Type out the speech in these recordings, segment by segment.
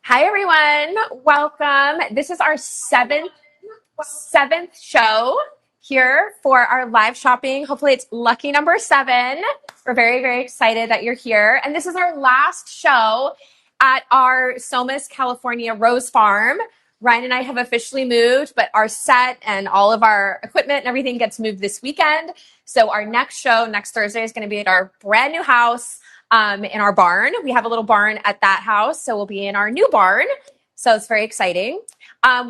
Hi everyone, welcome. This is our seventh show here for our live shopping. Hopefully it's lucky number 7. We're very excited that you're here. And this is our last show at our Somas, California Rose Farm. Ryan and I have officially moved, but our set and all of our equipment and everything gets moved this weekend. So our next show next Thursday is going to be at our brand new house in our barn. We have a little barn at that house, so we'll be in our new barn. So it's very exciting.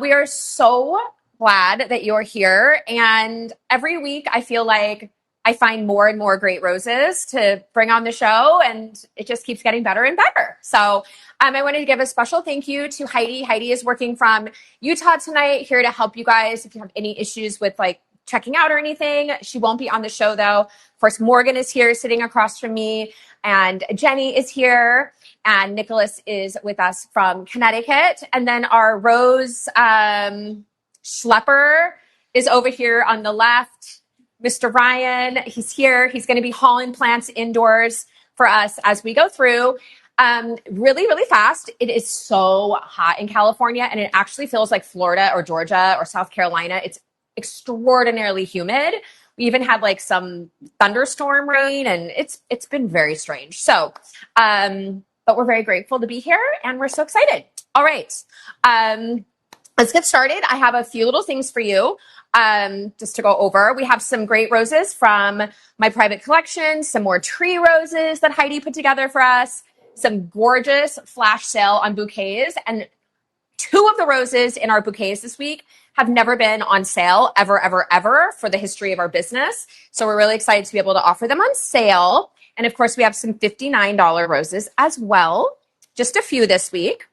We are so glad that you're here. And every week I feel like I find more and more great roses to bring on the show, and it just keeps getting better and better. So I wanted to give a special thank you to Heidi. Heidi is working from Utah tonight, here to help you guys if you have any issues with like checking out or anything. She won't be on the show though. Of course, Morgan is here sitting across from me, and Jenny is here, and Nicholas is with us from Connecticut. And then our Rose Schlepper is over here on the left. Mr. Ryan, he's here. He's going to be hauling plants indoors for us as we go through. Really fast. It is so hot in California, and it actually feels like Florida or Georgia or South Carolina. It's extraordinarily humid. We even had like some thunderstorm rain, and it's been very strange. So, but we're very grateful to be here, and we're so excited. All right. Let's get started. I have a few little things for you just to go over. We have some great roses from my private collection, some more tree roses that Heidi put together for us, some gorgeous flash sale on bouquets, and 2 of the roses in our bouquets this week have never been on sale ever for the history of our business. So we're really excited to be able to offer them on sale. And of course, we have some $59 roses as well, just a few this week.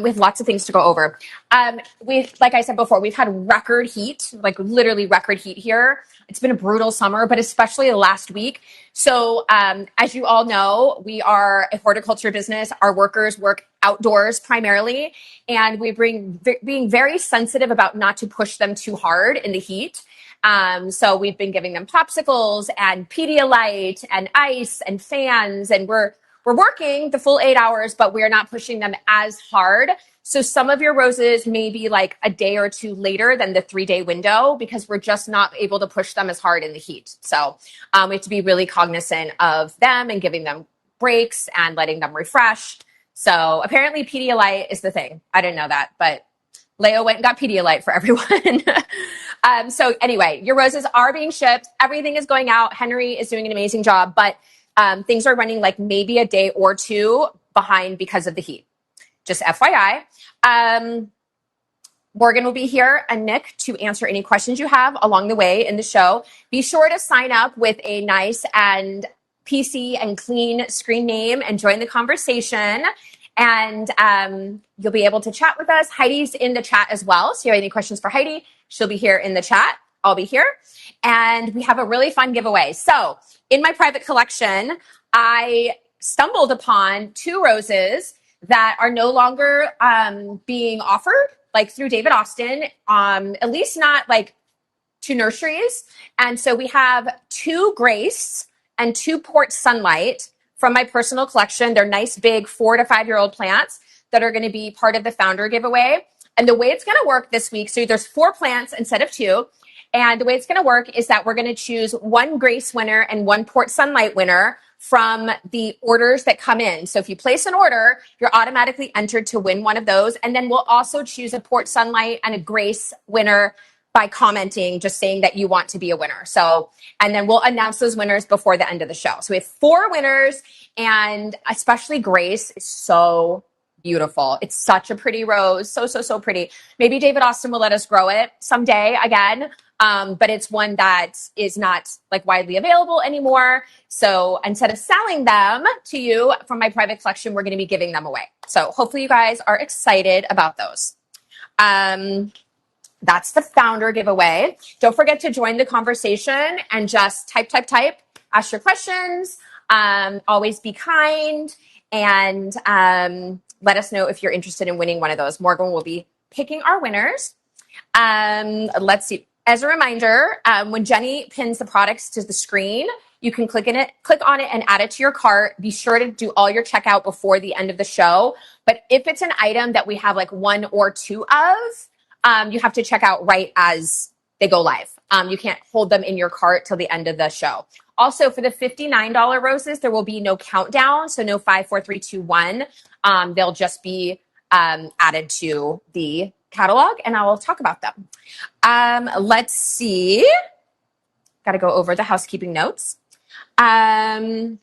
With lots of things to go over. Like I said before, we've had record heat, like literally record heat here. It's been a brutal summer, but especially the last week. So as you all know, we are a horticulture business. Our workers work outdoors primarily, and we being very sensitive about not to push them too hard in the heat. So we've been giving them popsicles and Pedialyte and ice and fans, and we're working the full 8 hours, but we're not pushing them as hard. So some of your roses may be like a day or 2 later than the 3-day window because we're just not able to push them as hard in the heat. So we have to be really cognizant of them and giving them breaks and letting them refresh. So apparently Pedialyte is the thing. I didn't know that, but Leo went and got Pedialyte for everyone. So anyway, your roses are being shipped. Everything is going out. Henry is doing an amazing job, but things are running like maybe a day or 2 behind because of the heat. Just FYI. Morgan will be here and Nick to answer any questions you have along the way in the show. Be sure to sign up with a nice and PC and clean screen name and join the conversation. And you'll be able to chat with us. Heidi's in the chat as well. So if you have any questions for Heidi, she'll be here in the chat. I'll be here. And we have a really fun giveaway. So in my private collection, I stumbled upon 2 roses that are no longer being offered like through David Austin, at least not like to nurseries. And so we have 2 Grace and 2 Port Sunlight from my personal collection. They're nice, big 4 to 5-year-old plants that are going to be part of the founder giveaway. And the way it's going to work this week, so there's 4 plants instead of 2. And the way it's going to work is that we're going to choose 1 Grace winner and 1 Port Sunlight winner from the orders that come in. So if you place an order, you're automatically entered to win one of those. And then we'll also choose a Port Sunlight and a Grace winner by commenting, just saying that you want to be a winner. So, and then we'll announce those winners before the end of the show. So we have 4 winners, and especially Grace is so beautiful. It's such a pretty rose. So pretty. Maybe David Austin will let us grow it someday again. But it's one that is not like widely available anymore. So instead of selling them to you from my private collection, we're going to be giving them away. So hopefully you guys are excited about those. That's the founder giveaway. Don't forget to join the conversation and just type, ask your questions. Always be kind, and let us know if you're interested in winning one of those. Morgan will be picking our winners. Let's see. As a reminder, when Jenny pins the products to the screen, you can click on it and add it to your cart. Be sure to do all your checkout before the end of the show. But if it's an item that we have like one or two of, you have to check out right as they go live. You can't hold them in your cart till the end of the show. Also, for the $59 roses, there will be no countdown. So no 5, 4, 3, 2, 1. They'll just be added to the catalog, and I will talk about them. Let's see. Got to go over the housekeeping notes. What?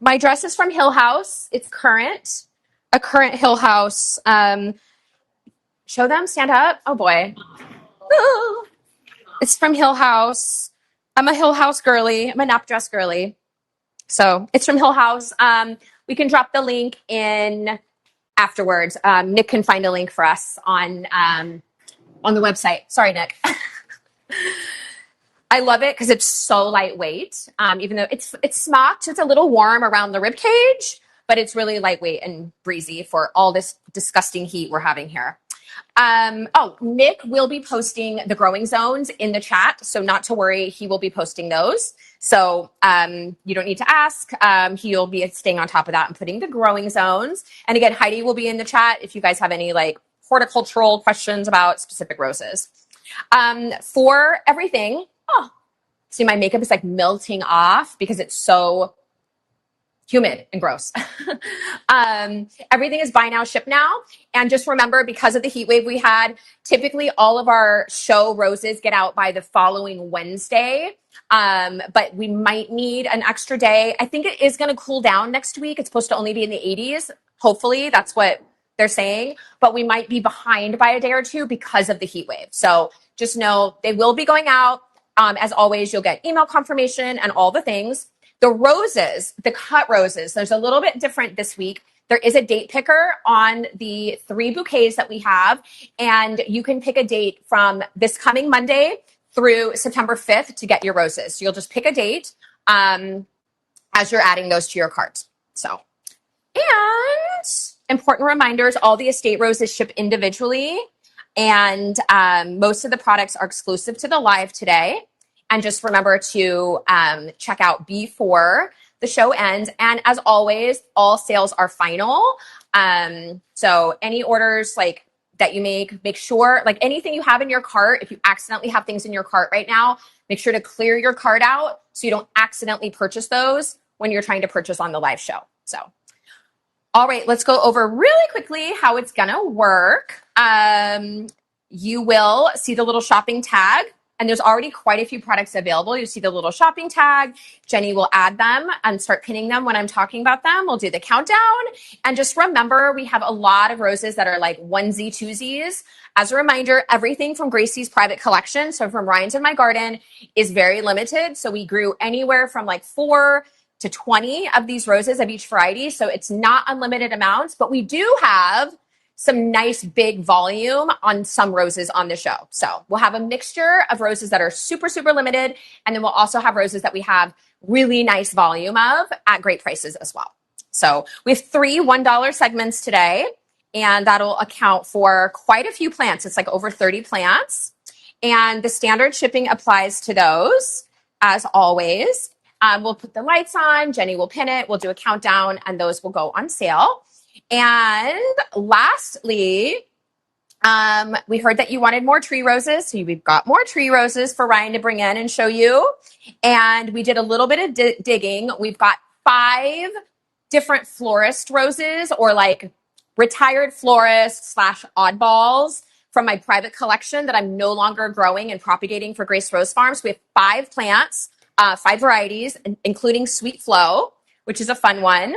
My dress is from Hill House. It's current. A current Hill House. Show them. Stand up. Oh, boy. It's from Hill House. I'm a Hill House girly. I'm a nap dress girly. So it's from Hill House. We can drop the link in afterwards. Nick can find a link for us on the website. Sorry, Nick. I love it because it's so lightweight. Even though it's smocked, it's a little warm around the rib cage, but it's really lightweight and breezy for all this disgusting heat we're having here. Nick will be posting the growing zones in the chat, so not to worry, he will be posting those. So you don't need to ask. He'll be staying on top of that and putting the growing zones. And again, Heidi will be in the chat if you guys have any like horticultural questions about specific roses. For everything, see, my makeup is like melting off because it's so humid and gross. Everything is buy now, ship now. And just remember, because of the heat wave we had, typically all of our show roses get out by the following Wednesday. But we might need an extra day. I think it is going to cool down next week. It's supposed to only be in the 80s. Hopefully that's what they're saying, but we might be behind by a day or two because of the heat wave. So just know they will be going out. As always, you'll get email confirmation and all the things. The roses, the cut roses, there's a little bit different this week. There is a date picker on the 3 bouquets that we have, and you can pick a date from this coming Monday through September 5th to get your roses. So you'll just pick a date as you're adding those to your cart. So, and important reminders, all the estate roses ship individually, and most of the products are exclusive to the live today. And just remember to check out before the show ends. And as always, all sales are final. So any orders like that you make sure, like anything you have in your cart, if you accidentally have things in your cart right now, make sure to clear your cart out so you don't accidentally purchase those when you're trying to purchase on the live show. So, all right, let's go over really quickly how it's gonna work. You will see the little shopping tag. And there's already quite a few products available. You see the little shopping tag. Jenny will add them and start pinning them when I'm talking about them. We'll do the countdown. And just remember, we have a lot of roses that are like onesie, twosies. As a reminder, everything from Gracie's private collection, so from Ryan's in My Garden, is very limited. So we grew anywhere from like 4 to 20 of these roses of each variety. So it's not unlimited amounts, but we do have some nice big volume on some roses on the show. So we'll have a mixture of roses that are super, super limited. And then we'll also have roses that we have really nice volume of at great prices as well. So we have 3 $1 segments today, and that'll account for quite a few plants. It's like over 30 plants. And the standard shipping applies to those as always. We'll put the lights on, Jenny will pin it, we'll do a countdown, and those will go on sale. And lastly, we heard that you wanted more tree roses. So we've got more tree roses for Ryan to bring in and show you. And we did a little bit of digging. We've got 5 different florist roses, or like retired florists / oddballs from my private collection that I'm no longer growing and propagating for Grace Rose Farms. We have 5 plants, 5 varieties, including Sweet Flow, which is a fun one.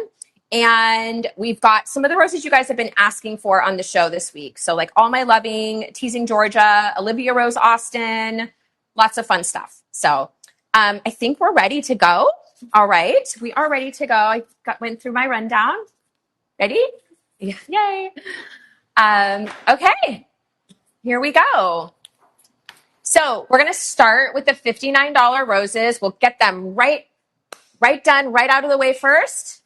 And we've got some of the roses you guys have been asking for on the show this week. So like All My Loving, Teasing Georgia, Olivia Rose Austin, lots of fun stuff. So I think we're ready to go. All right, we are ready to go. I went through my rundown. Ready? Yeah. Yay. Okay, here we go. So we're going to start with the $59 roses. We'll get them right done, right out of the way first.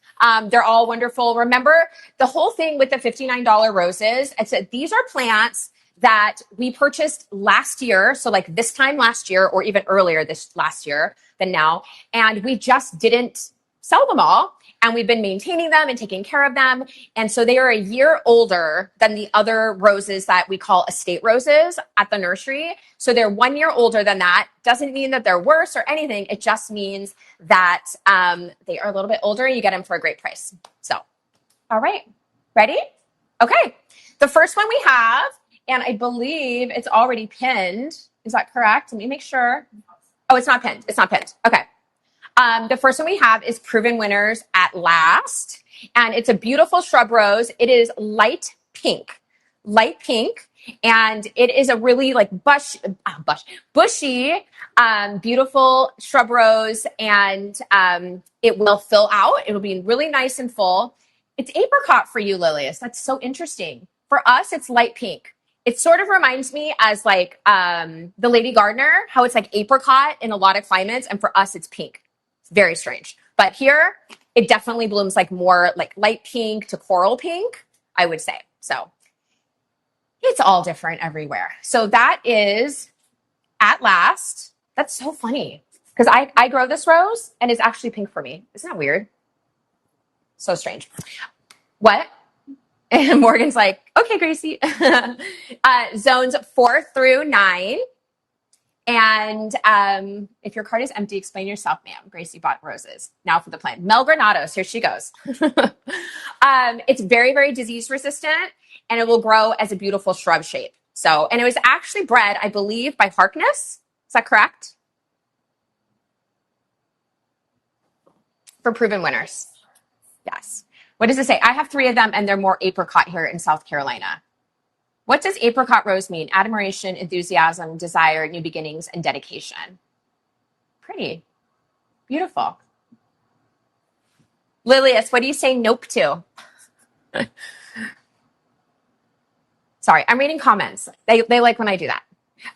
They're all wonderful. Remember, the whole thing with the $59 roses, it's that these are plants that we purchased last year. So like this time last year, or even earlier this last year than now. And we just didn't sell them all. And we've been maintaining them and taking care of them. And so they are a year older than the other roses that we call estate roses at the nursery. So they're 1 year older than that. Doesn't mean that they're worse or anything. It just means that they are a little bit older and you get them for a great price. So, all right, ready? Okay, the first one we have, and I believe it's already pinned. Is that correct? Let me make sure. Oh, it's not pinned. It's not pinned. Okay. The first one we have is Proven Winners at Last. And it's a beautiful shrub rose. It is light pink. And it is a really like bushy, beautiful shrub rose. And it will fill out. It'll be really nice and full. It's apricot for you, Lilius. That's so interesting. For us, it's light pink. It sort of reminds me as like the Lady Gardener, how it's like apricot in a lot of climates. And for us, it's pink. It's very strange. But here, it definitely blooms like more like light pink to coral pink, I would say. So it's all different everywhere. So that is At Last. That's so funny because I grow this rose and it's actually pink for me. Isn't that weird? So strange. What? And Morgan's like, okay, Gracie. Zones 4 through 9. And if your card is empty, explain yourself, ma'am. Gracie bought roses. Now for the plant. Mel Granados, here she goes. It's very, very disease resistant, and it will grow as a beautiful shrub shape. So, and it was actually bred, I believe, by Harkness. Is that correct? For Proven Winners. Yes. What does it say? I have 3 of them, and they're more apricot here in South Carolina. What does apricot rose mean? Admiration, enthusiasm, desire, new beginnings, and dedication. Pretty. Beautiful. Lilius, what do you say nope to? Sorry, I'm reading comments. They like when I do that.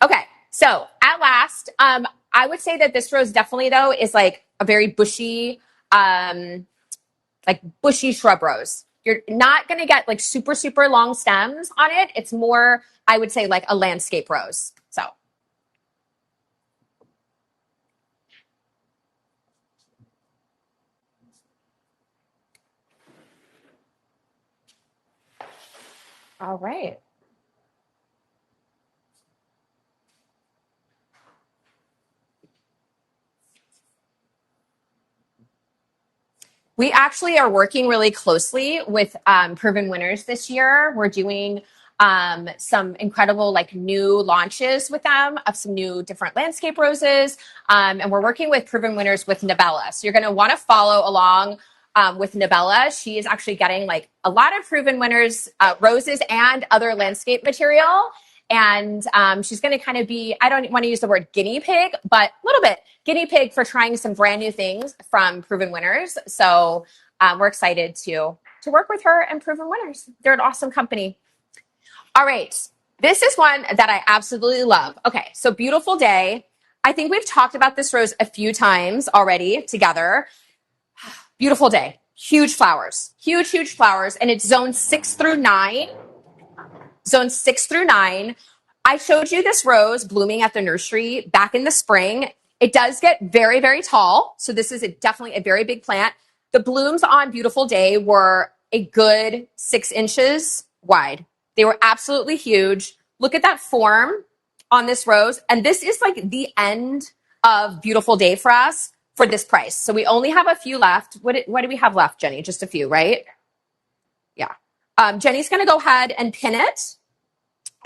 Okay, so At Last, I would say that this rose definitely, though, is like a very bushy, bushy shrub rose. You're not going to get like super, super long stems on it. It's more, I would say, like a landscape rose. So. All right. We actually are working really closely with Proven Winners this year. We're doing some incredible like new launches with them of some new different landscape roses. And we're working with Proven Winners with Nabella. So you're going to want to follow along with Nabella. She is actually getting like a lot of Proven Winners roses and other landscape material. And she's going to kind of be, I don't want to use the word guinea pig, but a little bit guinea pig for trying some brand new things from Proven Winners. So we're excited to work with her and Proven Winners. They're an awesome company. All right. This is one that I absolutely love. Okay. So Beautiful Day. I think we've talked about this rose a few times already together. Beautiful Day. Huge flowers. Huge, huge flowers. And it's zone 6 through 9. Zone 6 through 9. I showed you this rose blooming at the nursery back in the spring. It does get very, very tall. So this is definitely a very big plant. The blooms on Beautiful Day were a good 6 inches wide. They were absolutely huge. Look at that form on this rose. And this is like the end of Beautiful Day for us for this price. So we only have a few left. What do we have left, Jenny? Just a few, right? Yeah. Jenny's going to go ahead and pin it.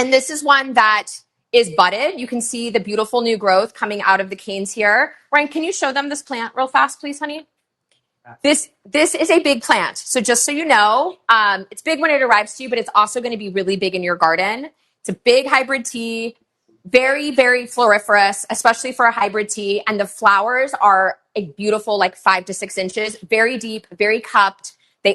And this is one that is budded. You can see the beautiful new growth coming out of the canes here. Ryan, can you show them this plant real fast, please, honey? This is a big plant. So just so you know, it's big when it arrives to you, but it's also going to be really big in your garden. It's a big hybrid tea, very, very floriferous, especially for a hybrid tea. And the flowers are a beautiful, like 5 to 6 inches, very deep, very cupped. They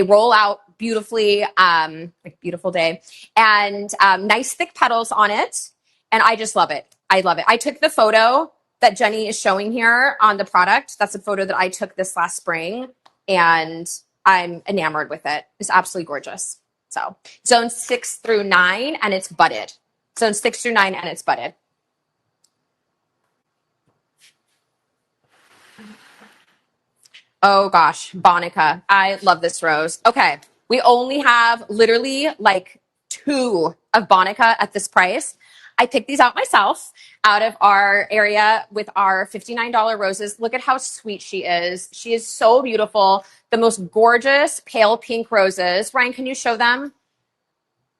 roll out beautifully, like Beautiful Day, and nice thick petals on it. And I just love it. I love it. I took the photo that Jenny is showing here on the product. That's a photo that I took this last spring, and I'm enamored with it. It's absolutely gorgeous. So zone 6 through 9, and it's budded. Zone 6 through 9, and it's budded. Oh gosh, Bonica. I love this rose. Okay, we only have literally like 2 of Bonica at this price. I picked these out myself out of our area with our $59 roses. Look at how sweet she is. She is so beautiful. The most gorgeous pale pink roses. Ryan, can you show them?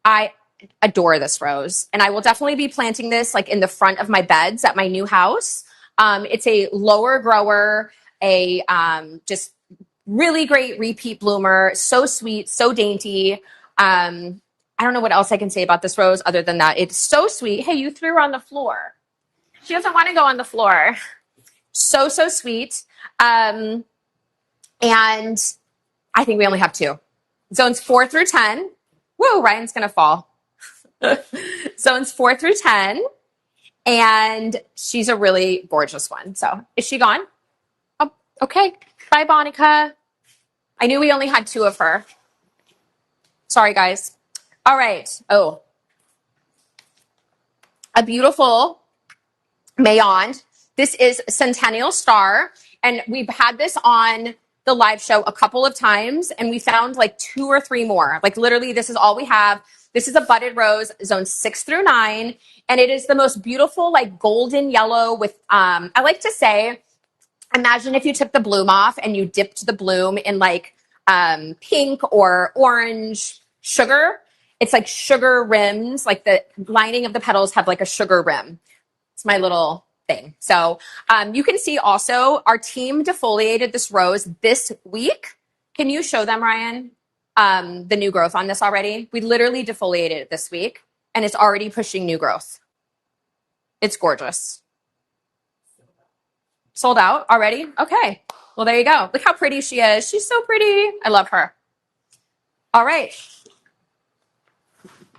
I adore this rose, and I will definitely be planting this like in the front of my beds at my new house. It's a lower grower, a just really great repeat bloomer, so sweet, so dainty. I don't know what else I can say about this rose other than that. It's so sweet. Hey, you threw her on the floor. She doesn't want to go on the floor. So, so sweet. And I think we only have 2. Zones 4 through 10. Whoa, Ryan's going to fall. Zones 4 through 10. And she's a really gorgeous one. So is she gone? Oh, okay. Bye, Bonica. I knew we only had 2 of her. Sorry, guys. All right. Oh, a beautiful Mayond. This is Centennial Star. And we've had this on the live show a couple of times, and we found like 2 or 3 more. Like literally, this is all we have. This is a budded rose, zone 6 through 9. And it is the most beautiful, like golden yellow with, I like to say, imagine if you took the bloom off and you dipped the bloom in like pink or orange sugar. It's like sugar rims, like the lining of the petals have like a sugar rim. It's my little thing. So you can see also our team defoliated this rose this week. Can you show them, Ryan, the new growth on this already? We literally defoliated it this week, and it's already pushing new growth. It's gorgeous. Sold out already? Okay. Well, there you go. Look how pretty she is. She's so pretty. I love her. All right.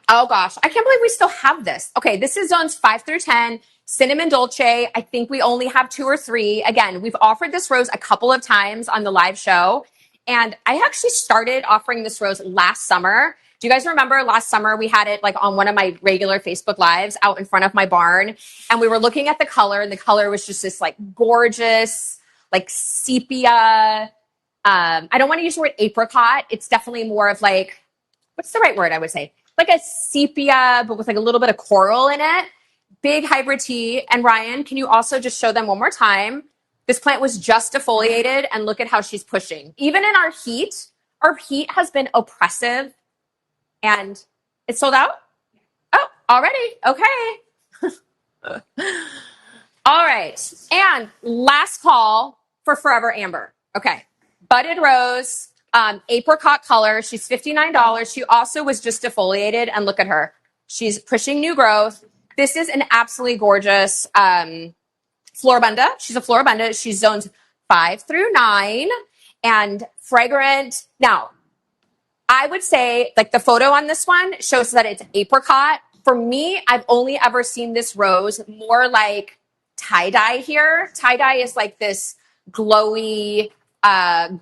Oh gosh, I can't believe we still have this. Okay, this is zones 5 through 10, Cinnamon Dolce. I think we only have 2 or 3. Again, we've offered this rose a couple of times on the live show. And I actually started offering this rose last summer. Do you guys remember last summer we had it like on one of my regular Facebook lives out in front of my barn? And we were looking at the color, and the color was just this like gorgeous, like sepia. I don't want to use the word apricot. It's definitely more of like, what's the right word I would say? Like a sepia, but with like a little bit of coral in it. Big hybrid tea. And Ryan, can you also just show them one more time? This plant was just defoliated, and look at how she's pushing. Even in our heat has been oppressive, and it's sold out? Oh, already? Okay. All right. And last call for Forever Amber. Okay. Budded rose. Apricot color. She's $59. She also was just defoliated, and look at her. She's pushing new growth. This is an absolutely gorgeous floribunda. She's a floribunda. She's zones 5 through 9 and fragrant. Now, I would say like the photo on this one shows that it's apricot. For me, I've only ever seen this rose more like tie-dye here. Tie-dye is like this glowy,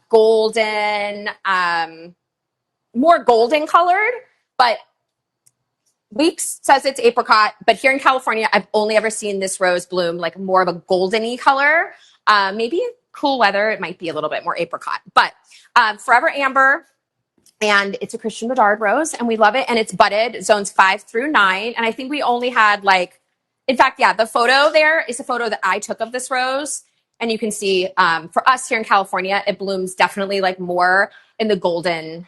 golden, more golden colored, but Weeks says it's apricot, but here in California, I've only ever seen this rose bloom like more of a goldeny color. Maybe cool weather, it might be a little bit more apricot, but Forever Amber, and it's a Christian Bedard rose, and we love it, and it's budded zones 5 through 9, and I think we only had like, in fact, yeah, the photo there is a photo that I took of this rose. And you can see for us here in California, it blooms definitely like more in the golden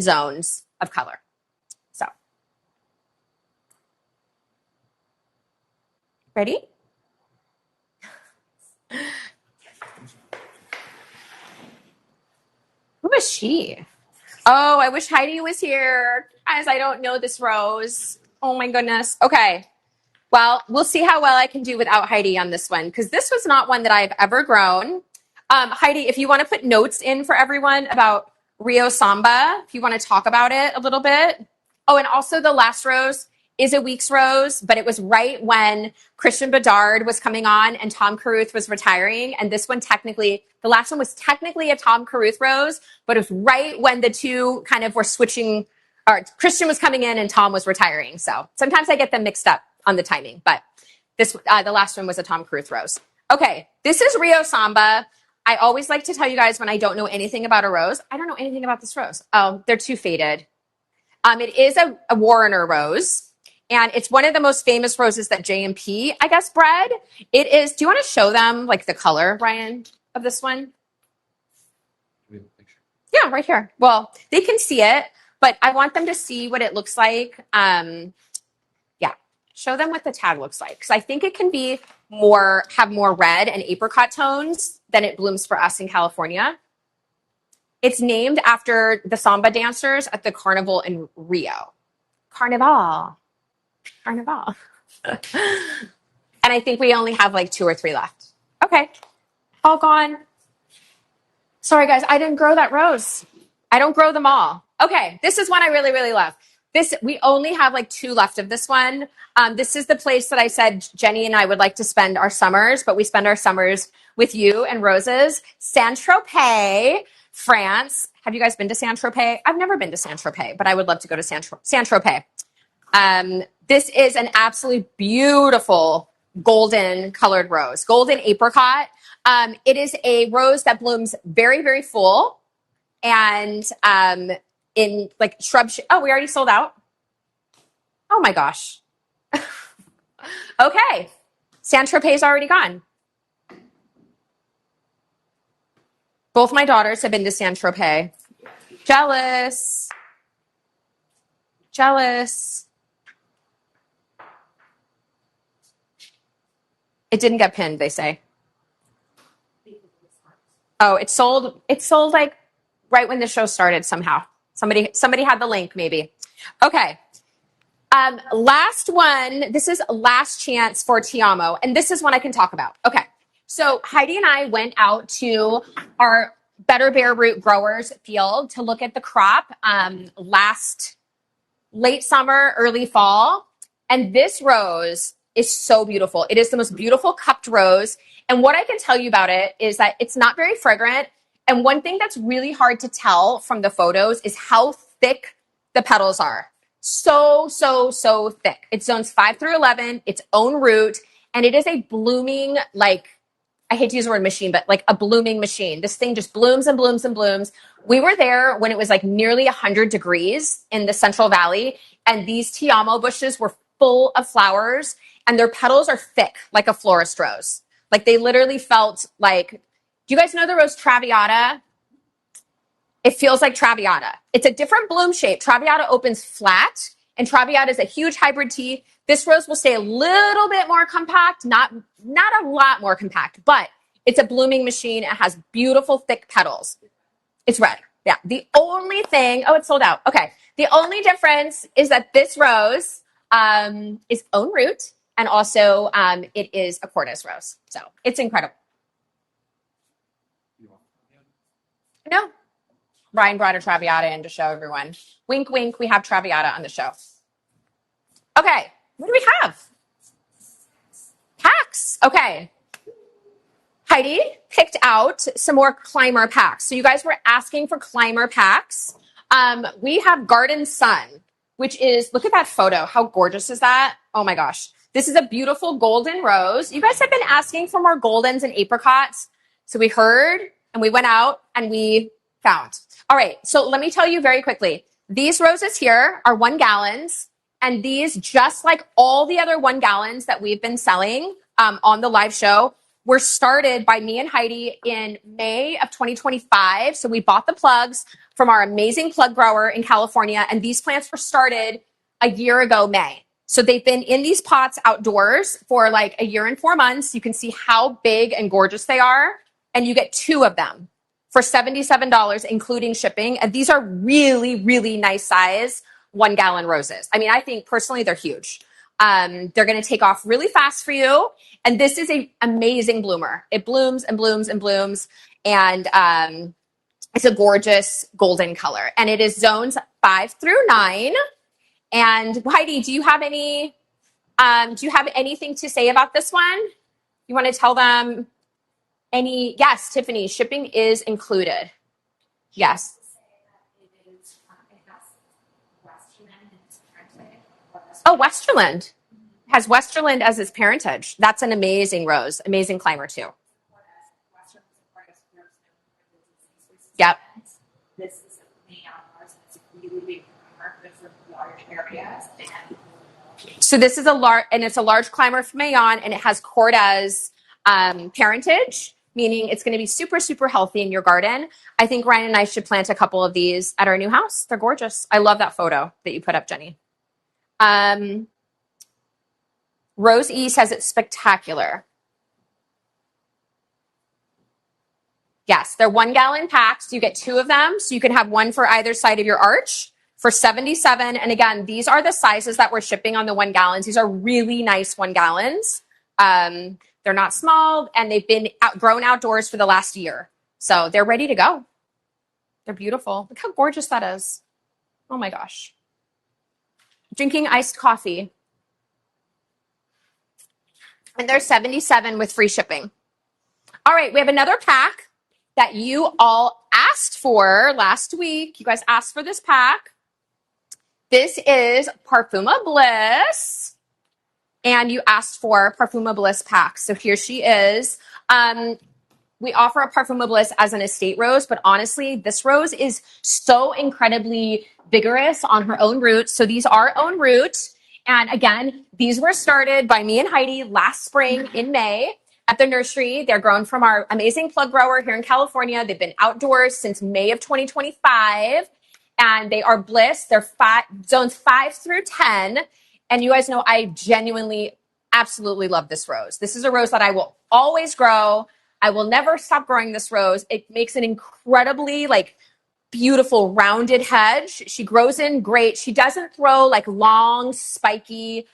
zones of color. So, ready? Who is she? Oh, I wish Heidi was here, as I don't know this rose. Oh my goodness. Okay. Well, we'll see how well I can do without Heidi on this one, because this was not one that I've ever grown. Heidi, if you want to put notes in for everyone about Rio Samba, if you want to talk about it a little bit. Oh, and also the last rose is a Weeks rose, but it was right when Christian Bedard was coming on and Tom Carruth was retiring. And this one technically, the last one was technically a Tom Carruth rose, but it was right when the two kind of were switching or Christian was coming in and Tom was retiring. So sometimes I get them mixed up on the timing, but this, the last one was a Tom Cruise rose. Okay, this is Rio Samba. I always like to tell you guys when I don't know anything about a rose. I don't know anything about this rose. Oh, they're too faded. It is a Warrener rose, and it's one of the most famous roses that J&P, I guess, bred. It is, do you want to show them like the color, Brian, of this one? Yeah, right here. Well, they can see it, but I want them to see what it looks like. Yeah, show them what the tag looks like. Because I think it can be have more red and apricot tones than it blooms for us in California. It's named after the samba dancers at the carnival in Rio. Carnival. And I think we only have like 2 or 3 left. Okay, all gone. Sorry, guys, I didn't grow that rose. I don't grow them all. Okay, this is one I really, really love. We only have like 2 left of this one. This is the place that I said Jenny and I would like to spend our summers, but we spend our summers with you and roses. Saint-Tropez, France. Have you guys been to Saint-Tropez? I've never been to Saint-Tropez, but I would love to go to Saint-Tropez. This is an absolutely beautiful golden colored rose, golden apricot. It is a rose that blooms very, very full and in like shrub. Oh, we already sold out. Oh my gosh. Okay. Saint-Tropez is already gone. Both my daughters have been to Saint-Tropez. Jealous. It didn't get pinned, they say. Oh, it sold like right when the show started somehow. Somebody had the link maybe. Okay. Last one. This is last chance for Ti Amo, and this is one I can talk about. Okay. So Heidi and I went out to our Better Bare Root growers field to look at the crop last late summer, early fall. And this rose is so beautiful. It is the most beautiful cupped rose. And what I can tell you about it is that it's not very fragrant. And one thing that's really hard to tell from the photos is how thick the petals are. So thick. It's zones 5 through 11, its own root, and it is a blooming, like, I hate to use the word machine, but like a blooming machine. This thing just blooms and blooms and blooms. We were there when it was like nearly 100 degrees in the Central Valley, and these Ti Amo bushes were full of flowers, and their petals are thick like a florist rose. Like they literally felt like, do you guys know the rose Traviata? It feels like Traviata. It's a different bloom shape. Traviata opens flat, and Traviata is a huge hybrid tea. This rose will stay a little bit more compact, not a lot more compact, but it's a blooming machine. It has beautiful thick petals. It's red. Yeah. The only thing, oh, it's sold out. Okay. The only difference is that this rose is own root, and also it is a Cordes rose. So it's incredible. No. Brian brought a Traviata in to show everyone. Wink, wink, we have Traviata on the show. Okay, what do we have? Packs. Okay. Heidi picked out some more climber packs. So you guys were asking for climber packs. We have Garden Sun, which is, look at that photo. How gorgeous is that? Oh my gosh. This is a beautiful golden rose. You guys have been asking for more goldens and apricots. So we heard and we went out and we found. All right, so let me tell you very quickly. These roses here are 1 gallons, and these, just like all the other 1 gallons that we've been selling on the live show, were started by me and Heidi in May of 2025. So we bought the plugs from our amazing plug grower in California, and these plants were started a year ago, May. So they've been in these pots outdoors for like a year and 4 months. You can see how big and gorgeous they are, and you get 2 of them for $77, including shipping. And these are really, really nice size 1 gallon roses. I mean, I think personally they're huge. They're going to take off really fast for you. And this is an amazing bloomer. It blooms and blooms and blooms. And it's a gorgeous golden color. And it is zones 5 through 9. And Heidi, do you have anything to say about this one? You want to tell them yes, Tiffany, shipping is included. Yes. Oh, Westerland has Westerland as its parentage. That's an amazing rose, amazing climber too. Yep. This is a main outdoors. It's a really big climber, good for large areas. So this is a large, and it's a large climber from Mayon, and it has Cordes parentage, meaning it's going to be super, super healthy in your garden. I think Ryan and I should plant a couple of these at our new house. They're gorgeous. I love that photo that you put up, Jenny. Rose E says it's spectacular. Yes, they're 1 gallon packs. You get 2 of them, so you can have one for either side of your arch for $77. And again, these are the sizes that we're shipping on the 1 gallons. These are really nice 1 gallons. They're not small, and they've been grown outdoors for the last year. So they're ready to go. They're beautiful. Look how gorgeous that is. Oh my gosh. Drinking iced coffee. And they're $77 with free shipping. All right, we have another pack that you all asked for last week. You guys asked for this pack. This is Parfuma Bliss. And you asked for Parfuma Bliss pack. So here she is. We offer a Parfuma Bliss as an estate rose, but honestly, this rose is so incredibly vigorous on her own roots. So these are own roots. And again, these were started by me and Heidi last spring in May at the nursery. They're grown from our amazing plug grower here in California. They've been outdoors since May of 2025, and they are Bliss. They're zones 5 through 10. And you guys know I genuinely, absolutely love this rose. This is a rose that I will always grow. I will never stop growing this rose. It makes an incredibly beautiful rounded hedge. She grows in great. She doesn't throw long, spiky,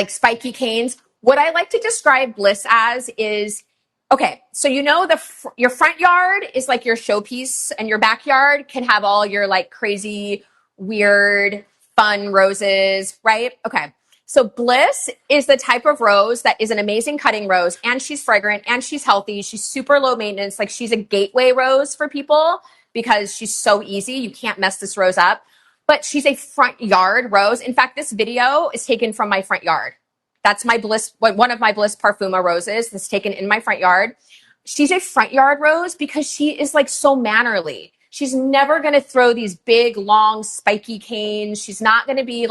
spiky canes. What I like to describe Bliss as is, okay, so your front yard is like your showpiece, and your backyard can have all your crazy, weird, fun roses, right? Okay. So Bliss is the type of rose that is an amazing cutting rose, and she's fragrant, and she's healthy. She's super low maintenance. She's a gateway rose for people because she's so easy. You can't mess this rose up. But she's a front yard rose. In fact, this video is taken from my front yard. That's my Bliss, one of my Bliss Parfuma roses that's taken in my front yard. She's a front yard rose because she is so mannerly. She's never going to throw these big, long, spiky canes. She's not going to be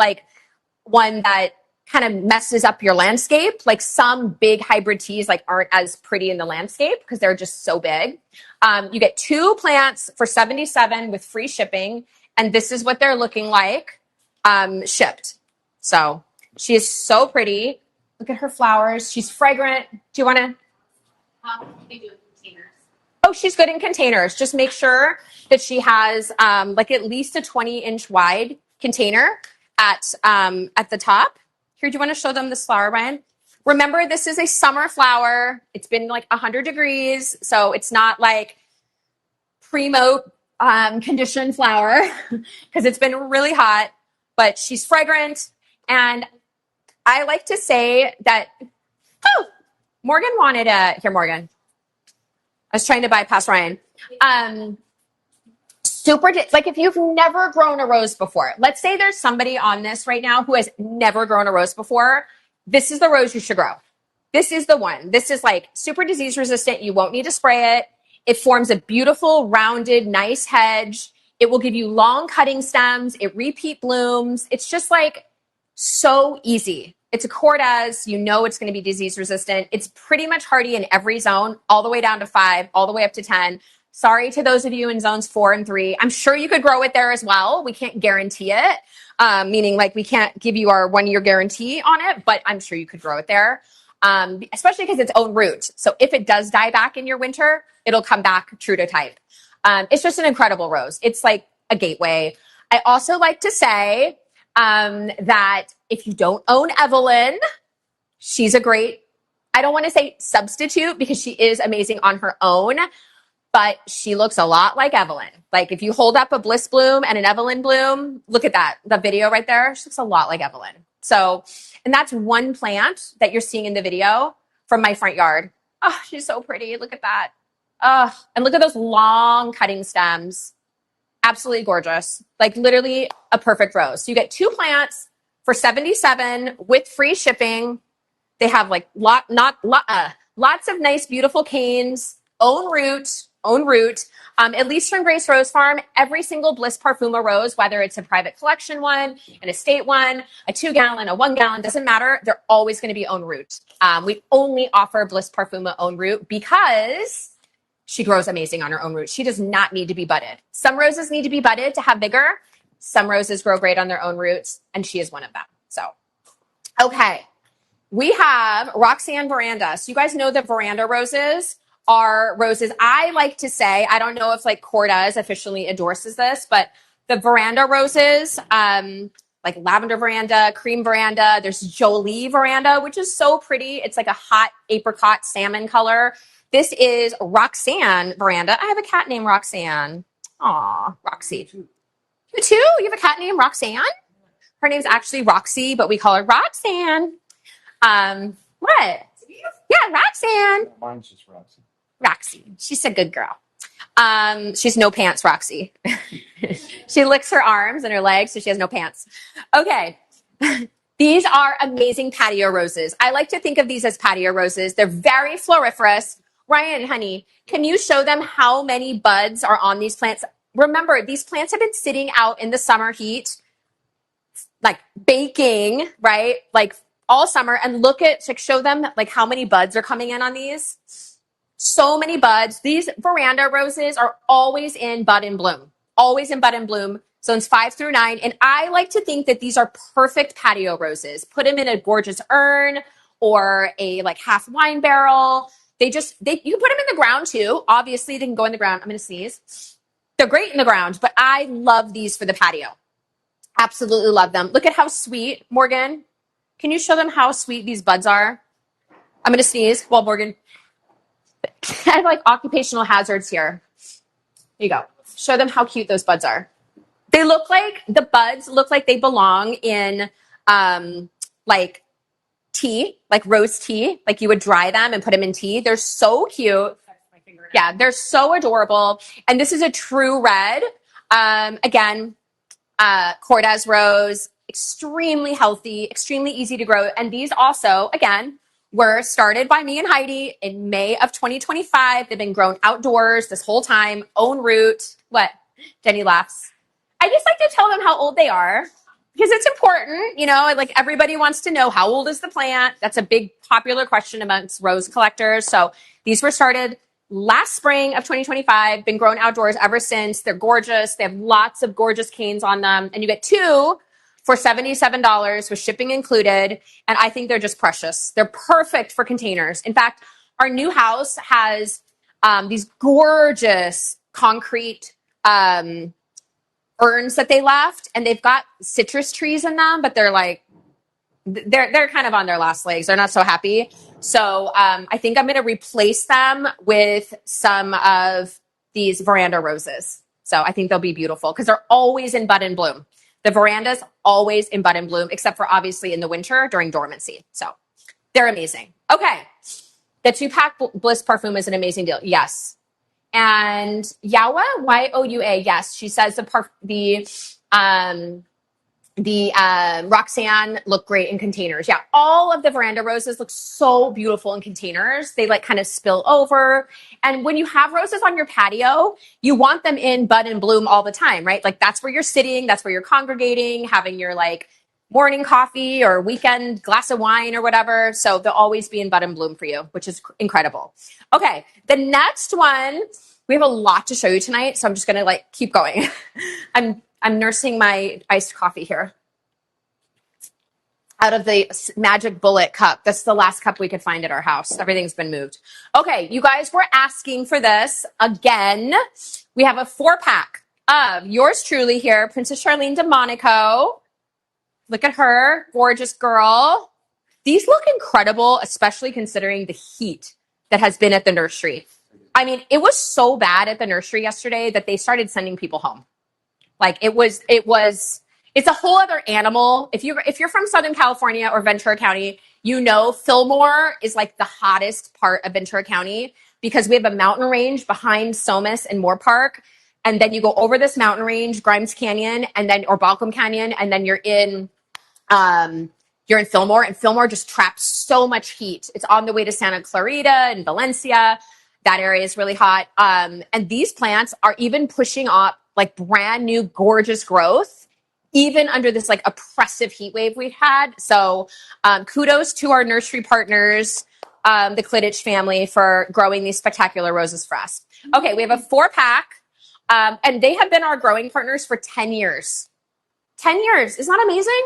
one that kind of messes up your landscape. Some big hybrid teas aren't as pretty in the landscape because they're just so big. You get 2 plants for $77 with free shipping. And this is what they're looking like shipped. So she is so pretty. Look at her flowers. She's fragrant. Do you want to? They do in containers. Oh, she's good in containers. Just make sure that she has at least a 20-inch wide container at the top. Here, do you want to show them this flower, Brian? Remember, this is a summer flower. It's been 100 degrees, so it's not primo conditioned flower because it's been really hot, but she's fragrant. And I like to say that, Morgan wanted here, Morgan. I was trying to bypass Ryan. If you've never grown a rose before, let's say there's somebody on this right now who has never grown a rose before. This is the rose you should grow. This is the one. This is super disease resistant. You won't need to spray it. It forms a beautiful, rounded, nice hedge. It will give you long cutting stems. It repeat blooms. It's just so easy. It's a Cordes. You know it's going to be disease resistant. It's pretty much hardy in every zone, all the way down to 5, all the way up to 10. Sorry to those of you in zones 4 and 3. I'm sure you could grow it there as well. We can't guarantee it, meaning we can't give you our 1-year guarantee on it, but I'm sure you could grow it there, especially because it's own root. So if it does die back in your winter, it'll come back true to type. It's just an incredible rose. It's like a gateway. I also like to say that if you don't own Evelyn, she's a great, I don't want to say substitute because she is amazing on her own, but she looks a lot like Evelyn. If you hold up a Bliss bloom and an Evelyn bloom, look at that, the video right there. She looks a lot like Evelyn. So, and that's one plant that you're seeing in the video from my front yard. Oh, she's so pretty. Look at that. Oh, and look at those long cutting stems. Absolutely gorgeous. Like literally a perfect rose. So you get 2 plants for $77 with free shipping. They have like lots of nice, beautiful canes, own root. At least from Grace Rose Farm, every single Bliss Parfuma rose, whether it's a private collection one, an estate one, a 2-gallon, a 1-gallon, doesn't matter. They're always going to be own root. We only offer Bliss Parfuma own root because she grows amazing on her own root. She does not need to be budded. Some roses need to be budded to have vigor. Some roses grow great on their own roots, and she is one of them. So, okay. We have Roxanne Veranda. So you guys know that Veranda roses are roses. I like to say, I don't know if like Cortez officially endorses this, but the Veranda roses, like lavender Veranda, cream Veranda, there's Jolie Veranda, which is so pretty. It's like a hot apricot salmon color. This is Roxanne Veranda. I have a cat named Roxanne. Aw, Roxy. You too? You have a cat named Roxanne? Her name's actually Roxy, but we call her Roxanne. What? Yeah, Roxanne. Mine's just Roxy. Roxy. She's a good girl. She's no pants, Roxy. She licks her arms and her legs, so she has no pants. Okay. These are amazing patio roses. I like to think of these as patio roses. They're very floriferous. Ryan, honey, can you show them how many buds are on these plants? Remember, these plants have been sitting out in the summer heat, like baking, right? Like all summer, and look at, like, show them like how many buds are coming in on these. So many buds. These Veranda roses are always in bud and bloom, always in bud and bloom, zones 5 through 9. And I like to think that these are perfect patio roses. Put them in a gorgeous urn or a like half wine barrel. You can put them in the ground too. Obviously they can go in the ground. I'm going to sneeze. They're great in the ground, but I love these for the patio. Absolutely love them. Look at how sweet, Morgan. Can you show them how sweet these buds are? I'm going to sneeze while Morgan. I have like occupational hazards here. Here you go. Show them how cute those buds are. The buds look like they belong in like tea, like rose tea. Like you would dry them and put them in tea. They're so cute. Yeah, they're so adorable. And this is a true red. Again, Cortez rose, extremely healthy, extremely easy to grow. And these also, again, were started by me and Heidi in May of 2025. They've been grown outdoors this whole time, own root. What? Jenny laughs. I just like to tell them how old they are because it's important, like everybody wants to know how old is the plant. That's a big popular question amongst rose collectors. So these were started last spring of 2025, been grown outdoors ever since. They're gorgeous. They have lots of gorgeous canes on them. And you get 2 for $77 with shipping included. And I think they're just precious. They're perfect for containers. In fact, our new house has these gorgeous concrete urns that they left, and they've got citrus trees in them, but they're kind of on their last legs. They're not so happy. So I think I'm going to replace them with some of these Veranda roses. So I think they'll be beautiful because they're always in bud and bloom. The Veranda's always in bud and bloom, except for obviously in the winter during dormancy. So they're amazing. Okay. The 2-pack Bliss Parfum is an amazing deal. Yes. And Yawa, Youa, yes. She says the Roxanne look great in containers. Yeah, all of the Veranda roses look so beautiful in containers. They like kind of spill over. And when you have roses on your patio, you want them in bud and bloom all the time, right? Like that's where you're sitting, that's where you're congregating, having your like morning coffee or weekend glass of wine or whatever. So they'll always be in bud and bloom for you, which is incredible. Okay, the next one, we have a lot to show you tonight, so I'm just gonna keep going. I'm nursing my iced coffee here out of the magic bullet cup. That's the last cup we could find at our house. Everything's been moved. Okay, you guys were asking for this again. We have a 4-pack of yours truly here, Princess Charlene de Monaco. Look at her, gorgeous girl. These look incredible, especially considering the heat that has been at the nursery. I mean, it was so bad at the nursery yesterday that they started sending people home. Like it's a whole other animal. If you're from Southern California or Ventura County, Fillmore is like the hottest part of Ventura County because we have a mountain range behind Somis and Moore Park. and then you go over this mountain range, Grimes Canyon, and then or Balcom Canyon, and then you're in Fillmore, and Fillmore just traps so much heat. It's on the way to Santa Clarita and Valencia. That area is really hot. And these plants are even pushing up like brand new, gorgeous growth, even under this like oppressive heat wave we've had. So kudos to our nursery partners, the Clitich family, for growing these spectacular roses for us. Okay, we have a 4-pack, and they have been our growing partners for 10 years. 10 years. Isn't that amazing?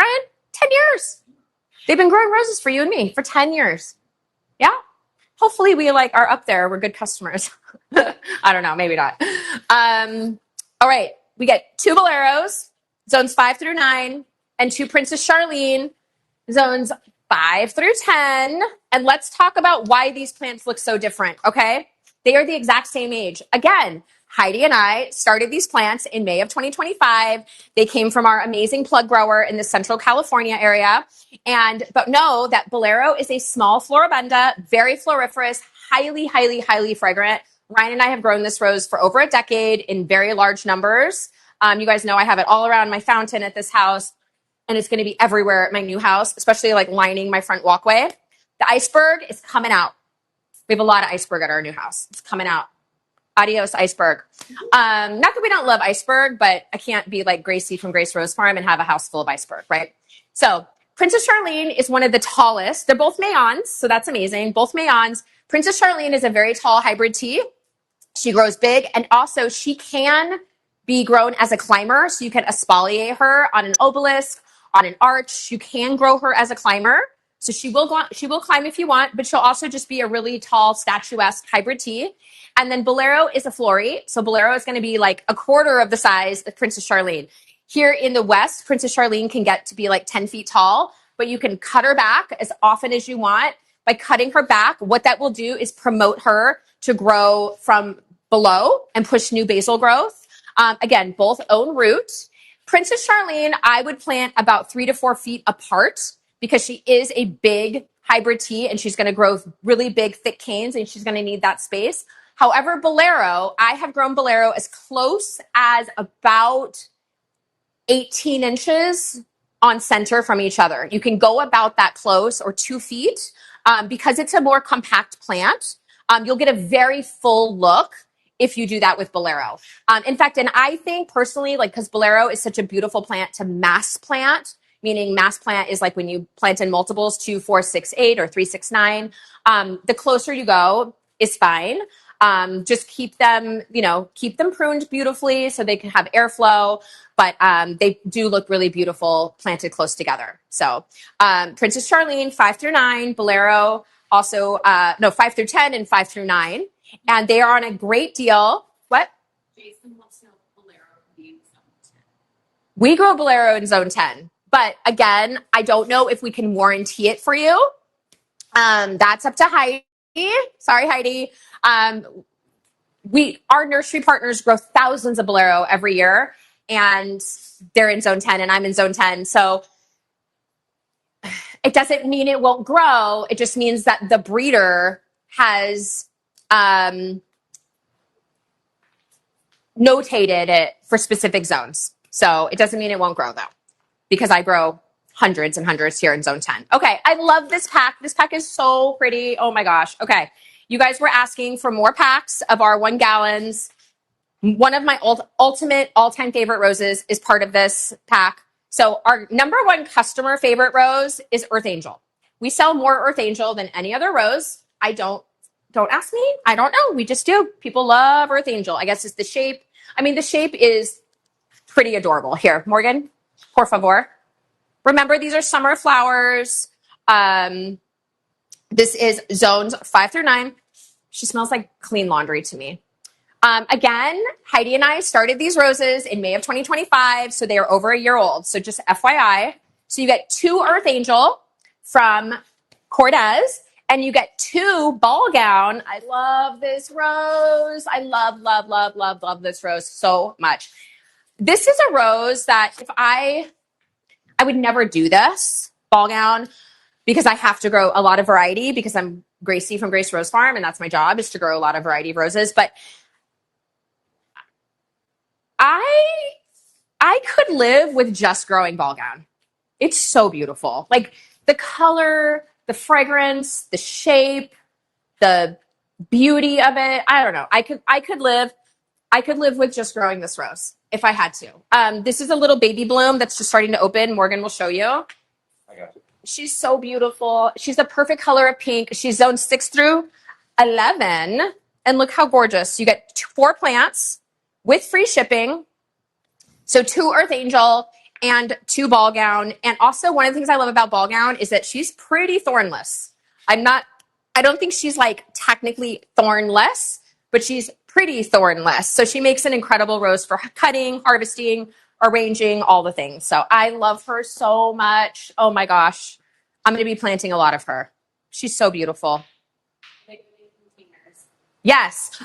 Ryan, 10 years. They've been growing roses for you and me for 10 years. Yeah. Hopefully we like are up there. We're good customers. I don't know. Maybe not. All right. We get 2 Boleros, zones 5 through 9, and 2 Princess Charlene, zones 5 through 10. And let's talk about why these plants look so different. Okay. They are the exact same age. Again, Heidi and I started these plants in May of 2025. They came from our amazing plug grower in the Central California area. But know that Bolero is a small floribunda, very floriferous, highly, highly, highly fragrant. Ryan and I have grown this rose for over a decade in very large numbers. You guys know I have it all around my fountain at this house, and it's going to be everywhere at my new house, especially like lining my front walkway. The iceberg is coming out. We have a lot of iceberg at our new house. It's coming out. Adios, iceberg. Not that we don't love iceberg, but I can't be like Gracie from Grace Rose Farm and have a house full of iceberg, right? So Princess Charlene is one of the tallest. They're both Mayons, so that's amazing. Both Mayons. Princess Charlene is a very tall hybrid tea. She grows big, and also she can be grown as a climber, so you can espalier her on an obelisk, on an arch. You can grow her as a climber. So she will climb if you want, but she'll also just be a really tall, statuesque hybrid tea. And then Bolero is a florry. So Bolero is going to be like a quarter of the size of Princess Charlene. Here in the West, Princess Charlene can get to be like 10 feet tall, but you can cut her back as often as you want. By cutting her back, what that will do is promote her to grow from below and push new basal growth. Again, both own root. Princess Charlene, I would plant about 3 to 4 feet apart, because she is a big hybrid tea and she's going to grow really big, thick canes, and she's going to need that space. However, Bolero, I have grown Bolero as close as about 18 inches on center from each other. You can go about that close, or 2 feet, because it's a more compact plant. You'll get a very full look if you do that with Bolero. In fact, and I think personally, like, because Bolero is such a beautiful plant to mass plant, meaning mass plant is like when you plant in multiples, 2, 4, 6, 8, or 3, 6, 9. The closer you go is fine. Just keep them pruned beautifully so they can have airflow, but they do look really beautiful planted close together. So Princess Charlene, 5 through 9, Bolero also, 5 through 10 and 5 through 9. And they are on a great deal. What? Jason wants to know Bolero being zone 10. We grow Bolero in zone 10. But again, I don't know if we can warranty it for you. That's up to Heidi. Sorry, Heidi. Our nursery partners grow thousands of Bolero every year, and they're in zone 10 and I'm in zone 10. So it doesn't mean it won't grow. It just means that the breeder has notated it for specific zones. So it doesn't mean it won't grow though, because I grow hundreds and hundreds here in zone 10. Okay, I love this pack. This pack is so pretty. Oh my gosh. Okay, you guys were asking for more packs of our 1 gallons. One of my ultimate all-time favorite roses is part of this pack. So our number 1 customer favorite rose is Earth Angel. We sell more Earth Angel than any other rose. Don't ask me. I don't know. We just do. People love Earth Angel. I guess it's the shape. I mean, the shape is pretty adorable. Here, Morgan, por favor. Remember, these are summer flowers. This is zones 5 through 9. She smells like clean laundry to me. Again, Heidi and I started these roses in May of 2025, so they are over a year old. So just FYI. So you get 2 Earth Angel from Cortez, and you get 2 Ball Gown. I love this rose. I love, love, love, love, love this rose so much. This is a rose that if I would never do this Ball Gown, because I have to grow a lot of variety, because I'm Gracie from Grace Rose Farm, and that's my job, is to grow a lot of variety of roses. But I could live with just growing ball gown. It's so beautiful. Like the color, the fragrance, the shape, the beauty of it. I don't know. I could live with just growing this rose if I had to. This is a little baby bloom that's just starting to open. Morgan will show you. I got you. She's so beautiful. She's the perfect color of pink. She's zone 6 through 11. And look how gorgeous. You get 4 plants with free shipping. So 2 Earth Angel and 2 ball gown. And also one of the things I love about ball gown is that she's pretty thornless. I don't think she's like technically thornless, but she's pretty thornless. So she makes an incredible rose for cutting, harvesting, arranging, all the things. So I love her so much. Oh my gosh. I'm going to be planting a lot of her. She's so beautiful. Yes.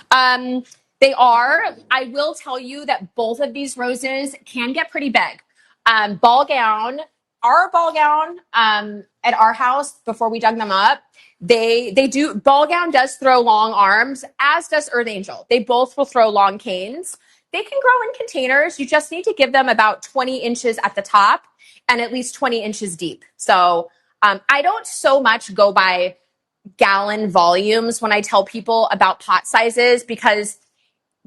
They are. I will tell you that both of these roses can get pretty big. Ball gown, our ball gown at our house before we dug them up, they do. Ball gown does throw long arms, as does Earth Angel. They both will throw long canes. They can grow in containers. You just need to give them about 20 inches at the top and at least 20 inches deep. So I don't so much go by gallon volumes when I tell people about pot sizes because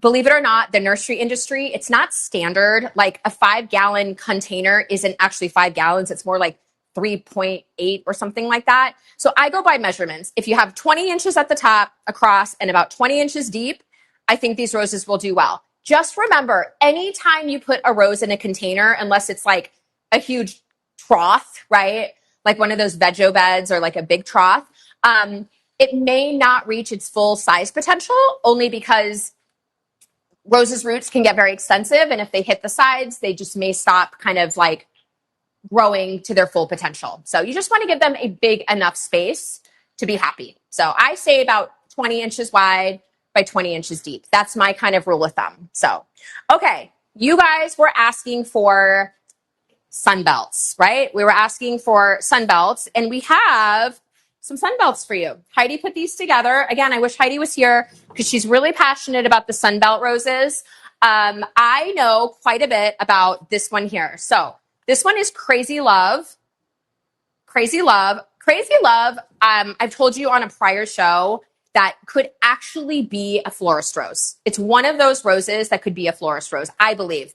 believe it or not, the nursery industry, it's not standard. Like a 5-gallon container isn't actually 5 gallons. It's more like 3.8 or something like that. So I go by measurements. If you have 20 inches at the top across and about 20 inches deep, I think these roses will do well. Just remember, anytime you put a rose in a container, unless it's like a huge trough, right? Like one of those veggie beds or like a big trough, it may not reach its full size potential only because roses' roots can get very extensive. And if they hit the sides, they just may stop kind of like growing to their full potential. So you just want to give them a big enough space to be happy. So I say about 20 inches wide by 20 inches deep. That's my kind of rule of thumb. So, okay, you guys were asking for sunbelts, right? We were asking for sunbelts, and we have some sunbelts for you. Heidi put these together. Again, I wish Heidi was here because she's really passionate about the sunbelt roses. I know quite a bit about this one here. So this one is Crazy Love. Crazy Love. Crazy Love, I've told you on a prior show that could actually be a florist rose. It's one of those roses that could be a florist rose, I believe.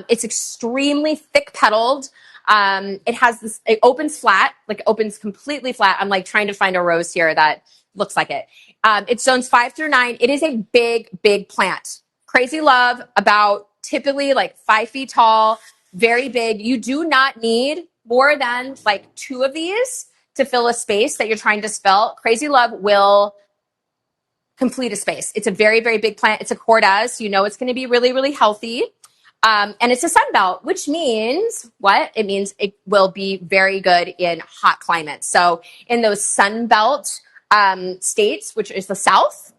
It's extremely thick petaled. It has this, it opens flat, like opens completely flat. I'm like trying to find a rose here that looks like it. It's zones 5 through 9. It is a big, big plant. Crazy Love, about typically like 5 feet tall, very big. You do not need more than like 2 of these to fill a space that you're trying to fill. Crazy Love will complete a space. It's a very, very big plant. It's a Cordes. So you know it's going to be really, really healthy. And it's a sunbelt, which means what? It means it will be very good in hot climates. So in those sunbelt states, which is the South,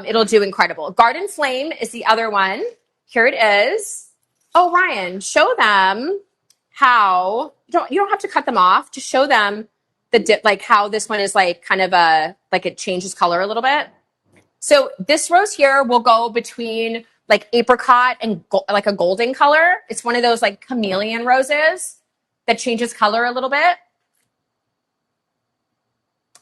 it'll do incredible. Garden Flame is the other one. Here it is. Oh, Ryan, show them how, you don't have to cut them off. Just show them the dip, like how this one is like kind of a, like it changes color a little bit. So this rose here will go between like apricot and like a golden color. It's one of those like chameleon roses that changes color a little bit.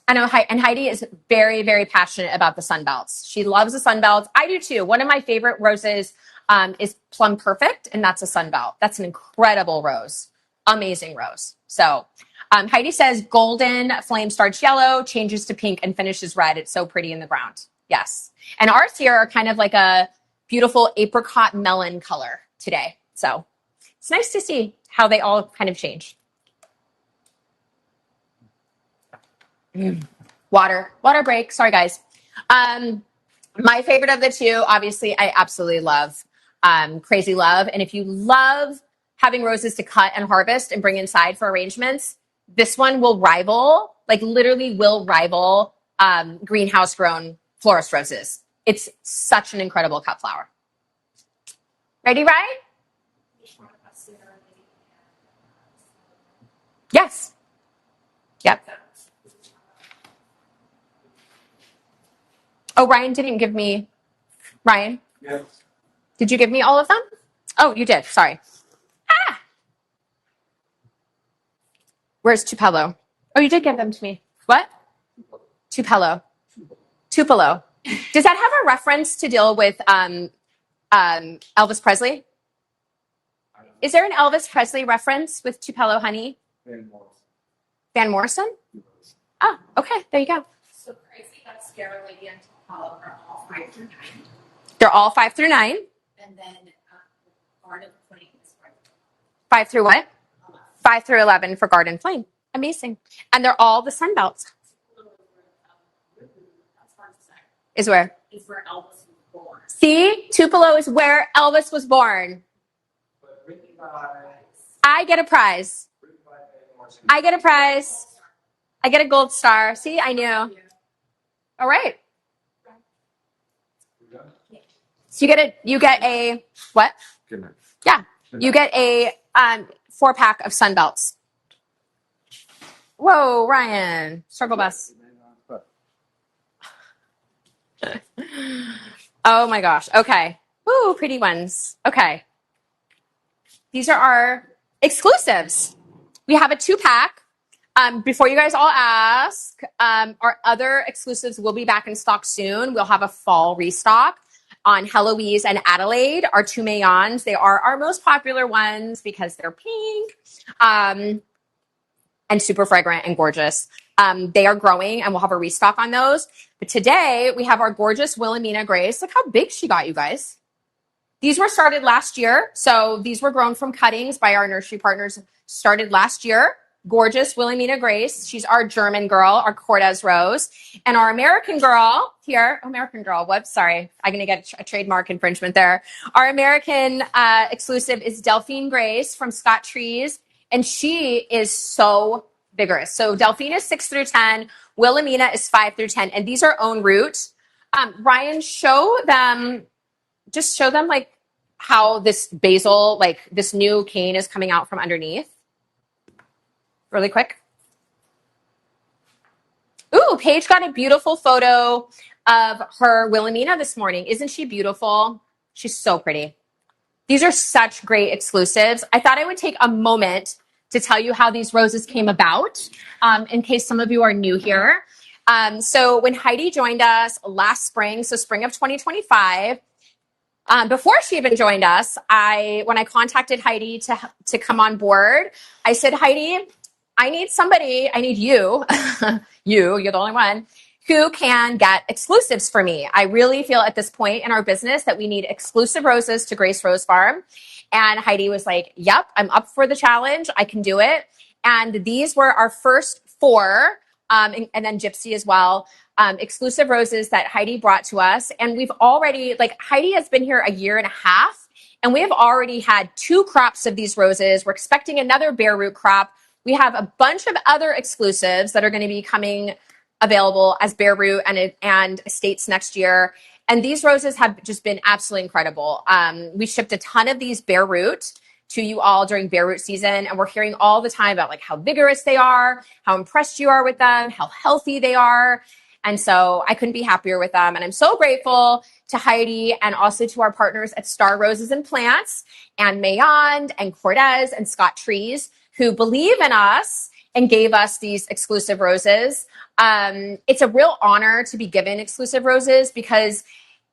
I know, and Heidi is very, very passionate about the sunbelts. She loves the sunbelts. I do too. One of my favorite roses is Plum Perfect, and that's a sunbelt. That's an incredible rose. Amazing rose. So Heidi says golden flame starts yellow, changes to pink, and finishes red. It's so pretty in the ground. Yes. And ours here are kind of like a beautiful apricot melon color today. So it's nice to see how they all kind of change. Water break. Sorry, guys. My favorite of the two, obviously, I absolutely love Crazy Love. And if you love having roses to cut and harvest and bring inside for arrangements, this one will rival, like literally will rival greenhouse grown florist roses. It's such an incredible cut flower. Ready, Ryan? Yes. Yep. Oh, Ryan didn't give me. Ryan? Yes. Did you give me all of them? Oh, you did. Sorry. Where's Tupelo? Oh, you did give them to me. What? Tupelo. Tupelo. Does that have a reference to deal with Elvis Presley? Is there an Elvis Presley reference with Tupelo honey? Van Morrison? Oh, okay. There you go. So Gracie, that's Scarlet Lady and Tupelo are all 5 through 9. They're all 5 through 9. And then Garden Flame is 5 through what? 11. 5 through 11 for Garden Flame. Amazing. And they're all the Sunbelts. That's hard to say. Is where? Is where Elvis was born. See? Tupelo is where Elvis was born. I get a prize. I get a prize. I get a gold star. See? I knew. All right. So you get a what? Yeah. You get a 4-pack of Sunbelts. Whoa, Ryan. Struggle bus. Oh my gosh. Okay. Ooh, pretty ones. Okay. These are our exclusives. We have a 2-pack. Before you guys all ask, our other exclusives will be back in stock soon. We'll have a fall restock on Heloise and Adelaide, our 2 Mayons. They are our most popular ones because they're pink and super fragrant and gorgeous. They are growing and we'll have a restock on those. But today we have our gorgeous Wilhelmina Grace. Look how big she got, you guys. These were started last year. So these were grown from cuttings by our nursery partners, started last year. Gorgeous Wilhelmina Grace. She's our German girl, our Cortez Rose. And our American girl here, American girl, whoops, sorry. I'm going to get a trademark infringement there. Our American exclusive is Delphine Grace from Scott Trees. And she is so vigorous. So Delphine is 6 through 10. Wilhelmina is 5 through 10. And these are own root. Ryan, show them like how this basil, like this new cane is coming out from underneath. Really quick. Ooh, Paige got a beautiful photo of her Wilhelmina this morning. Isn't she beautiful? She's so pretty. These are such great exclusives. I thought I would take a moment to tell you how these roses came about, in case some of you are new here. So when Heidi joined us last spring, so spring of 2025, before she even joined us, when I contacted Heidi to come on board, I said, Heidi, I need you, you're the only one, who can get exclusives for me. I really feel at this point in our business that we need exclusive roses to Grace Rose Farm. And Heidi was like, yep, I'm up for the challenge. I can do it. And these were our first 4, and then Gypsy as well, exclusive roses that Heidi brought to us. And we've already, Heidi has been here a year and a half, and we have already had 2 crops of these roses. We're expecting another bare root crop. We have a bunch of other exclusives that are going to be coming available as bare root and estates next year. And these roses have just been absolutely incredible. We shipped a ton of these bare root to you all during bare root season. And we're hearing all the time about how vigorous they are, how impressed you are with them, how healthy they are. And so I couldn't be happier with them. And I'm so grateful to Heidi and also to our partners at Star Roses and Plants and Mayond and Cortez and Scott Trees, who believe in us and gave us these exclusive roses. It's a real honor to be given exclusive roses because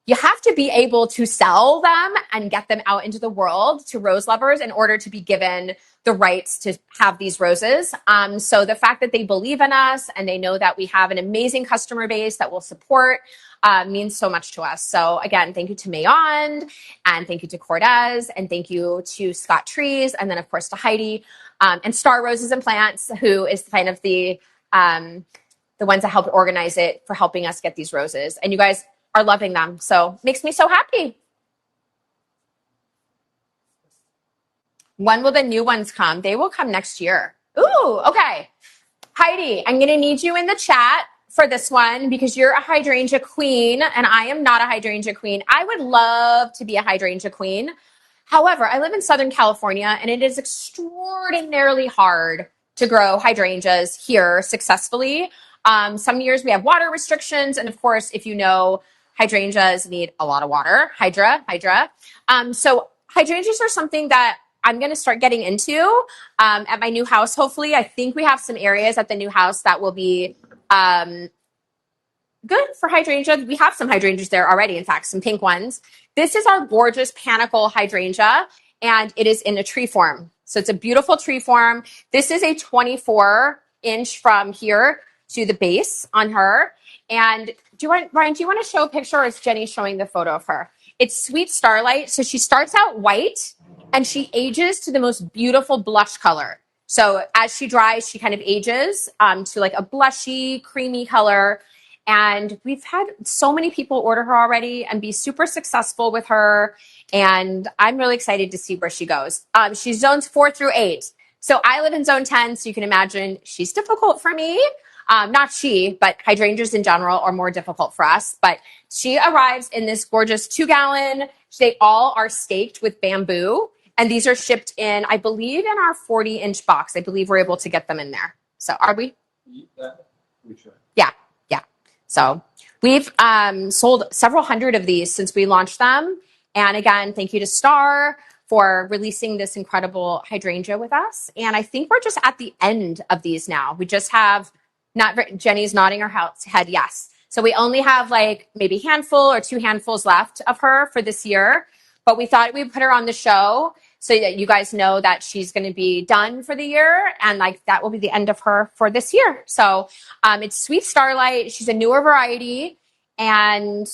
you have to be able to sell them and get them out into the world to rose lovers in order to be given the rights to have these roses. So the fact that they believe in us and they know that we have an amazing customer base that will support means so much to us. So again, thank you to Mayond and thank you to Cortez and thank you to Scott Trees and then of course to Heidi and Star Roses and Plants, who is kind of the ones that helped organize it for helping us get these roses. And you guys are loving them. So makes me so happy. When will the new ones come? They will come next year. Ooh, okay. Heidi, I'm going to need you in the chat for this one because you're a hydrangea queen and I am not a hydrangea queen. I would love to be a hydrangea queen. However, I live in Southern California and it is extraordinarily hard to grow hydrangeas here successfully. Some years we have water restrictions. And of course, if you know, hydrangeas need a lot of water. Hydra. So hydrangeas are something that I'm going to start getting into at my new house. Hopefully, I think we have some areas at the new house that will be good for hydrangea. We have some hydrangeas there already, in fact, some pink ones. This is our gorgeous panicle hydrangea, and it is in a tree form. So it's a beautiful tree form. This is a 24-inch from here to the base on her. And Ryan, do you want to show a picture, or is Jenny showing the photo of her? It's Sweet Starlight. So she starts out white and she ages to the most beautiful blush color. So as she dries, she kind of ages to like a blushy, creamy color. And we've had so many people order her already and be super successful with her. And I'm really excited to see where she goes. She's zones 4 through 8. So I live in zone 10, so you can imagine she's difficult for me. Not she, but hydrangeas in general are more difficult for us. But she arrives in this gorgeous 2-gallon. They all are staked with bamboo. And these are shipped in, I believe, in our 40-inch box. I believe we're able to get them in there. So are we? We should. Yeah. So we've sold several hundred of these since we launched them. And again, thank you to Star for releasing this incredible hydrangea with us. And I think we're just at the end of these now. We just have, Jenny's nodding her head, yes. So we only have like maybe a handful or 2 handfuls left of her for this year. But we thought we'd put her on the show so that you guys know that she's going to be done for the year. And like that will be the end of her for this year. So it's Sweet Starlight. She's a newer variety. And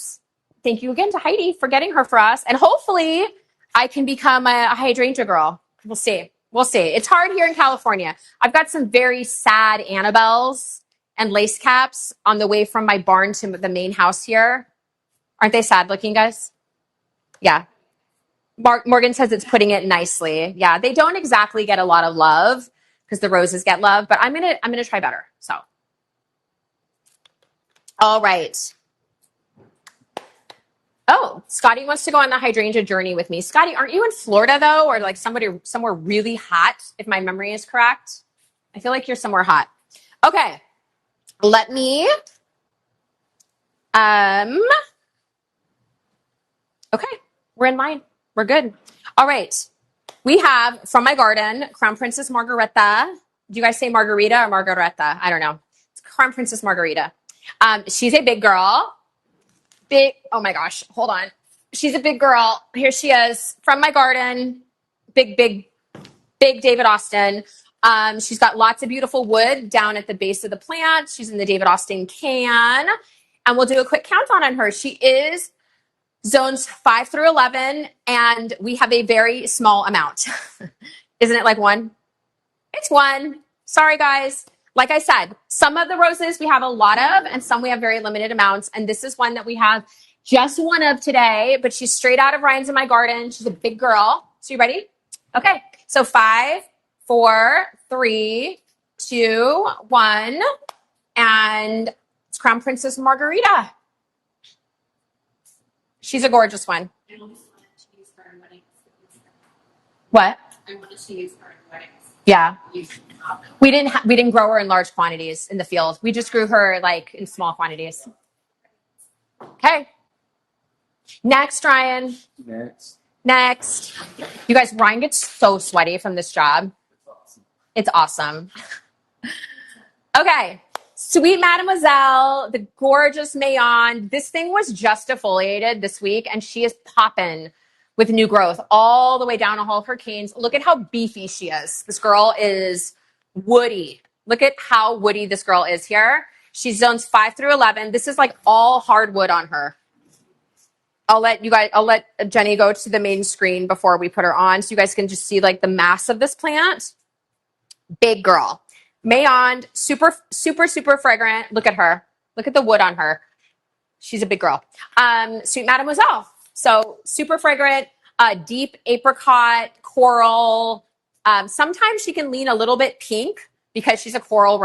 thank you again to Heidi for getting her for us. And hopefully I can become a hydrangea girl. We'll see. It's hard here in California. I've got some very sad Annabelles and lace caps on the way from my barn to the main house here. Aren't they sad looking, guys? Yeah. Morgan says it's putting it nicely. Yeah, they don't exactly get a lot of love because the roses get love, but I'm gonna try better. So, all right. Oh, Scotty wants to go on the hydrangea journey with me. Scotty, aren't you in Florida though, or like somewhere really hot? If my memory is correct, I feel like you're somewhere hot. Okay, let me. Okay, we're in line. We're good. All right. We have from my garden, Crown Princess Margareta. Do you guys say Margarita or Margareta? I don't know. It's Crown Princess Margarita. She's a big girl. Oh my gosh, hold on. She's a big girl. Here she is from my garden. Big David Austin. She's got lots of beautiful wood down at the base of the plant. She's in the David Austin can. And we'll do a quick countdown on her. She is zones 5 through 11, and we have a very small amount. Isn't it like 1? It's 1. Sorry, guys. Like I said, some of the roses we have a lot of, and some we have very limited amounts. And this is one that we have just one of today, but she's straight out of Ryan's in my garden. She's a big girl. So you ready? Okay. So 5, 4, 3, 2, 1. And it's Crown Princess Margarita. She's a gorgeous one. I always wanted to use her in weddings. What? I wanted to use her in weddings. Yeah. We didn't grow her in large quantities in the field. We just grew her like in small quantities. Okay. Next, Ryan. Next. You guys, Ryan gets so sweaty from this job. It's awesome. Okay. Sweet Mademoiselle, the gorgeous Mayon. This thing was just defoliated this week, and she is popping with new growth all the way down all of her canes. Look at how beefy she is. This girl is woody. Look at how woody this girl is here. She's zones 5 through 11. This is like all hardwood on her. I'll let Jenny go to the main screen before we put her on so you guys can just see like the mass of this plant. Big girl. Mayon, super, super, super fragrant. Look at her. Look at the wood on her. She's a big girl. Sweet Mademoiselle. So super fragrant, deep apricot, coral. Sometimes she can lean a little bit pink because she's a coral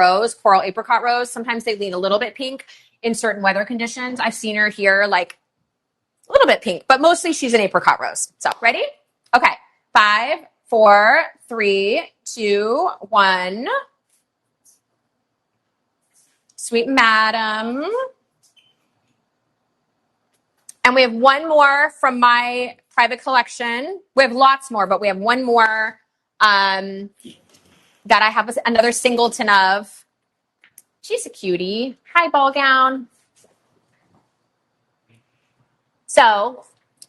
apricot rose. Sometimes they lean a little bit pink in certain weather conditions. I've seen her here like a little bit pink, but mostly she's an apricot rose. So ready? Okay. 5, 4, 3, 2, 1. Sweet Madam. And we have one more from my private collection. We have lots more, but we have one more that I have another singleton of. She's a cutie. Hi, ball gown. So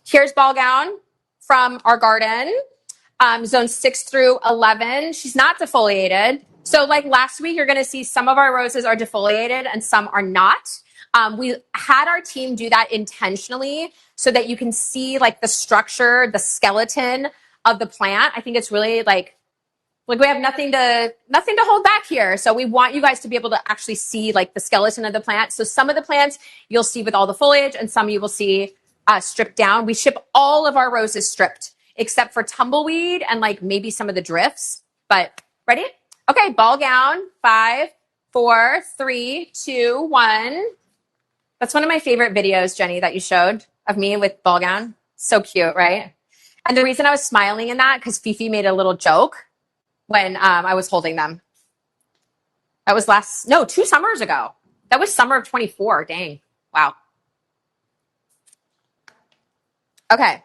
here's ball gown from our garden, zones 6 through 11. She's not defoliated. So like last week, you're going to see some of our roses are defoliated and some are not. We had our team do that intentionally so that you can see like the structure, the skeleton of the plant. I think it's really like we have nothing to hold back here. So we want you guys to be able to actually see like the skeleton of the plant. So some of the plants you'll see with all the foliage and some you will see stripped down. We ship all of our roses stripped except for tumbleweed and like maybe some of the drifts. But ready? Okay, ball gown. 5, 4, 3, 2, 1. That's one of my favorite videos, Jenny, that you showed of me with ball gown. So cute, right? And the reason I was smiling in that because Fifi made a little joke when I was holding them. That was 2 summers ago. That was summer of 24. Dang. Wow. Okay.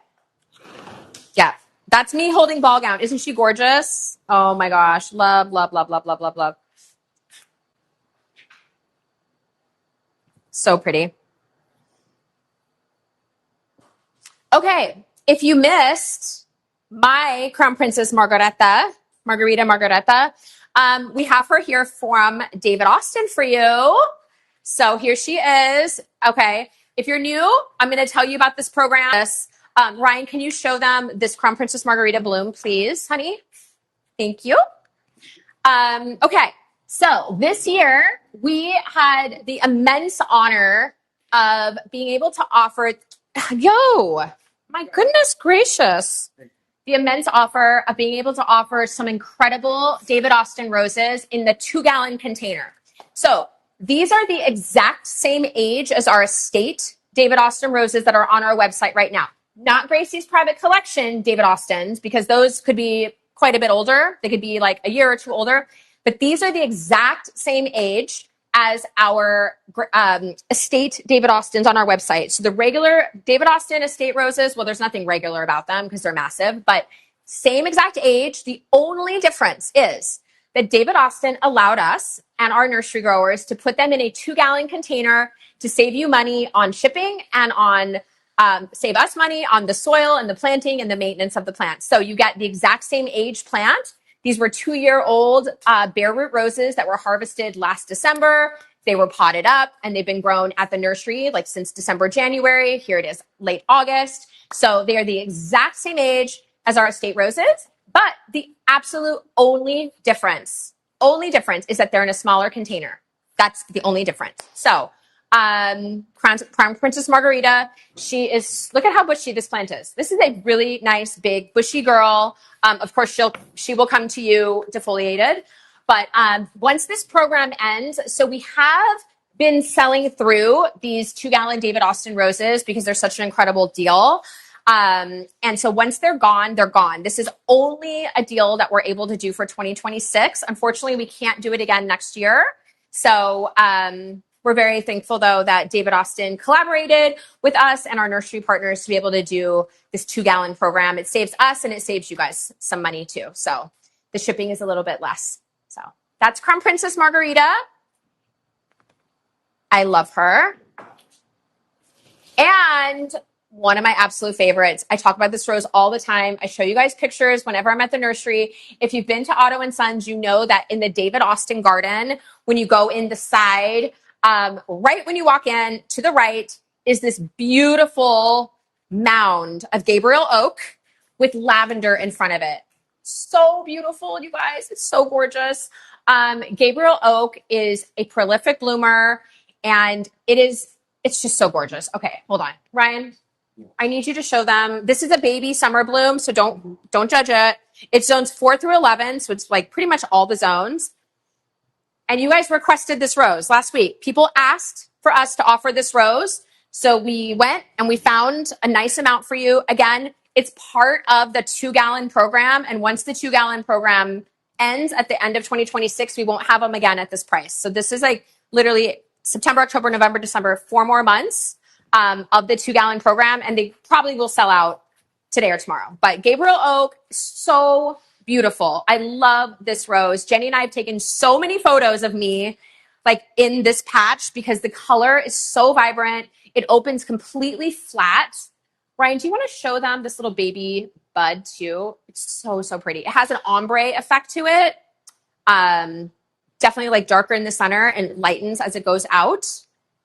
Yeah. That's me holding ball gown. Isn't she gorgeous? Oh my gosh. Love, love, love, love, love, love, love. So pretty. Okay. If you missed my Crown Princess Margarita, we have her here from David Austin for you. So here she is. Okay. If you're new, I'm going to tell you about this program. Ryan, can you show them this Crown Princess Margarita bloom, please, honey? Thank you. Okay. So this year we had the immense honor of being able to offer, my goodness gracious. The immense offer of being able to offer some incredible David Austin roses in the 2-gallon container. So these are the exact same age as our estate David Austin roses that are on our website right now. Not Gracie's private collection David Austins, because those could be quite a bit older. They could be like a year or two older. But these are the exact same age as our estate David Austins on our website. So the regular David Austin estate roses, well, there's nothing regular about them because they're massive, but same exact age. The only difference is that David Austin allowed us and our nursery growers to put them in a 2-gallon container to save you money on shipping and on save us money on the soil and the planting and the maintenance of the plant. So you get the exact same age plant. These were 2-year-old bare root roses that were harvested last December. They were potted up and they've been grown at the nursery like since December, January. Here it is, late August. So they are the exact same age as our estate roses, but the absolute only difference is that they're in a smaller container. That's the only difference. So Crown Princess Margarita, look at how bushy this plant is. This is a really nice, big, bushy girl. Of course, she will come to you defoliated. But once this program ends, so we have been selling through these 2-gallon David Austin roses because they're such an incredible deal. And so once they're gone, they're gone. This is only a deal that we're able to do for 2026. Unfortunately, we can't do it again next year. So we're very thankful, though, that David Austin collaborated with us and our nursery partners to be able to do this 2-gallon program. It saves us and it saves you guys some money, too. So the shipping is a little bit less. So that's Crown Princess Margarita. I love her. And one of my absolute favorites. I talk about this rose all the time. I show you guys pictures whenever I'm at the nursery. If you've been to Otto and Sons, you know that in the David Austin garden, when you go in the side, right when you walk in to the right is this beautiful mound of Gabriel oak with lavender in front of it. So beautiful, you guys. It's so gorgeous. Gabriel oak is a prolific bloomer and it's just so gorgeous. Okay, hold on. Ryan, I need you to show them. This is a baby summer bloom, so don't judge it. It's zones 4 through 11, so it's like pretty much all the zones. And you guys requested this rose last week. People asked for us to offer this rose. So we went and we found a nice amount for you. Again, it's part of the 2-gallon program. And once the 2-gallon program ends at the end of 2026, we won't have them again at this price. So this is like literally September, October, November, December, 4 more months of the 2-gallon program. And they probably will sell out today or tomorrow. But Gabriel Oak, so beautiful. I love this rose. Jenny and I have taken so many photos of me like in this patch because the color is so vibrant. It opens completely flat. Ryan, do you want to show them this little baby bud too? It's so, so pretty. It has an ombre effect to it. Definitely like darker in the center and lightens as it goes out.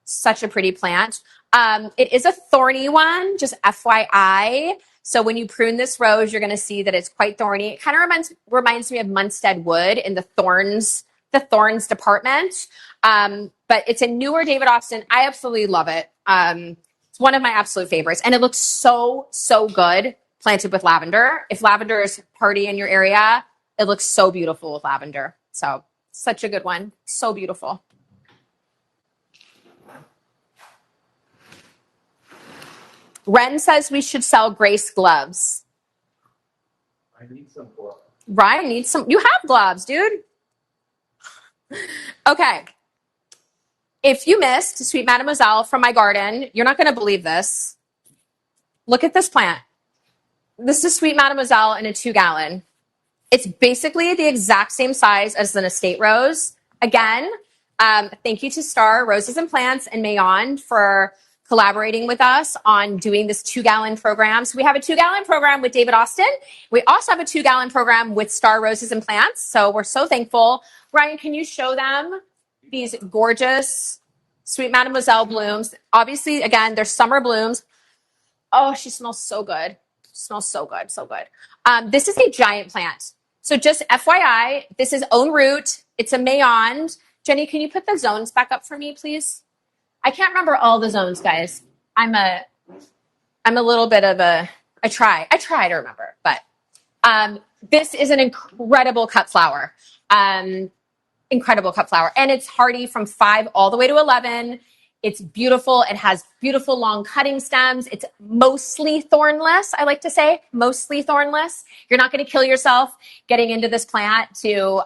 Such a pretty plant. It is a thorny one, just FYI. So when you prune this rose, you're going to see that it's quite thorny. It kind of reminds me of Munstead wood in the thorns department. But it's a newer David Austin. I absolutely love it. It's one of my absolute favorites. And it looks so, so good planted with lavender. If lavender is party in your area, it looks so beautiful with lavender. So such a good one. So beautiful. Ren says we should sell Grace gloves. I need some gloves. Ryan needs some. You have gloves, dude. Okay. If you missed Sweet Mademoiselle from my garden, you're not going to believe this. Look at this plant. This is Sweet Mademoiselle in a 2-gallon. It's basically the exact same size as an estate rose. Again, thank you to Star Roses and Plants and Mayon for collaborating with us on doing this 2-gallon program. So we have a 2-gallon program with David Austin. We also have a 2-gallon program with Star Roses and Plants. So we're so thankful. Ryan, can you show them these gorgeous Sweet Mademoiselle blooms? Obviously, again, they're summer blooms. Oh, she smells so good. Smells so good, so good. This is a giant plant. So just FYI, this is own root. It's a Mayon. Jenny, can you put the zones back up for me, please? I can't remember all the zones, guys. I'm a little bit of I try to remember, but this is an incredible cut flower. Incredible cut flower. And it's hardy from 5 all the way to 11. It's beautiful. It has beautiful long cutting stems. It's mostly thornless, I like to say, mostly thornless. You're not going to kill yourself getting into this plant to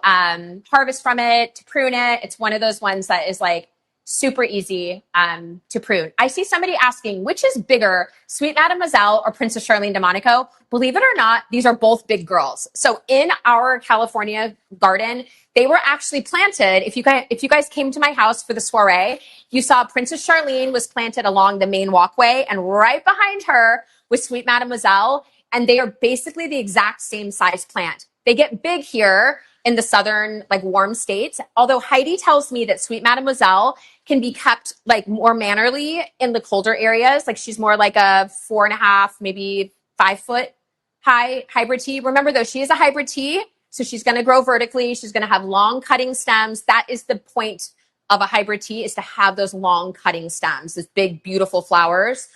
harvest from it, to prune it. It's one of those ones that is like super easy to prune. I see somebody asking, which is bigger, Sweet Mademoiselle or Princess Charlene de Monaco? Believe it or not, these are both big girls. So in our California garden, they were actually planted. If you guys came to my house for the soiree, you saw Princess Charlene was planted along the main walkway, and right behind her was Sweet Mademoiselle, and they are basically the exact same size plant. They get big here in the southern, like warm states. Although Heidi tells me that Sweet Mademoiselle can be kept like more mannerly in the colder areas. Like she's more like a 4.5, maybe 5 foot high hybrid tea. Remember though, she is a hybrid tea. So she's going to grow vertically. She's going to have long cutting stems. That is the point of a hybrid tea, is to have those long cutting stems, those big, beautiful flowers.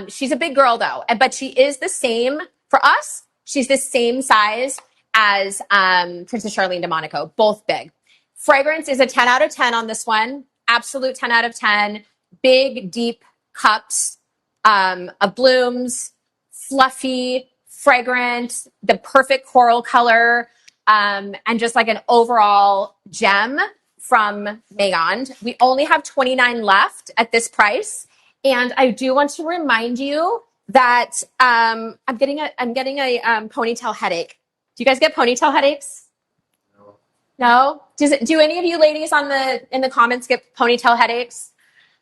She's a big girl though, but she is the same for us. She's the same size as Princess Charlene de Monaco, both big. Fragrance is a 10 out of 10 on this one. Absolute 10 out of 10. Big, deep cups of blooms, fluffy, fragrant, the perfect coral color, and just like an overall gem from Mayon. We only have 29 left at this price. And I do want to remind you that I'm getting a ponytail headache. Do you guys get ponytail headaches? No? Do any of you ladies in the comments get ponytail headaches?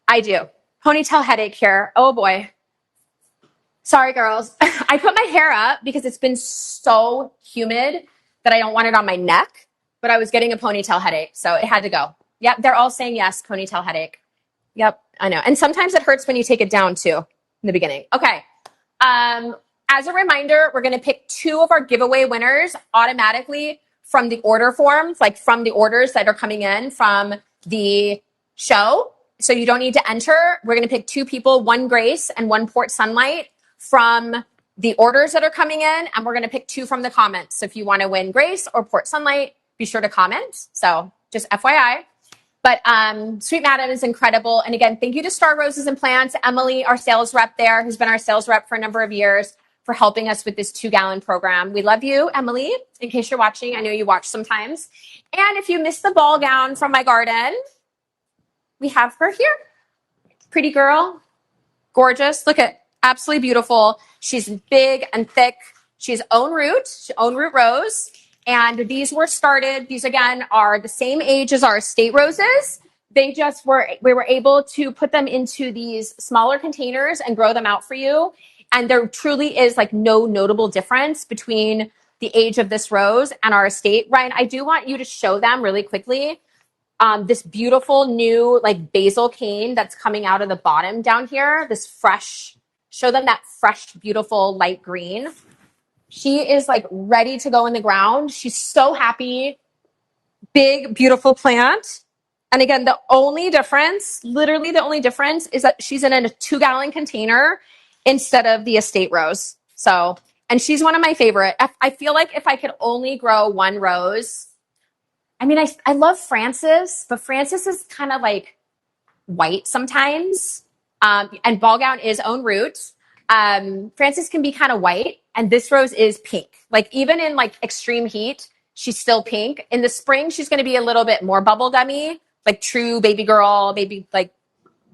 I do. Ponytail headache here. Oh boy. Sorry, girls. I put my hair up because it's been so humid that I don't want it on my neck, but I was getting a ponytail headache, so it had to go. Yep, they're all saying yes, ponytail headache. Yep, I know. And sometimes it hurts when you take it down too in the beginning. Okay. As a reminder, we're going to pick 2 of our giveaway winners automatically from the order forms, like from the orders that are coming in from the show. So you don't need to enter. We're going to pick 2 people, 1 Grace and 1 Port Sunlight from the orders that are coming in. And we're going to pick 2 from the comments. So if you want to win Grace or Port Sunlight, be sure to comment. So just FYI. But Sweet Madam is incredible. And again, thank you to Star Roses and Plants, Emily, our sales rep there, who's been our sales rep for a number of years, for helping us with this 2-gallon program. We love you, Emily, in case you're watching. I know you watch sometimes. And if you missed the ball gown from my garden, we have her here. Pretty girl. Gorgeous. Look at, Absolutely beautiful. She's big and thick. She's own root rose. And these were started, these again are the same age as our estate roses. We were able to put them into these smaller containers and grow them out for you. And there truly is like no notable difference between the age of this rose and our estate. Ryan, I do want you to show them really quickly. This beautiful new like basil cane that's coming out of the bottom down here, this fresh, show them that fresh, beautiful light green. She is like ready to go in the ground. She's so happy. Big, beautiful plant. And again, the only difference, literally the only difference is that she's in a 2-gallon container instead of the estate rose. So, and she's one of my favorite. I feel like if I could only grow one rose, I mean, I love Frances, but Frances is kind of like white sometimes. And ball gown is own root. Frances can be kind of white, and this rose is pink. Like even in like extreme heat, she's still pink. In the spring, she's going to be a little bit more bubblegummy, like true baby girl, baby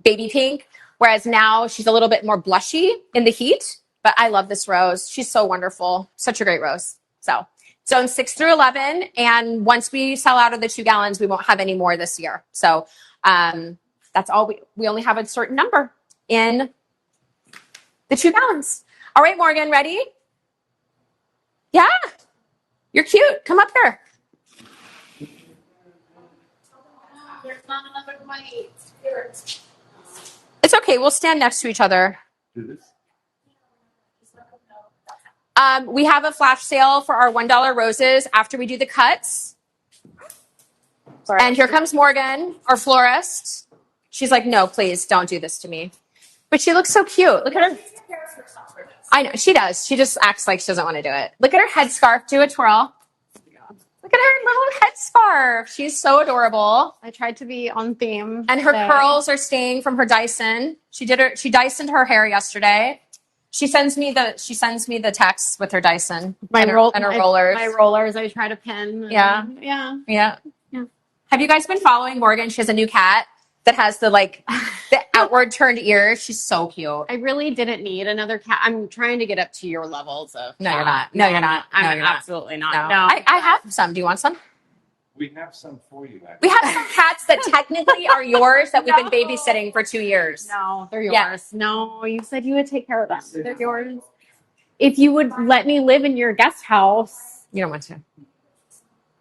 pink. Whereas now she's a little bit more blushy in the heat. But I love this rose. She's so wonderful. Such a great rose. So zone 6 through 11. And once we sell out of the 2 gallons, we won't have any more this year. So that's all. We only have a certain number in the 2 gallons. All right, Morgan, ready? Yeah. You're cute. Come up here. There's not another white. Here. It's okay. We'll stand next to each other. Do this. We have a flash sale for our $1 roses after we do the cuts. Sorry. And here comes Morgan, our florist. She's like, no, please don't do this to me. But she looks so cute. Look at her. I know, she does. She just acts like she doesn't want to do it. Look at her headscarf. Do a twirl. Look at her little headscarf. She's so adorable. I tried to be on theme. And her today. curls are staying from her Dyson. She Dysoned her hair yesterday. She sends me the text with her Dyson and her rollers. My rollers I try to pin. Yeah. Yeah. Have you guys been following Morgan? She has a new cat that has the outward turned ears. She's so cute. I really didn't need another cat. I'm trying to get up to your levels of No, cat. you're not. No, you're not. No, I'm you're not. absolutely not. No. No. I have some. Do you want some? We have some for you. We have some cats that technically are yours that we've been babysitting for 2 years. No, they're yours. Yeah. No, you said you would take care of them. They're yours. If you would let me live in your guest house. You don't want to.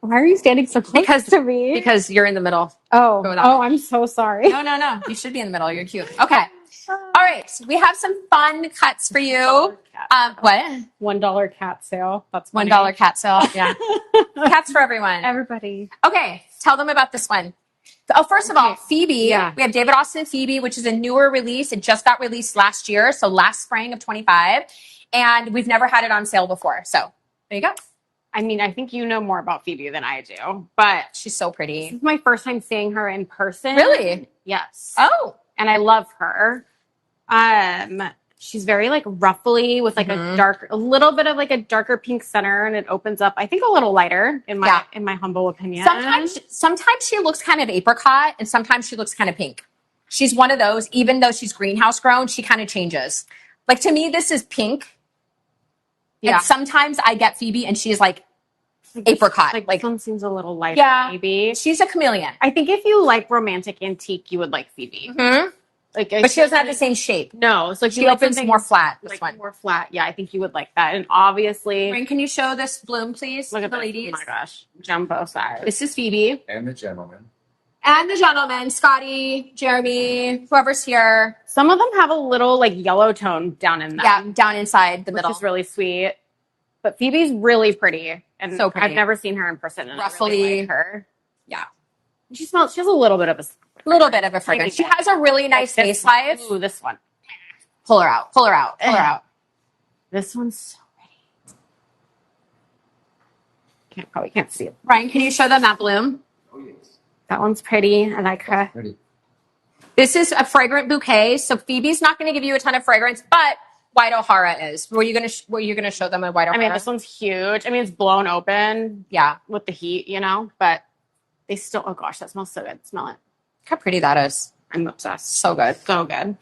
Why are you standing so close to me? Because you're in the middle. Oh, I'm so sorry. No. You should be in the middle. You're cute. Okay. All right. We have some fun cuts for you. What? $1 cat sale. That's funny. $1 cat sale. Yeah. Cats for everyone. Everybody. Okay. Tell them about this one. Oh, first of all, Phoebe. Yeah. We have David Austin Phoebe, which is a newer release. It just got released last year. So last spring of 25. And we've never had it on sale before. So there you go. I mean, I think you know more about Phoebe than I do, but She's so this pretty. is my first time seeing her in person. Really? Yes. Oh. And I love her. She's very like ruffly with like a little bit of like a darker pink center, and it opens up, I think, a little lighter in my humble opinion. Sometimes she looks kind of apricot, and sometimes she looks kind of pink. She's one of those. Even though she's greenhouse grown, she kind of changes. Like to me, this is pink. Yeah. And sometimes I get Phoebe, and she's like apricot. Like Like this one seems a little lighter, Yeah. maybe. she's a chameleon. I think if you like romantic antique, you would like Phoebe. Hmm? Like, But she doesn't have the same shape. No, it's like She opens more flat. This like one. more flat. Yeah, I think you would like that. And obviously, Rain, can you show this bloom, please? look at the this. ladies. Oh my gosh, jumbo size. This is Phoebe. And the gentleman. And the gentleman, Scotty, Jeremy, whoever's here. Some of them have a little like yellow tone down in them. Yeah, down inside the which middle. is really sweet. But Phoebe's really pretty, and So pretty. I've never seen her in person. And I Ruffly. really like her. Yeah. She smells. She has a little bit of a Little bit of a fragrance. She has a really nice this face one. life. Ooh, this one. Pull her out. Pull her out. Pull her out. This one's so pretty. Probably can't see it. Ryan, can you show them that bloom? Oh, yes. That one's pretty. I like her. Ready. This is a fragrant bouquet. So Phoebe's not going to give you a ton of fragrance, but White O'Hara is. Were you going to show them a White O'Hara? I mean, this one's huge. I mean, it's blown open. Yeah. With the heat, but they still. Oh gosh, that smells so good. Smell it. Look how pretty that is. I'm obsessed. So good. So good.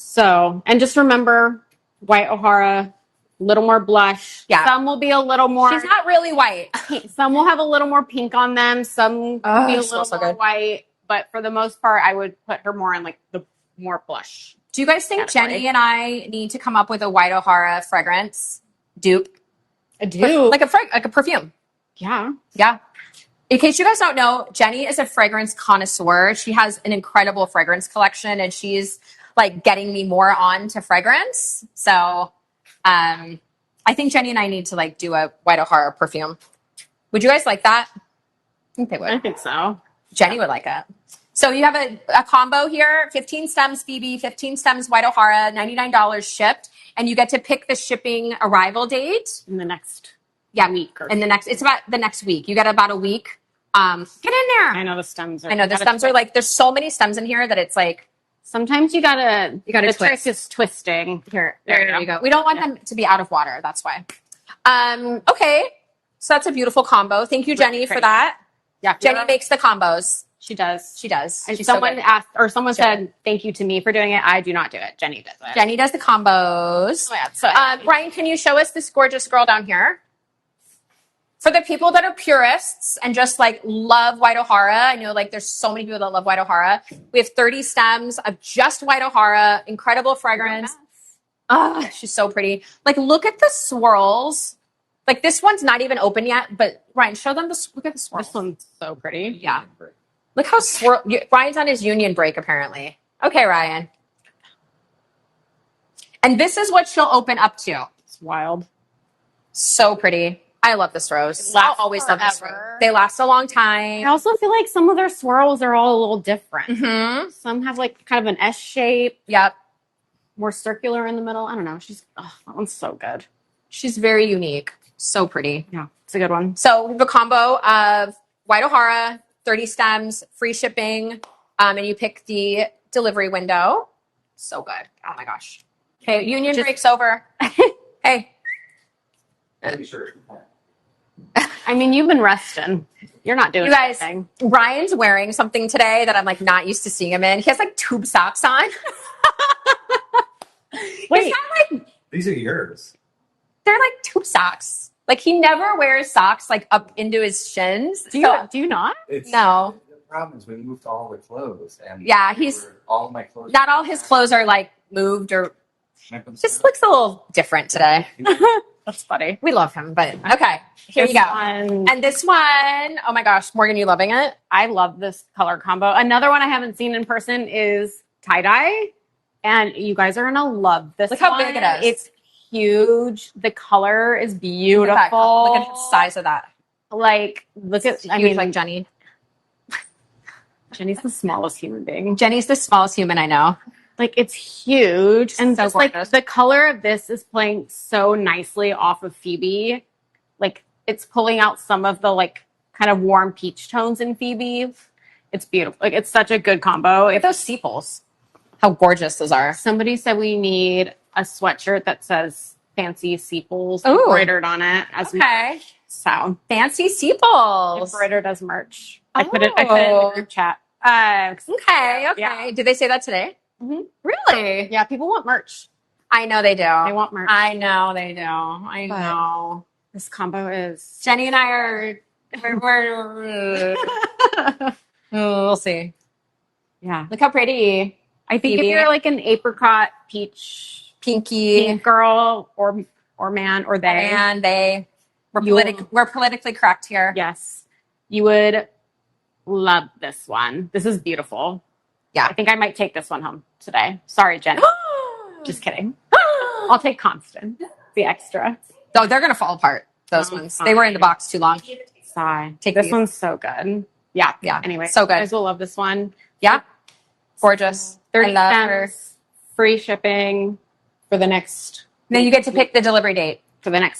So, and just remember, white O'Hara, a little more blush. Yeah. Some will be a little more. She's not really white. Some will have a little more pink on them. Some will be a little so more good. white. But for the most part, I would put her more in like the more blush. Do you guys think category. Jenny and I need to come up with a white O'Hara fragrance dupe? A dupe? Like a perfume. Yeah. Yeah. In case you guys don't know, Jenny is a fragrance connoisseur. She has an incredible fragrance collection, and she's like getting me more on to fragrance. So I think Jenny and I need to like do a white O'Hara perfume. Would you guys like that? I think they would. I think so. Jenny would like it. So you have a combo here, 15 stems Phoebe, 15 stems white O'Hara, $99 shipped, and you get to pick the shipping arrival date. In the next week. It's about the next week. You get about a week. Get in there. I know the stems are. I know the stems are like, there's so many stems in here that it's like. Sometimes you gotta the twist. trick is twisting. Here, there you go. We don't want them to be out of water. That's why. Okay. So that's a beautiful combo. Thank you, Jenny, for that. Yeah. Jenny makes the combos. She does. She does. And She's someone so good. asked, or someone said, thank you to me for doing it. I do not do it. Jenny does it. Jenny does the combos. Oh, yeah, so Brian, can you show us this gorgeous girl down here? For the people that are purists and just like love white O'Hara, I know like there's so many people that love white O'Hara. We have 30 stems of just white O'Hara, incredible fragrance. She's so pretty. Like, look at the swirls. Like, this one's not even open yet, but Ryan, show them look at the swirls. This one's so pretty. Yeah. Look how Ryan's on his union break, apparently. Okay, Ryan. And this is what she'll open up to. It's wild. So pretty. I love this rose. I'll always love this rose. forever. They last a long time. I also feel like some of their swirls are all a little different. Mm-hmm. Some have like kind of an S shape. Yep. More circular in the middle. I don't know. That one's so good. She's very unique. So pretty. Yeah, it's a good one. So we have a combo of white O'Hara, 30 stems, free shipping, and you pick the delivery window. So good. Oh my gosh. Okay, union break's over. Hey. Pretty sure. I mean, you've been resting. You're not doing You guys, anything. Ryan's wearing something today that I'm like not used to seeing him in. He has like tube socks on. Wait. He's got, like, These are yours. they're like tube socks. Like he never wears socks like up into his shins. Do you not? No. The problem is we moved all the clothes, and Yeah, all my clothes. Not all his clothes are like moved or just looks a little different today. That's funny. We love him, but okay. Here you go. One, And this one, oh my gosh, Morgan, you loving it? I love this color combo. Another one I haven't seen in person is tie-dye. And you guys are gonna love this. Look how one. big it is. It's huge. The color is beautiful. Look at the size of that. Like, look at, I mean, like Jenny. Jenny's the smallest human being. Jenny's the smallest human I know. Like, it's huge. And So just like gorgeous. the color of this is playing so nicely off of Phoebe. Like, it's pulling out some of the like kind of warm peach tones in Phoebe. It's beautiful. Like, it's such a good combo. Look at those sepals. How gorgeous those are. Somebody said we need a sweatshirt that says fancy sepals Ooh. embroidered on it as merch. So Fancy sepals. embroidered as merch. I put it in the group chat. Okay. Yeah. Did they say that today? Mhm. Really? Yeah, people want merch. I know they do. They want merch. I know they do. I But- know. This combo is Jenny and I are. We'll see. yeah. Look how pretty. I think Phoebe. if you're like an apricot peach Pinky. pink girl or man or they, And they. You- We're politically correct here. yes, you would love this one. This is beautiful. Yeah. I think I might take this one home today. Sorry, Jen. Just kidding. I'll take Constant, the extra. Oh, they're gonna fall apart. Those Oh, ones. They were in the box too long. Sigh. Take This these. one's so good. Yeah. Yeah. Anyway, So good. You guys will love this one. Yeah. Gorgeous. 30 I love her. cents, free shipping for the next Then you get to pick the delivery date.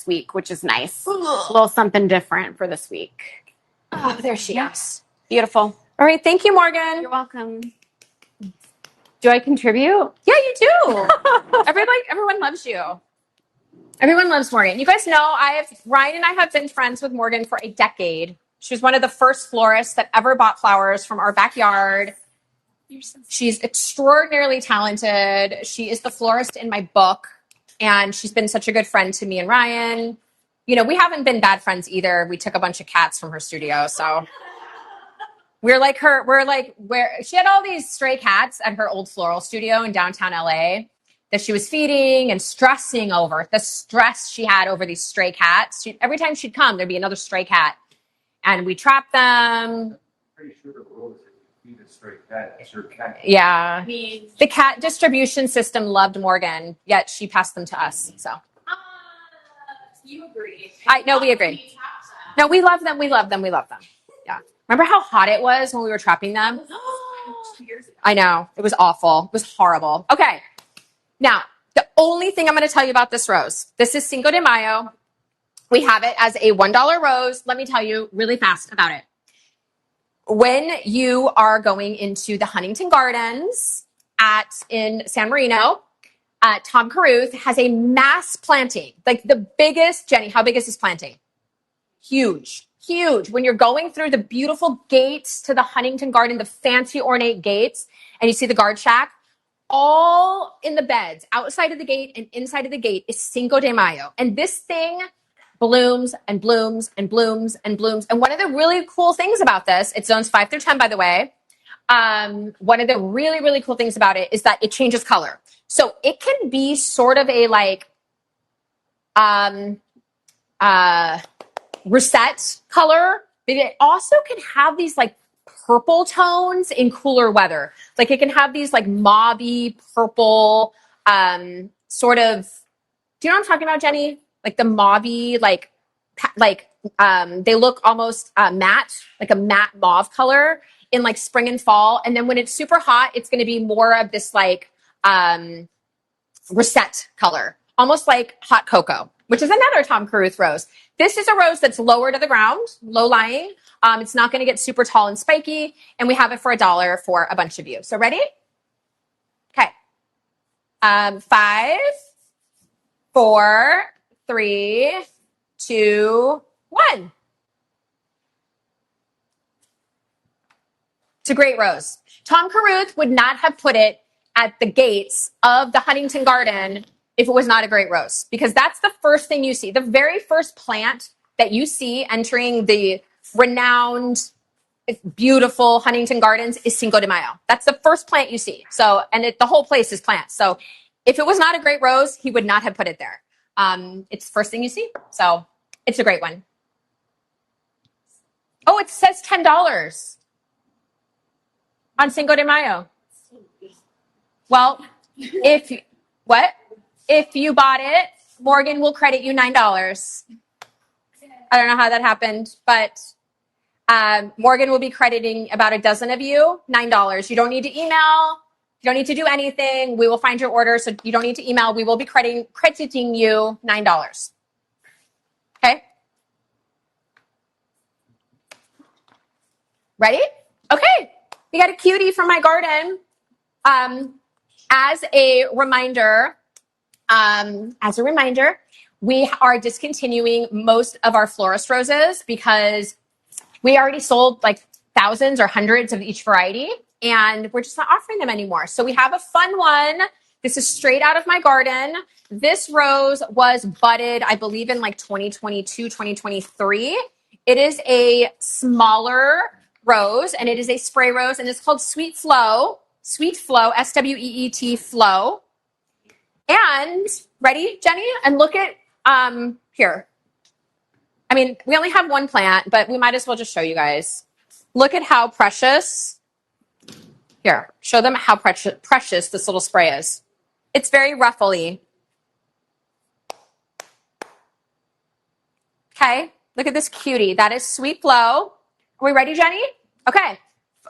week, which is nice. A little something different for this week. Oh, there she is. Beautiful. All right. Thank you, Morgan. You're welcome. Do I contribute? Yeah, you do. Everyone loves you. Everyone loves Morgan. You guys know Ryan and I have been friends with Morgan for a decade. She was one of the first florists that ever bought flowers from our backyard. She's extraordinarily talented. She is the florist in my book, and she's been such a good friend to me and Ryan. You know, we haven't been bad friends either. We took a bunch of cats from her studio, so where she had all these stray cats at her old floral studio in downtown LA that she was feeding and stressing over. The stress she had over these stray cats. Every time she'd come, there'd be another stray cat, and we trapped them. Pretty sure the rule is if you feed a stray cat, it's your cat. Yeah. The cat distribution system loved Morgan, yet she passed them to us. So You agree. we agree. No, we love them. We love them. We love them. Yeah. Remember how hot it was when we were trapping them? 2 years ago. I know. It was awful. It was horrible. Okay. Now, the only thing I'm going to tell you about this rose, this is Cinco de Mayo. We have it as a $1 rose. Let me tell you really fast about it. When you are going into the Huntington Gardens in San Marino, Tom Caruth has a mass planting, like the biggest. Jenny, how big is this planting? Huge, huge. When you're going through the beautiful gates to the Huntington Garden, the fancy ornate gates, and you see the guard shack, all in the beds, outside of the gate and inside of the gate is Cinco de Mayo. And this thing blooms and blooms and blooms and blooms. And one of the really cool things about this, it's zones 5 through 10, by the way. One of the really, really cool things about it is that it changes color. So it can be sort of a russet color, but it also can have these like purple tones in cooler weather. Like it can have these like mauvey purple, sort of, do you know what I'm talking about, Jenny? Like the mauvey, they look almost matte, like a matte mauve color in like spring and fall. And then when it's super hot, it's going to be more of this like russet color, almost like hot cocoa, which is another Tom Caruth rose. This is a rose that's lower to the ground, low lying. It's not going to get super tall and spiky. And we have it for $1 for a bunch of you. So ready? Okay. 5, 4, 3, 2, 1. It's a great rose. Tom Caruth would not have put it at the gates of the Huntington Garden if it was not a great rose, because that's the first thing you see. The very first plant that you see entering the renowned, beautiful Huntington Gardens is Cinco de Mayo. That's the first plant you see. So, and the whole place is plants. So if it was not a great rose, he would not have put it there. It's the first thing you see. So it's a great one. Oh, it says $10 on Cinco de Mayo. Well, if you bought it, Morgan will credit you $9. I don't know how that happened, but Morgan will be crediting about a dozen of you $9. You don't need to email. You don't need to do anything. We will find your order, so you don't need to email. We will be crediting you $9. Okay? Ready? Okay. We got a cutie from my garden. As a reminder, we are discontinuing most of our florist roses because we already sold like thousands or hundreds of each variety, and we're just not offering them anymore. So we have a fun one. This is straight out of my garden. This rose was budded, I believe, in like 2022, 2023. It is a smaller rose, and it is a spray rose, and it's called Sweet Flow, S-W-E-E-T, Flow. And ready, Jenny? And look at here. I mean, we only have one plant, but we might as well just show you guys. Look at how precious. Here, show them how precious this little spray is. It's very ruffly. Okay, look at this cutie. That is Sweet Flow. Are we ready, Jenny? Okay,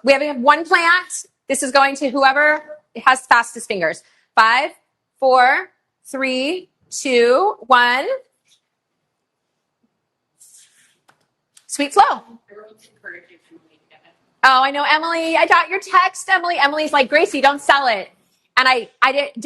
we have one plant. This is going to whoever has fastest fingers. 5, 4, 3, 2, 1. Sweet Flow. Oh, I know, Emily. I got your text, Emily. Emily's like, Gracie, don't sell it. And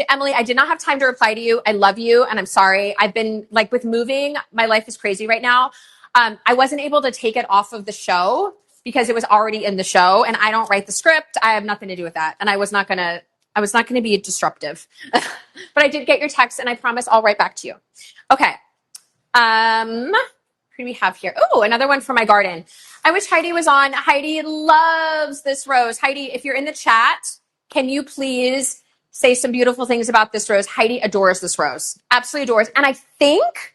Emily, I did not have time to reply to you. I love you, and I'm sorry. I've been like with moving. My life is crazy right now. I wasn't able to take it off of the show because it was already in the show and I don't write the script. I have nothing to do with that. And I was not going to be disruptive, but I did get your text and I promise I'll write back to you. Okay. Who do we have here? Oh, another one for my garden. I wish Heidi was on. Heidi loves this rose. Heidi, if you're in the chat, can you please say some beautiful things about this rose? Heidi adores this rose. Absolutely adores. And I think,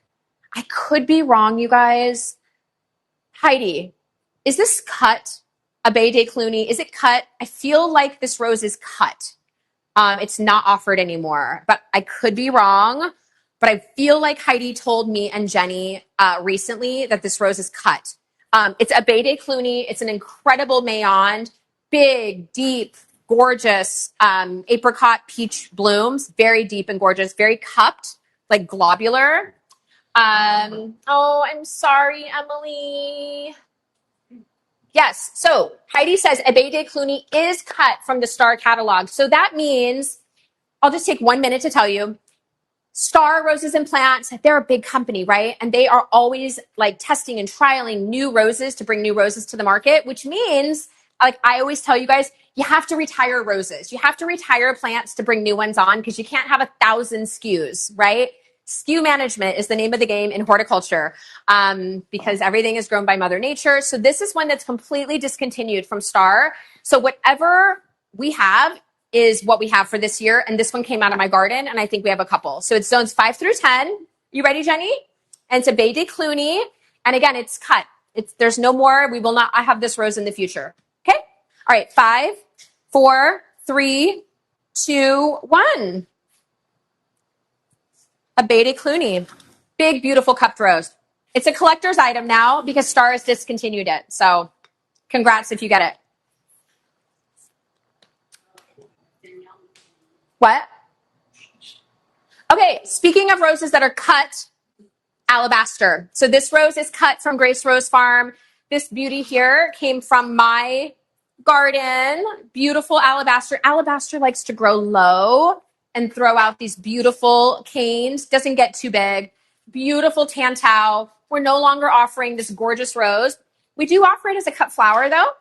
I could be wrong, you guys. Heidi, is this cut? Abbé de Cluny, is it cut? I feel like this rose is cut. It's not offered anymore, but I could be wrong. But I feel like Heidi told me and Jenny recently that this rose is cut. It's Abbé de Cluny. It's an incredible Mayond, big, deep, gorgeous apricot peach blooms, very deep and gorgeous, very cupped, like globular. Oh, I'm sorry, Emily. Yes. So Heidi says Abbé de Cluny is cut from the Star catalog. So that means, I'll just take 1 minute to tell you, Star Roses and Plants, they're a big company, right? And they are always like testing and trialing new roses to bring new roses to the market, which means, like I always tell you guys, you have to retire roses. You have to retire plants to bring new ones on because you can't have 1,000 SKUs, right? SKU management is the name of the game in horticulture because everything is grown by Mother Nature. So this is one that's completely discontinued from Star. So whatever we have is what we have for this year. And this one came out of my garden, and I think we have a couple. So it's zones 5 through 10. You ready, Jenny? And it's Abbé de Cluny. And again, it's cut. There's no more. We will not have this rose in the future. Okay? All right. 5, 4, 3, 2, 1. Abbé de Cluny. Big, beautiful cupped rose. It's a collector's item now because Star has discontinued it. So congrats if you get it. What? Okay, speaking of roses that are cut, alabaster. So this rose is cut from Grace Rose Farm. This beauty here came from my garden. Beautiful alabaster. Alabaster likes to grow low and throw out these beautiful canes. Doesn't get too big. Beautiful Tantau. We're no longer offering this gorgeous rose. We do offer it as a cut flower though.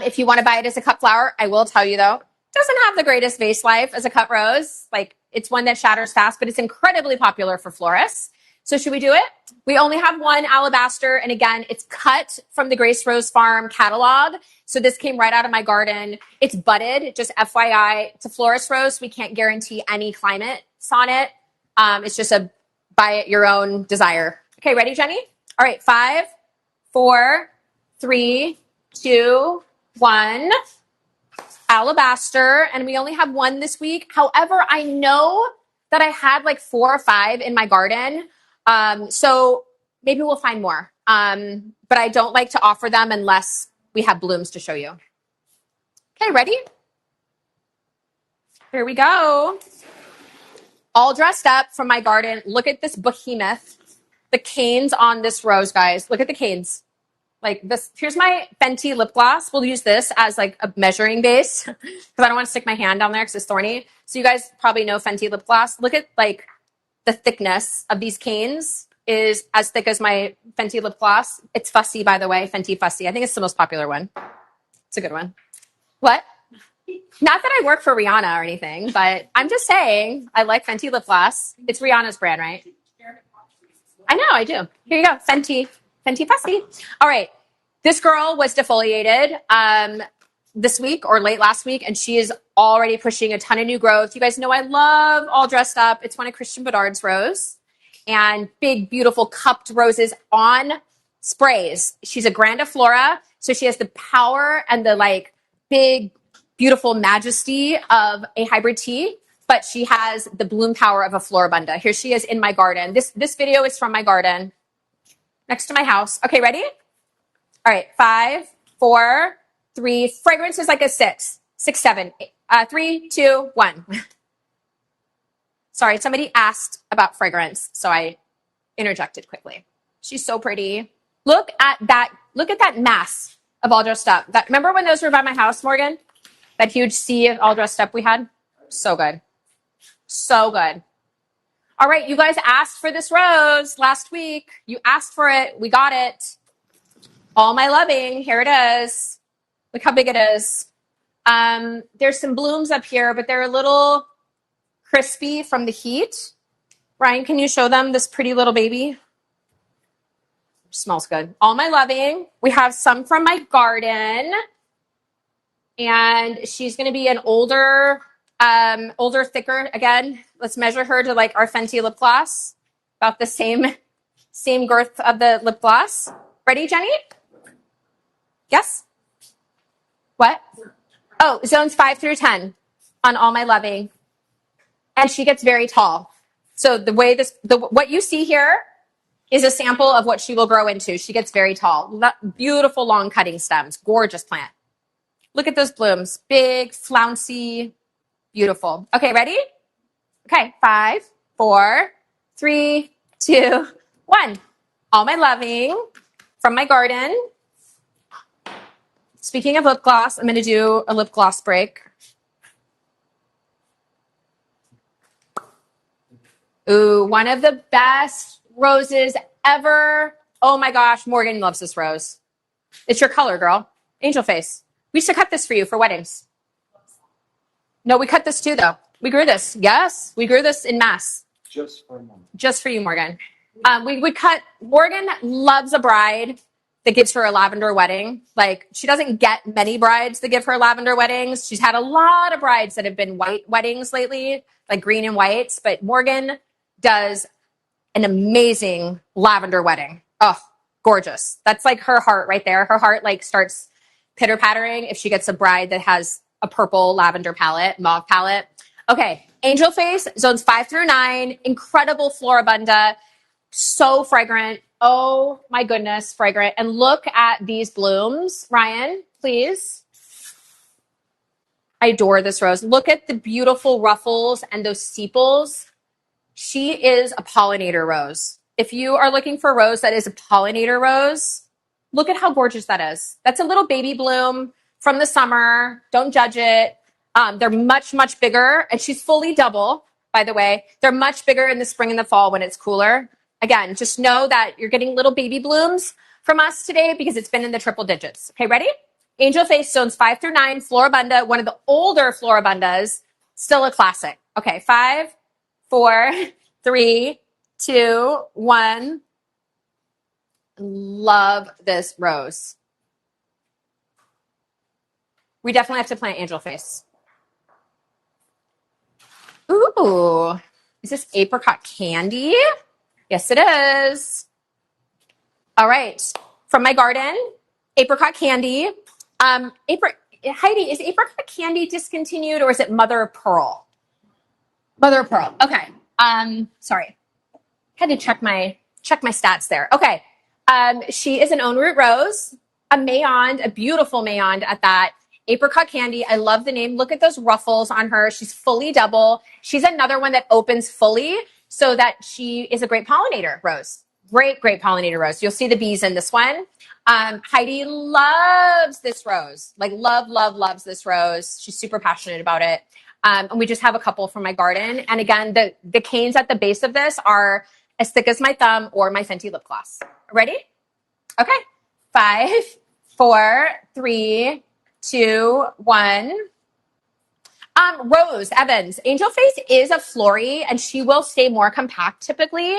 If you want to buy it as a cut flower, I will tell you though, doesn't have the greatest vase life as a cut rose. Like it's one that shatters fast, but it's incredibly popular for florists. So should we do it? We only have one alabaster. And again, it's cut from the Grace Rose Farm catalog. So this came right out of my garden. It's budded, just FYI. It's a florist rose. We can't guarantee any climates on it. It's just a buy at your own desire. Okay, ready, Jenny? All right, 5, 4, 3, 2, 1. Alabaster, and we only have one this week. However, I know that I had like 4 or 5 in my garden. So maybe we'll find more. But I don't like to offer them unless we have blooms to show you. Okay, ready? Here we go. All dressed up from my garden. Look at this behemoth. The canes on this rose, guys. Look at the canes. Like this, here's my Fenty lip gloss. We'll use this as like a measuring base because I don't want to stick my hand down there because it's thorny. So you guys probably know Fenty lip gloss. Look at like the thickness of these canes is as thick as my Fenty lip gloss. It's Fussy, by the way, Fenty Fussy. I think it's the most popular one. It's a good one. What? Not that I work for Rihanna or anything, but I'm just saying I like Fenty lip gloss. It's Rihanna's brand, right? I know, I do. Here you go, Fenty Fussy. All right. This girl was defoliated this week or late last week, and she is already pushing a ton of new growth. You guys know I love All Dressed Up. It's one of Christian Bedard's rose. And big, beautiful cupped roses on sprays. She's a grandiflora, so she has the power and the like big, beautiful majesty of a hybrid tea, but she has the bloom power of a floribunda. Here she is in my garden. This video is from my garden next to my house. Okay, ready? All right, 5, 4, 3. Fragrance is like a 6, 7, 3, 2, 1. Sorry, somebody asked about fragrance, so I interjected quickly. She's so pretty. Look at that mass of All Dressed Up. Remember when those were by my house, Morgan? That huge sea of All Dressed Up we had? So good. So good. All right, you guys asked for this rose last week. You asked for it. We got it. All my loving. Here it is. Look how big it is. There's some blooms up here, but they're a little crispy from the heat. Ryan, can you show them this pretty little baby? Smells good. All my loving. We have some from my garden. And she's going to be an older, thicker. Again, let's measure her to like our Fenty lip gloss. About the same girth of the lip gloss. Ready, Jenny? Yes? What? Oh, zones 5 through 10 on All My Loving. And she gets very tall. So what you see here is a sample of what she will grow into. She gets very tall. Beautiful long cutting stems. Gorgeous plant. Look at those blooms. Big, flouncy, beautiful. Okay, ready? Okay, 5, 4, 3, 2, 1. All My Loving from my garden. Speaking of lip gloss, I'm going to do a lip gloss break. Ooh, one of the best roses ever. Oh my gosh, Morgan loves this rose. It's your color, girl. Angel face. We used to cut this for you for weddings. No, we cut this too, though. We grew this. Yes, we grew this in mass. Just for a moment. Just for you, Morgan. We cut. Morgan loves a bride that gives her a lavender wedding. Like, she doesn't get many brides that give her lavender weddings. She's had a lot of brides that have been white weddings lately, like green and whites. But Morgan does an amazing lavender wedding. Oh, gorgeous. That's like her heart right there. Her heart like starts pitter pattering if she gets a bride that has a purple lavender palette, mauve palette. Okay, Angel Face, zones 5 through 9, incredible floribunda, so fragrant. Oh my goodness, fragrant. And look at these blooms. Ryan, please. I adore this rose. Look at the beautiful ruffles and those sepals. She is a pollinator rose. If you are looking for a rose that is a pollinator rose, look at how gorgeous that is. That's a little baby bloom from the summer. Don't judge it. They're much, much bigger. And she's fully double, by the way. They're much bigger in the spring and the fall when it's cooler. Again, just know that you're getting little baby blooms from us today because it's been in the triple digits. Okay, ready? Angel Face, zones 5 through 9, floribunda, one of the older floribundas, still a classic. Okay, 5, 4, 3, 2, 1. Love this rose. We definitely have to plant Angel Face. Ooh, is this apricot candy? Yes, it is. All right, from my garden, apricot candy. Heidi, is apricot candy discontinued or is it mother of pearl? Mother of pearl. Okay. Sorry, had to check my stats there. Okay. She is an own root rose, a mayonde, a beautiful mayonde at that. Apricot candy. I love the name. Look at those ruffles on her. She's fully double. She's another one that opens fully so that she is a great pollinator rose. Great pollinator rose. You'll see the bees in this one. Heidi loves this rose. Like loves this rose. She's super passionate about it. And we just have a couple from my garden. And again, the canes at the base of this are as thick as my thumb or my Fenty lip gloss. Ready? Okay. 5, 4, 3, 2, 1. Rose Evans. Angel Face is a flory and she will stay more compact typically,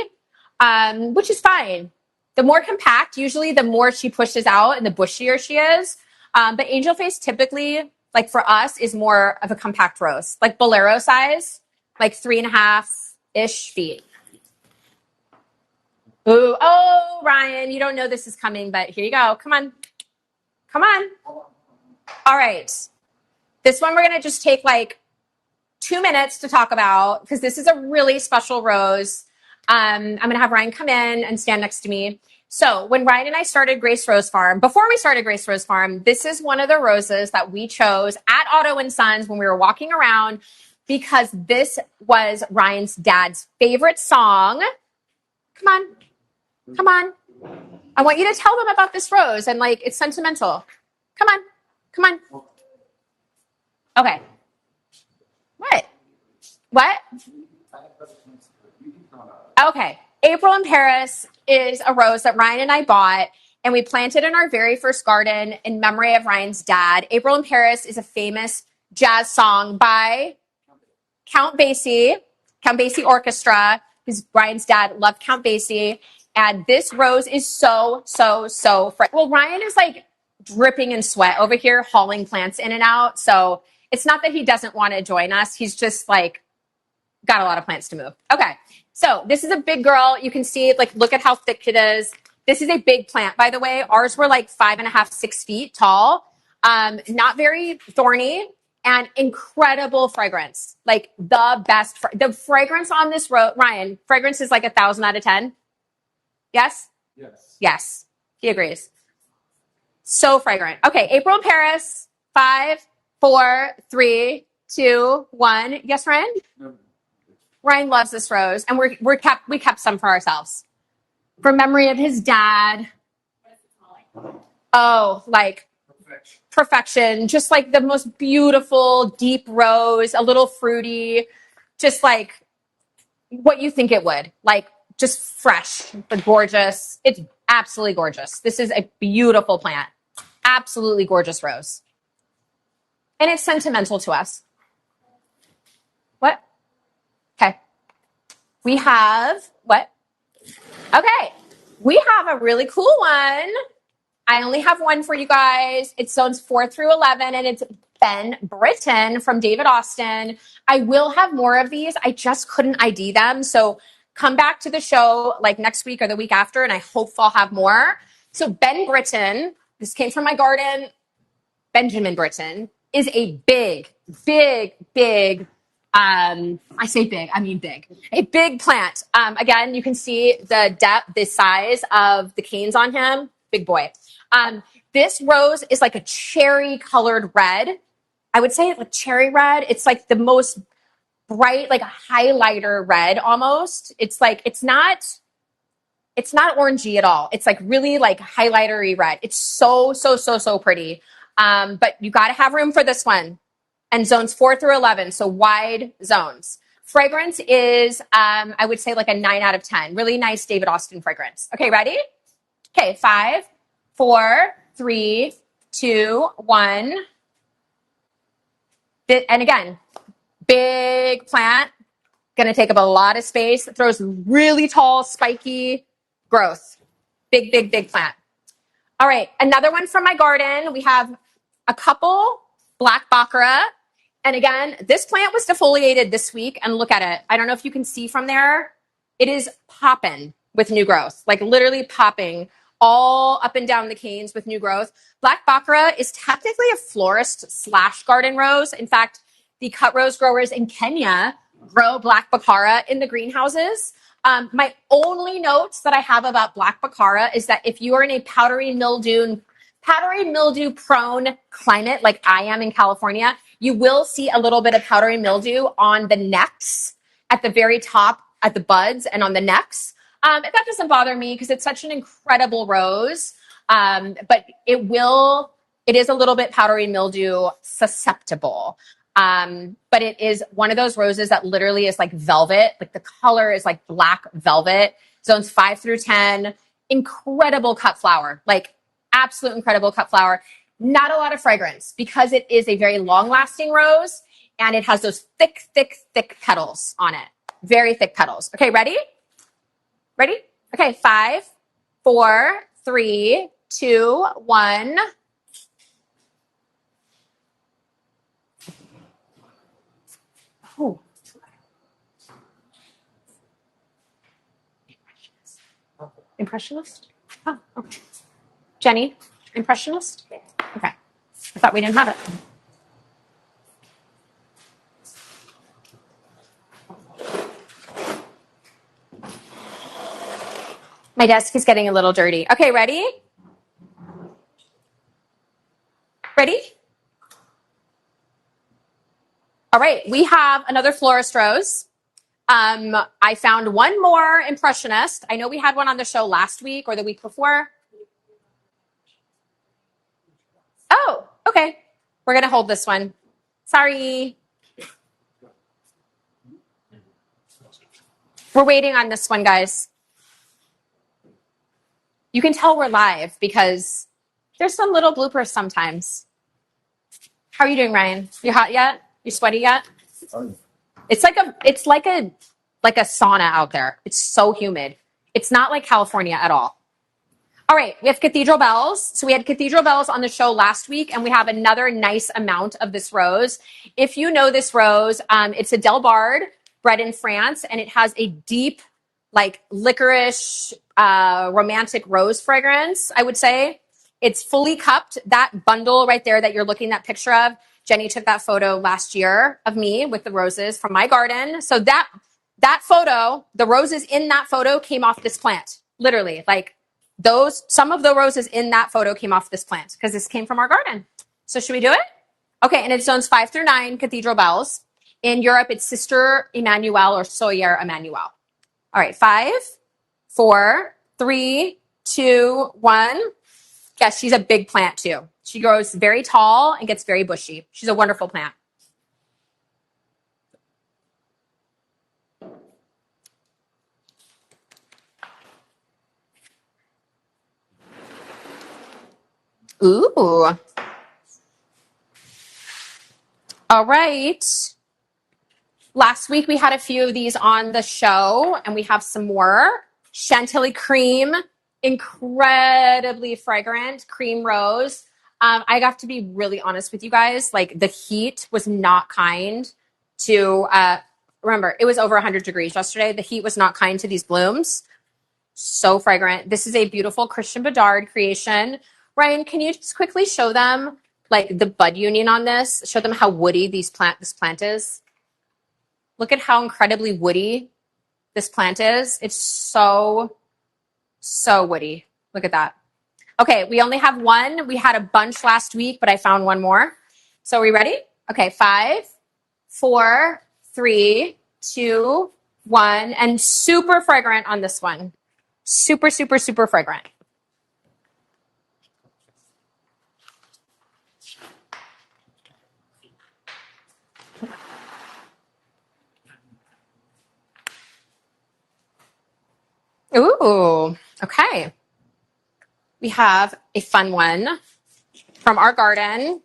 which is fine. The more compact, usually the more she pushes out and the bushier she is. But Angel Face typically, like for us, is more of a compact rose, like bolero size, like 3.5-ish feet. Ooh, oh, Ryan, you don't know this is coming, but here you go. Come on. All right. This one we're going to just take like 2 minutes to talk about because this is a really special rose. I'm going to have Ryan come in and stand next to me. So when Ryan and I started Grace Rose Farm, before we started Grace Rose Farm, this is one of the roses that we chose at Otto & Sons when we were walking around because this was Ryan's dad's favorite song. Come on. I want you to tell them about this rose and like it's sentimental. Come on. Okay. What? Okay. April in Paris is a rose that Ryan and I bought. and we planted in our very first garden in memory of Ryan's dad. April in Paris is a famous jazz song by Count Basie Orchestra, because Ryan's dad loved Count Basie. And this rose is so well, Ryan is like dripping in sweat over here, hauling plants in and out. So it's not that he doesn't want to join us. He's just like got a lot of plants to move. Okay. So this is a big girl. You can see, like, look at how thick it is. This is a big plant, by the way. Ours were like 5.5, 6 feet tall. Not very thorny and incredible fragrance. Like the best. The fragrance on this Ryan, fragrance is like 1,000 out of 10. Yes? Yes. Yes. He agrees. So fragrant. Okay. April in Paris. 5, 4, 3, 2, 1. Yes, Ryan? No. Ryan loves this rose, and we kept some for ourselves for memory of his dad. Oh, like perfection. Just like the most beautiful, deep rose, a little fruity, just like what you think it would. Like just fresh, but gorgeous. It's absolutely gorgeous. This is a beautiful plant. Absolutely gorgeous rose. And it's sentimental to us. What? Okay. We have what? Okay. We have a really cool one. I only have one for you guys. It's zones 4 through 11, and it's Ben Britton from David Austin. I will have more of these. I just couldn't ID them. So come back to the show like next week or the week after, and I hope I'll have more. So Ben Britton, this came from my garden. Benjamin Britton is a big, I say big, I mean big. A big plant. Again, you can see the depth, the size of the canes on him. Big boy. This rose is like a cherry colored red. I would say it's like cherry red. It's like the most bright, like a highlighter red almost. It's like, it's not orangey at all. It's like really like highlightery red. It's so pretty. But you got to have room for this one. And zones 4 through 11, so wide zones. Fragrance is, I would say, like a 9 out of 10. Really nice David Austin fragrance. Okay, ready? Okay, 5, 4, 3, 2, 1. And again, big plant. Going to take up a lot of space. It throws really tall, spiky growth. Big plant. All right, another one from my garden. We have a couple black baccarat. And again, this plant was defoliated this week, and look at it. I don't know if you can see from there. It is popping with new growth, like literally popping all up and down the canes with new growth. Black baccarat is technically a florist / garden rose. In fact, the cut rose growers in Kenya grow black baccarat in the greenhouses. My only notes that I have about black baccarat is that if you are in a powdery mildew prone climate like I am in California, you will see a little bit of powdery mildew on the necks at the very top, at the buds and on the necks. That doesn't bother me because it's such an incredible rose. But it is a little bit powdery mildew susceptible. But it is one of those roses that literally is like velvet. Like the color is like black velvet. Zones 5 through 10, incredible cut flower, like absolute incredible cut flower. Not a lot of fragrance because it is a very long lasting rose and it has those thick petals on it. Very thick petals. Okay, ready? Ready? Okay, 5, 4, 3, 2, 1. Oh. Impressionist? Oh, okay. Jenny, impressionist? Okay. I thought we didn't have it. My desk is getting a little dirty. Okay, ready? Ready? All right, we have another florist rose. I found one more impressionist. I know we had one on the show last week or the week before. Oh, okay. We're going to hold this one. Sorry. We're waiting on this one, guys. You can tell we're live because there's some little bloopers sometimes. How are you doing, Ryan? You hot yet? You sweaty yet? It's like a sauna out there. It's so humid. It's not like California at all. All right, we have cathedral bells. So we had cathedral bells on the show last week, and we have another nice amount of this rose. If you know this rose, it's a Delbard bred in France, and it has a deep, like licorice, romantic rose fragrance, I would say. It's fully cupped. That bundle right there that you're looking at that picture of, Jenny took that photo last year of me with the roses from my garden. So that photo, the roses in that photo came off this plant, literally. Like some of the roses in that photo came off this plant because this came from our garden. So should we do it? Okay, and it's zones 5 through 9 cathedral bells. In Europe, it's Sister Emmanuel or Soyer Emmanuel. All right, 5, 4, 3, 2, 1. Yes, she's a big plant too. She grows very tall and gets very bushy. She's a wonderful plant. Ooh. All right. Last week we had a few of these on the show, and we have some more. Chantilly cream, incredibly fragrant cream rose. I have to be really honest with you guys. Like the heat was not kind to, remember, it was over 100 degrees yesterday. The heat was not kind to these blooms. So fragrant. This is a beautiful Christian Bedard creation. Ryan, can you just quickly show them like the bud union on this? Show them how woody this plant is. Look at how incredibly woody this plant is. It's so, so woody. Look at that. Okay, we only have one. We had a bunch last week, but I found one more. So are we ready? Okay, 5, 4, 3, 2, 1. And super fragrant on this one. Super, super, super fragrant. Ooh, okay. We have a fun one from our garden.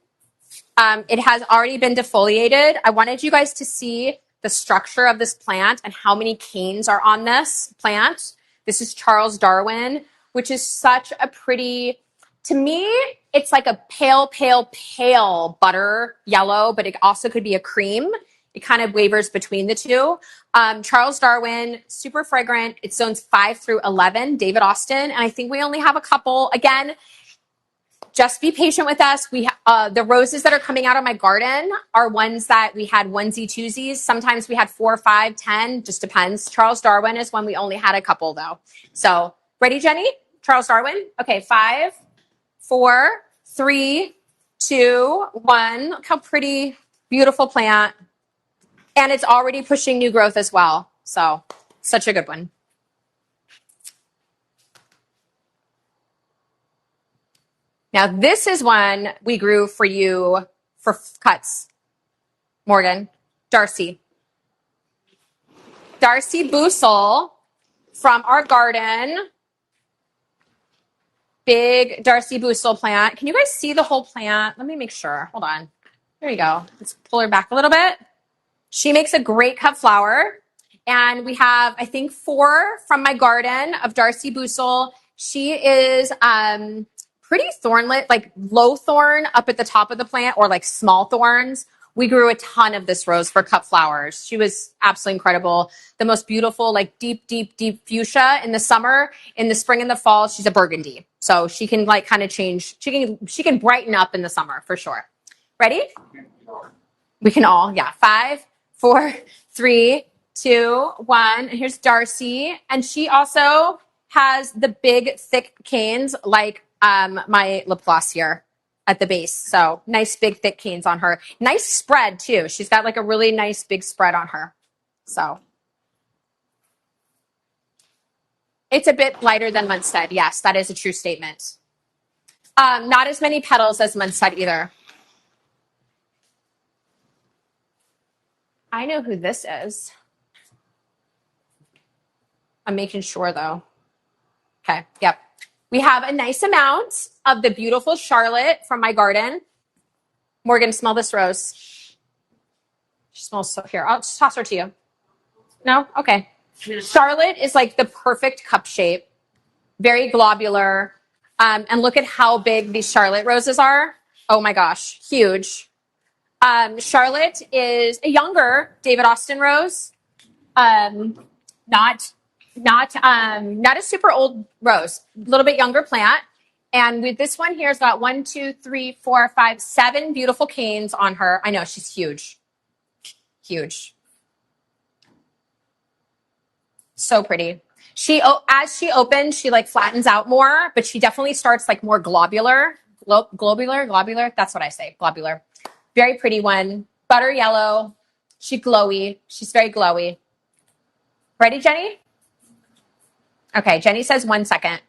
It has already been defoliated. I wanted you guys to see the structure of this plant and how many canes are on this plant. This is Charles Darwin, which is such a pretty, to me, it's like a pale, pale, pale butter yellow, but it also could be a cream. It kind of wavers between the two. Charles Darwin, super fragrant. It's zones 5 through 11, David Austin. And I think we only have a couple. Again, just be patient with us. The roses that are coming out of my garden are ones that we had onesie twosies. Sometimes we had 4, 5, 10, just depends. Charles Darwin is one we only had a couple though. So ready, Jenny? Charles Darwin. Okay, 5, 4, 3, 2, 1. Look how pretty, beautiful plant. And it's already pushing new growth as well. So such a good one. Now, this is one we grew for you for cuts. Morgan, Darcy. Darcy Boosel from our garden. Big Darcy Boosel plant. Can you guys see the whole plant? Let me make sure. Hold on. There you go. Let's pull her back a little bit. She makes a great cut flower. And we have, I think, 4 from my garden of Darcy Boosel. She is pretty thornlet, like low thorn up at the top of the plant or like small thorns. We grew a ton of this rose for cut flowers. She was absolutely incredible. The most beautiful, like deep, deep, deep fuchsia in the summer. In the spring and the fall, she's a burgundy. So she can like kind of change. She can brighten up in the summer for sure. Ready? We can all, yeah. 5, 4, 3, 2, 1. And here's Darcy. And she also has the big, thick canes like my Laplace here at the base. So nice, big, thick canes on her. Nice spread, too. She's got like a really nice, big spread on her. So it's a bit lighter than Munstead. Yes, that is a true statement. Not as many petals as Munstead either. I know who this is. I'm making sure, though. Okay, yep. We have a nice amount of the beautiful Charlotte from my garden. Morgan, smell this rose. She smells so, here, I'll just toss her to you. No? Okay. Charlotte is like the perfect cup shape, very globular. And look at how big these Charlotte roses are. Oh my gosh, huge. Charlotte is a younger David Austin rose. Not a super old rose, a little bit younger plant. And with this one here, has got 1, 2, 3, 4, 5, 7 beautiful canes on her. I know, she's huge. Huge. So pretty. As she opens, she like flattens out more, but she definitely starts like more globular. Globular. That's what I say. Globular. Very pretty one. Butter yellow. She's glowy. She's very glowy. Ready, Jenny? Okay, Jenny says 1 second.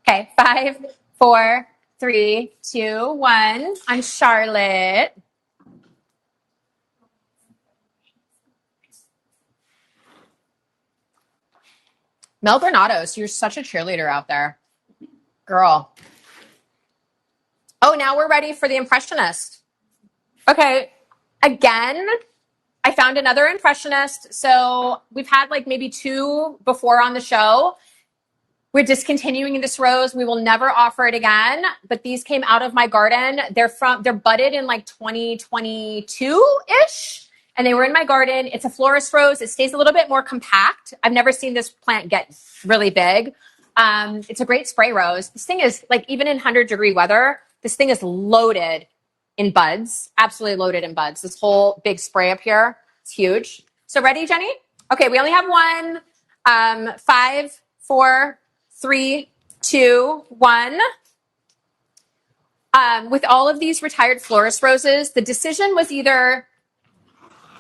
Okay, 5, 4, 3, 2, 1. I'm Charlotte. Mel Granados, you're such a cheerleader out there. Girl. Oh, now we're ready for the Impressionist. Okay, again, I found another Impressionist. So we've had like maybe 2 before on the show. We're discontinuing this rose. We will never offer it again. But these came out of my garden. They're budded in like 2022-ish. And they were in my garden. It's a florist rose. It stays a little bit more compact. I've never seen this plant get really big. It's a great spray rose. This thing is like, even in 100-degree weather, this thing is loaded in buds. Absolutely loaded in buds. This whole big spray up here. It's huge. So ready, Jenny? Okay, we only have 1. 5, 4, 3, 2, 1. With all of these retired florist roses, the decision was either,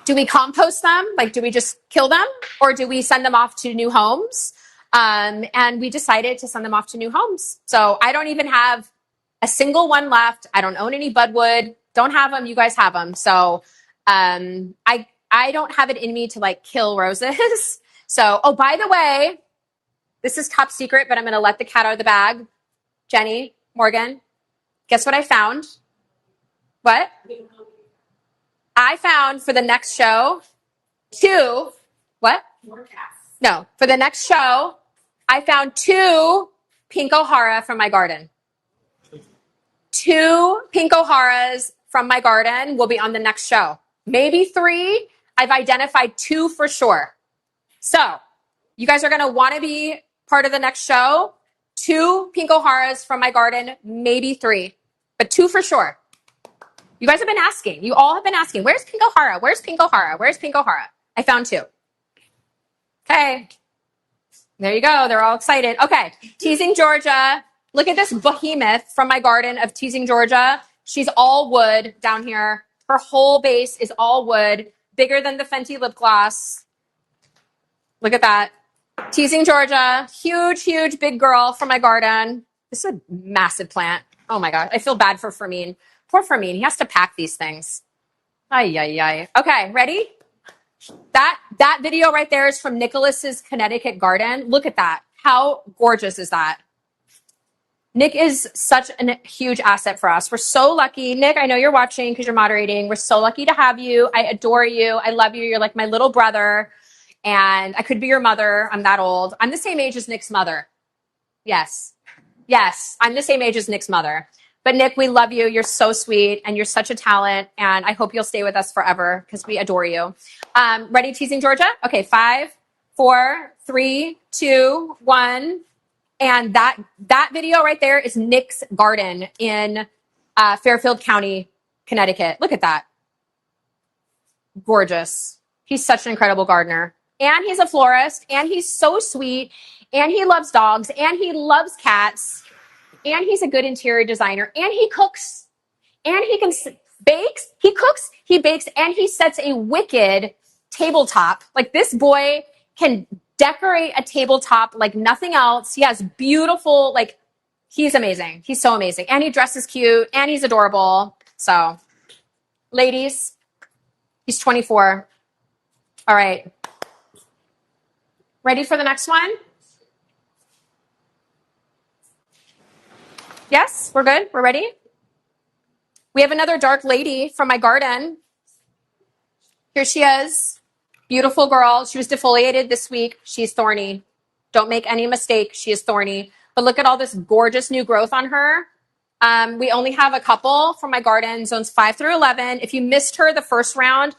do we compost them? Like, do we just kill them? Or do we send them off to new homes? And we decided to send them off to new homes. So I don't even have a single one left. I don't own any budwood. Don't have them. You guys have them. So I don't have it in me to like kill roses. So, oh, by the way, this is top secret, but I'm going to let the cat out of the bag. Jenny, Morgan, guess what I found? What? I found for the next show 2, what? More cats. No, for the next show, I found 2 pink O'Hara from my garden. 2 pink O'Haras from my garden will be on the next show. Maybe 3. I've identified 2 for sure. So you guys are going to want to be part of the next show. 2 pink O'Haras from my garden, maybe 3, but 2 for sure. You guys have been asking. You all have been asking, where's pink O'Hara? Where's pink O'Hara? Where's pink O'Hara? I found 2. Okay. There you go. They're all excited. Okay. Teasing Georgia. Look at this behemoth from my garden of Teasing Georgia. She's all wood down here. Her whole base is all wood, bigger than the Fenty lip gloss. Look at that. Teasing Georgia. Huge, huge, big girl from my garden. This is a massive plant. Oh my God. I feel bad for Fermin. Poor Fermin. He has to pack these things. Ay, ay, ay. Okay. Ready? That video right there is from Nicholas's Connecticut garden. Look at that. How gorgeous is that? Nick is such a huge asset for us. We're so lucky. Nick, I know you're watching because you're moderating. We're so lucky to have you. I adore you. I love you. You're like my little brother. And I could be your mother. I'm that old. I'm the same age as Nick's mother. Yes. Yes. I'm the same age as Nick's mother. But Nick, we love you. You're so sweet and you're such a talent. And I hope you'll stay with us forever because we adore you. Ready, Teasing Georgia? Okay, 5, 4, 3, 2, 1. And that video right there is Nick's garden in Fairfield County, Connecticut. Look at that. Gorgeous. He's such an incredible gardener. And he's a florist. And he's so sweet. And he loves dogs. And he loves cats. And he's a good interior designer. And he cooks. And he can bakes. He cooks, he bakes, and he sets a wicked tabletop. Like this boy can decorate a tabletop like nothing else. He has beautiful, like, he's amazing. He's so amazing. And he dresses cute and he's adorable. So, ladies, he's 24. All right. Ready for the next one? Yes, we're good. We're ready. We have another dark lady from my garden. Here she is. Beautiful girl. She was defoliated this week. She's thorny. Don't make any mistake. She is thorny. But look at all this gorgeous new growth on her. We only have a couple from my garden, zones 5 through 11. If you missed her the first round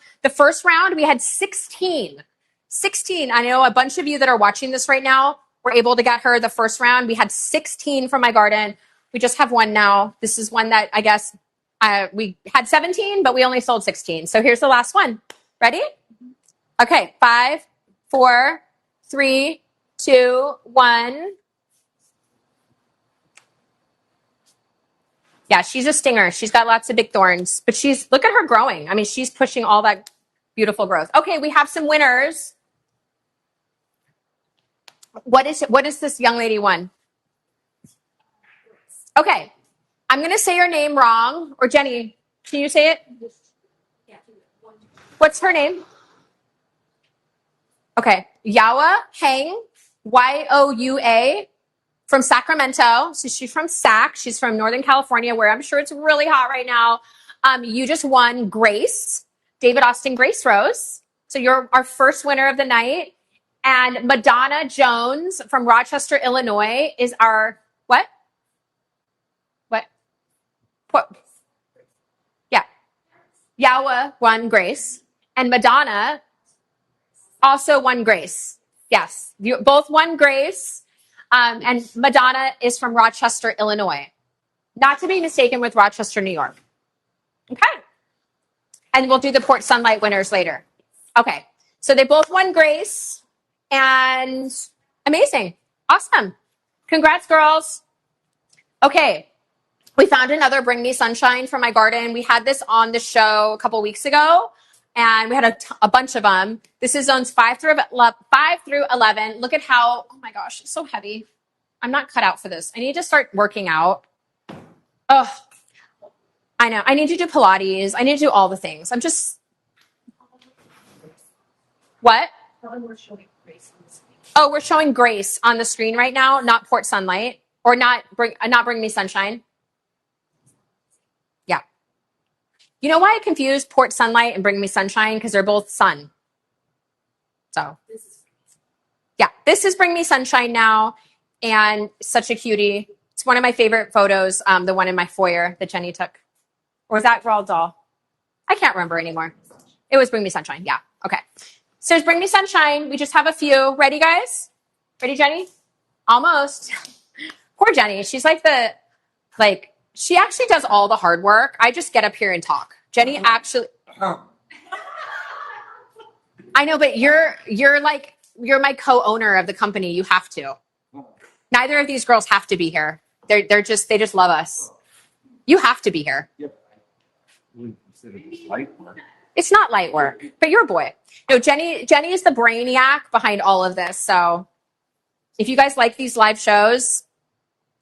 we had 16. 16. I know a bunch of you that are watching this right now were able to get her the first round. We had 16 from my garden. We just have one now. This is one that I guess we had 17, but we only sold 16. So here's the last one. Ready? Okay, 5, 4, 3, 2, 1. Yeah, she's a stinger. She's got lots of big thorns, but look at her growing. I mean, she's pushing all that beautiful growth. Okay, we have some winners. What is this young lady won? Okay, I'm going to say your name wrong. Or Jenny, can you say it? What's her name? Okay, Yawa Hang, Youa, from Sacramento. So she's from Sac. She's from Northern California, where I'm sure it's really hot right now. You just won Grace, David Austin Grace Rose. So you're our first winner of the night. And Madonna Jones from Rochester, Illinois is our what? What? Yeah. Yawa won Grace. And Madonna also won Grace. Yes. You both won Grace. And Madonna is from Rochester, Illinois. Not to be mistaken with Rochester, New York. Okay. And we'll do the Port Sunlight winners later. Okay. So they both won Grace. And amazing. Awesome. Congrats, girls. Okay. We found another Bring Me Sunshine from my garden. We had this on the show a couple weeks ago. And we had a bunch of them. This is zones 5 through 11. Look at how, oh my gosh, it's so heavy. I'm not cut out for this. I need to start working out. Oh, I know. I need to do Pilates. I need to do all the things. I'm just, what? Oh, we're showing Grace on the screen right now, not Port Sunlight, or not Bring Me Sunshine. Yeah. You know why I confused Port Sunlight and Bring Me Sunshine? Because they're both sun. So, yeah, this is Bring Me Sunshine now, and such a cutie. It's one of my favorite photos, the one in my foyer that Jenny took. Or was that Roald Dahl? I can't remember anymore. It was Bring Me Sunshine. Yeah. Okay. So it's Bring Me Sunshine. We just have a few. Ready, guys? Ready, Jenny? Almost. Poor Jenny. She's she actually does all the hard work. I just get up here and talk. Jenny actually. I know, but you're my co-owner of the company. You have to. Neither of these girls have to be here. They just love us. You have to be here. Yep. We consider it light work. It's not light work, but you're a boy. No, Jenny is the brainiac behind all of this. So if you guys like these live shows,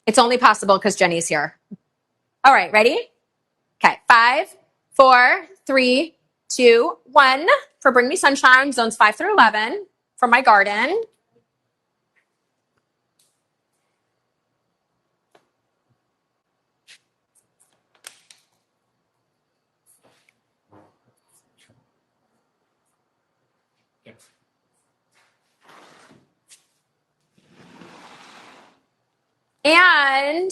it's only possible because Jenny's here. All right, ready? Okay, 5, 4, 3, 2, 1 for Bring Me Sunshine, zones 5 through 11 from my garden. And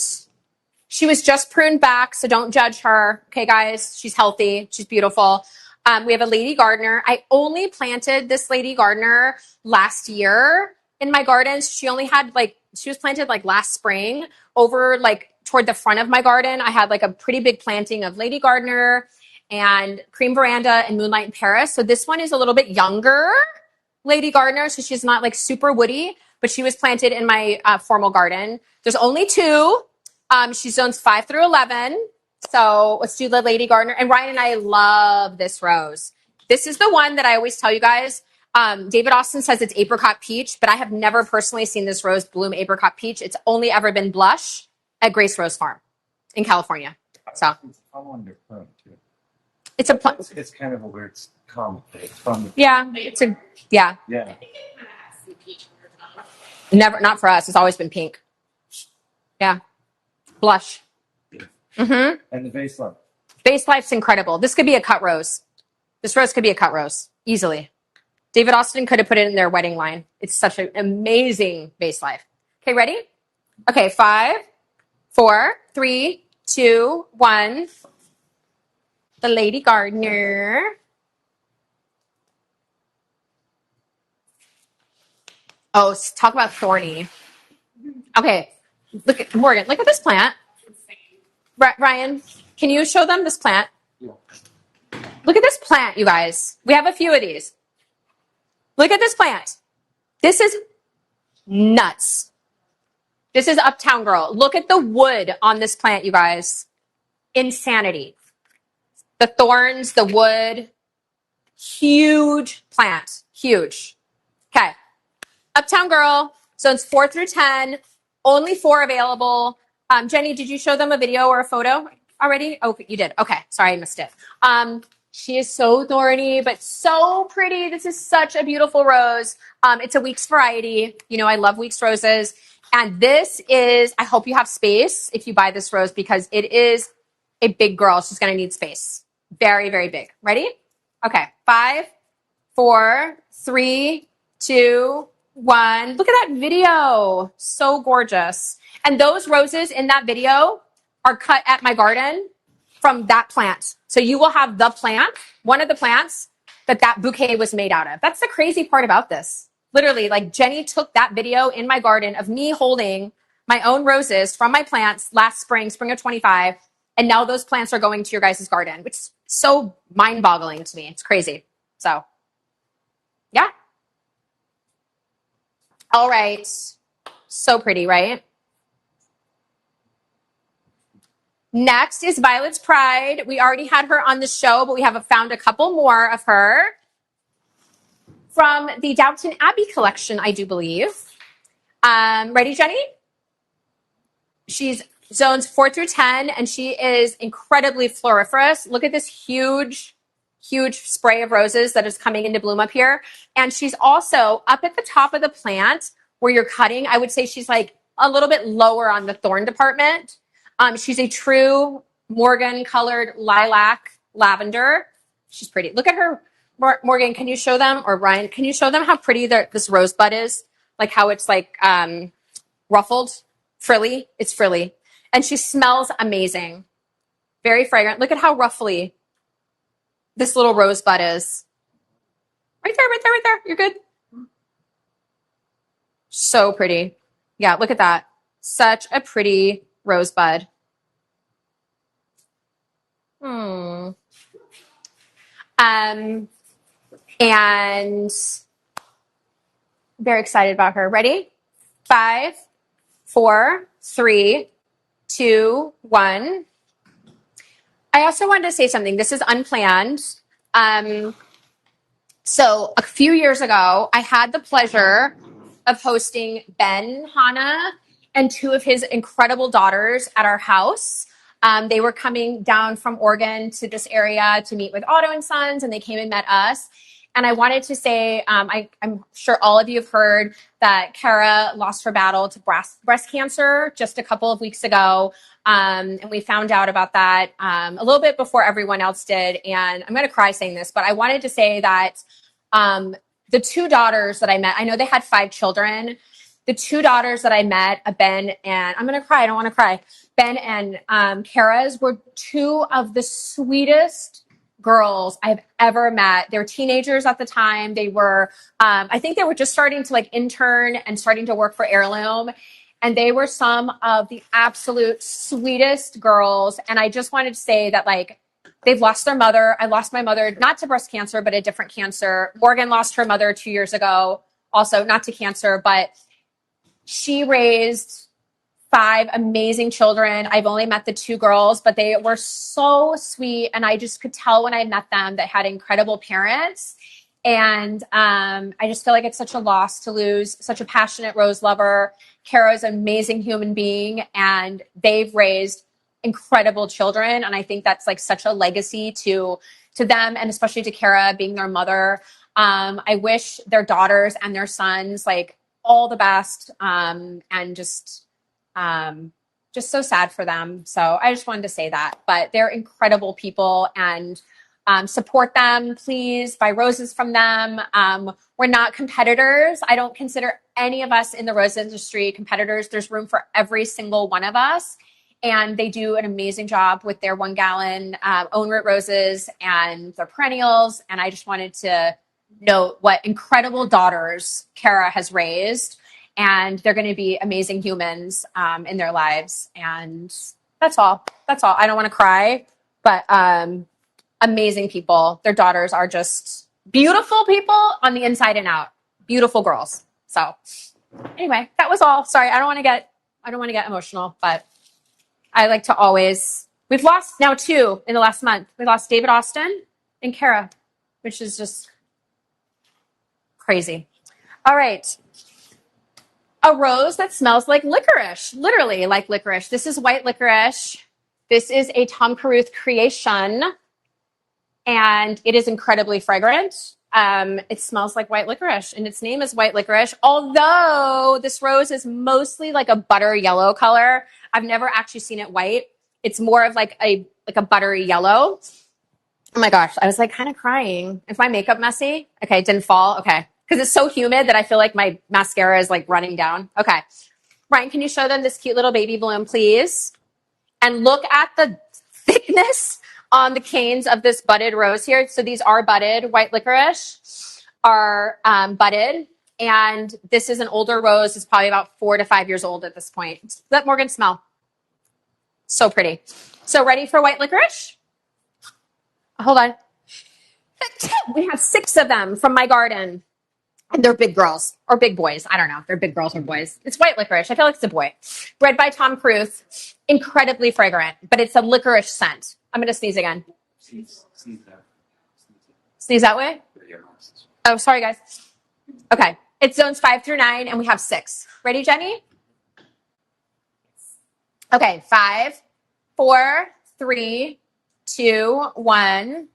she was just pruned back, so don't judge her. Okay, guys, she's healthy. She's beautiful. We have a lady gardener. I only planted this lady gardener last year in my gardens. She was planted last spring over toward the front of my garden. I had a pretty big planting of lady gardener and cream veranda and moonlight in Paris. So this one is a little bit younger lady gardener, so she's not super woody, but she was planted in my formal garden. There's only 2. She zones 5 through 11. So let's do the lady gardener. And Ryan and I love this rose. This is the one that I always tell you guys. David Austin says it's apricot peach, but I have never personally seen this rose bloom apricot peach. It's only ever been blush at Grace Rose Farm in California. So it's a It's kind of a weird comment. It's from yeah. Yeah. Never, not for us. It's always been pink. Yeah. Blush. Mm-hmm. And the base level. Base life's incredible. This could be a cut rose. This rose could be a cut rose easily. David Austin could have put it in their wedding line. It's such an amazing base life. Okay, ready? Okay, 5, 4, 3, 2, 1. The Lady Gardener. Oh, talk about thorny. Okay, look at Morgan. Look at this plant. Ryan, can you show them this plant? Yeah. Look at this plant, you guys. We have a few of these. Look at this plant. This is nuts. This is Uptown Girl. Look at the wood on this plant, you guys. Insanity. The thorns, the wood. Huge plant. Huge. Okay. Uptown Girl, zones 4 through 10. Only 4 available. Jenny, did you show them a video or a photo already? Oh, you did. Okay. Sorry, I missed it. She is so thorny, but so pretty. This is such a beautiful rose. It's a Weeks variety. You know, I love Weeks roses. And this is, I hope you have space if you buy this rose because it is a big girl. She's going to need space. Very, very big. Ready? Okay. 5, 4, 3, 2, 1. Look at that video. So gorgeous. And those roses in that video are cut at my garden from that plant. So you will have the plant, one of the plants that bouquet was made out of. That's the crazy part about this. Literally, like Jenny took that video in my garden of me holding my own roses from my plants last spring of 25. And now those plants are going to your guys' garden, which is so mind-boggling to me. It's crazy. So, yeah. All right. So pretty, right? Next is Violet's Pride. We already had her on the show, but we have found a couple more of her from the Downton Abbey collection, I do believe. Ready, Jenny? She's zones 4 through 10, and she is incredibly floriferous. Look at this huge spray of roses that is coming into bloom up here. And she's also up at the top of the plant where you're cutting. I would say she's like a little bit lower on the thorn department. She's a true Morgan colored lilac lavender. She's pretty. Look at her. Morgan, can you show them, or Ryan, can you show them how pretty this rosebud is? Like how it's like ruffled, frilly. It's frilly. And she smells amazing. Very fragrant. Look at how ruffly this little rosebud is. Right there. You're good. So pretty. Yeah, look at that. Such a pretty rosebud. And very excited about her. Ready? 5, 4, 3, 2, 1. I also wanted to say something. This is unplanned. So a few years ago, I had the pleasure of hosting Ben Hanna and 2 of his incredible daughters at our house. They were coming down from Oregon to this area to meet with Otto and Sons, and they came and met us. And I wanted to say, I'm sure all of you have heard that Kara lost her battle to breast cancer just a couple of weeks ago. And we found out about that a little bit before everyone else did. And I'm going to cry saying this, but I wanted to say that the 2 daughters that I met, I know they had 5 children. The 2 daughters that I met, Ben and, I'm going to cry, I don't want to cry. Ben and Kara's were 2 of the sweetest girls I've ever met. They were teenagers at the time. They were, I think they were just starting to like intern and starting to work for Heirloom. And they were some of the absolute sweetest girls. And I just wanted to say that like, they've lost their mother. I lost my mother, not to breast cancer, but a different cancer. Morgan lost her mother 2 years ago, also not to cancer, but she raised 5 amazing children. I've only met the 2 girls, but they were so sweet. And I just could tell when I met them that had incredible parents. And I just feel like it's such a loss to lose such a passionate rose lover. Kara's an amazing human being, and they've raised incredible children. And I think that's like such a legacy to them, and especially to Kara being their mother. I wish their daughters and their sons like all the best, and just just so sad for them. So I just wanted to say that. But they're incredible people, and support them, please. Buy roses from them. We're not competitors. I don't consider any of us in the rose industry competitors. There's room for every single one of us. And they do an amazing job with their 1 gallon own root roses and their perennials. And I just wanted to note what incredible daughters Kara has raised. And they're going to be amazing humans in their lives. And that's all. That's all. I don't want to cry, but amazing people. Their daughters are just beautiful people on the inside and out. Beautiful girls. So anyway, that was all. Sorry, I don't want to get emotional, but I like to always. We've lost now 2 in the last month. We lost David Austin and Kara, which is just crazy. All right. A rose that smells like licorice, literally like licorice. This is white licorice. This is a Tom Caruth creation, and it is incredibly fragrant. It smells like white licorice, and its name is white licorice, although this rose is mostly like a butter yellow color. I've never actually seen it white. It's more of like a buttery yellow. Oh my gosh, I was like kind of crying. Is my makeup messy? Okay, it didn't fall. Okay, because it's so humid that I feel like my mascara is like running down. Okay, Ryan, can you show them this cute little baby bloom, please? And look at the thickness on the canes of this budded rose here. So these are budded. White licorice are budded. And this is an older rose. It's probably about 4 to 5 years old at this point. Let Morgan smell. So pretty. So ready for white licorice? Hold on. We have 6 of them from my garden. And they're big girls or big boys. I don't know. They're big girls or boys. It's white licorice. I feel like it's a boy. Bred by Tom Caruth. Incredibly fragrant, but it's a licorice scent. I'm going to sneeze again. Sneeze that way? Oh, sorry, guys. Okay. It's zones 5 through 9, and we have 6. Ready, Jenny? Okay. 5, 4, 3, 2, 1.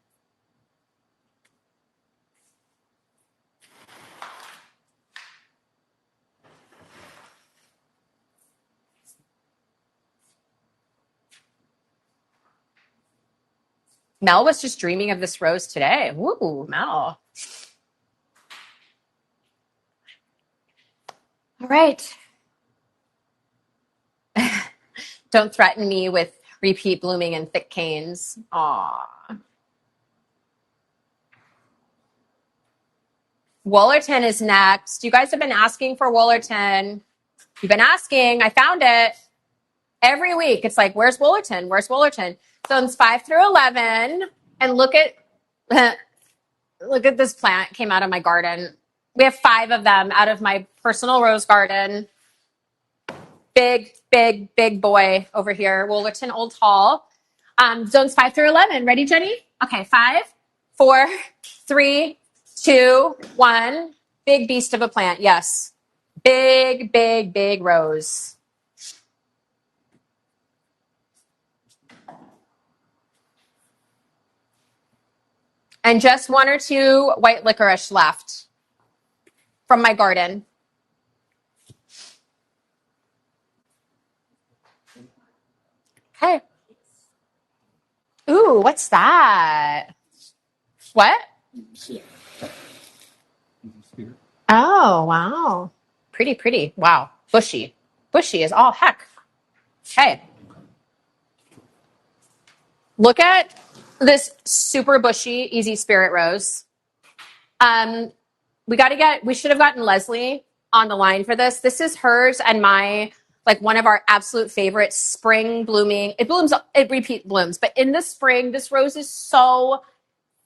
Mel was just dreaming of this rose today. Woo, Mel. All right. Don't threaten me with repeat blooming and thick canes. Aw. Wollerton is next. You guys have been asking for Wollerton. You've been asking. I found it. Every week, it's like, where's Wollerton? Where's Wollerton? Zones 5 through 11. And look at this plant came out of my garden. We have 5 of them out of my personal rose garden. Big, big, big boy over here. Wollerton Old Hall. Zones 5 through 11. Ready, Jenny? Okay, 5, 4, 3, 2, 1. Big beast of a plant. Yes. Big, big, big rose. And just 1 or 2 white licorice left from my garden. Okay. Ooh, what's that? What? Oh, wow. Pretty, pretty. Wow. Bushy. Bushy is all heck. Okay. Look at this super bushy, easy spirit rose. We should have gotten Leslie on the line for this. This is hers and my, like one of our absolute favorite spring blooming. It repeat blooms, but in the spring, this rose is so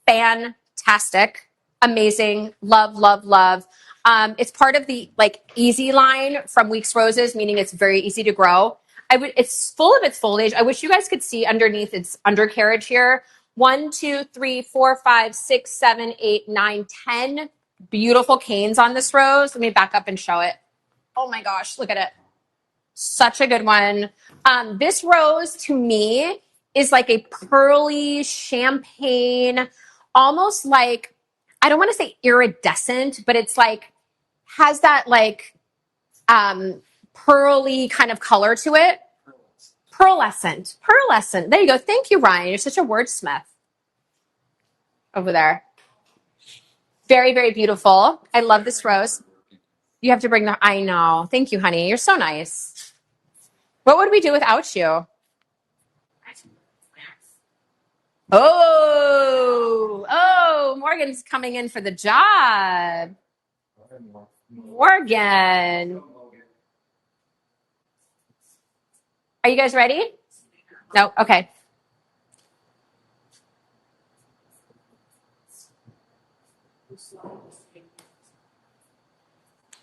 fantastic, amazing, love, love, love. It's part of the like easy line from Weeks Roses, meaning it's very easy to grow. It's full of its foliage. I wish you guys could see underneath its undercarriage here. 1, 2, 3, 4, 5, 6, 7, 8, 9, 10 beautiful canes on this rose. Let me back up and show it. Oh my gosh, look at it. Such a good one. This rose to me is like a pearly champagne, almost like, I don't want to say iridescent, but it's like, has that like pearly kind of color to it. Pearlescent. Pearlescent. There you go. Thank you, Ryan. You're such a wordsmith over there. Very, very beautiful. I love this rose. You have to bring the, I know. Thank you, honey. You're so nice. What would we do without you? Oh, Morgan's coming in for the job. Morgan. Are you guys ready? No? Okay.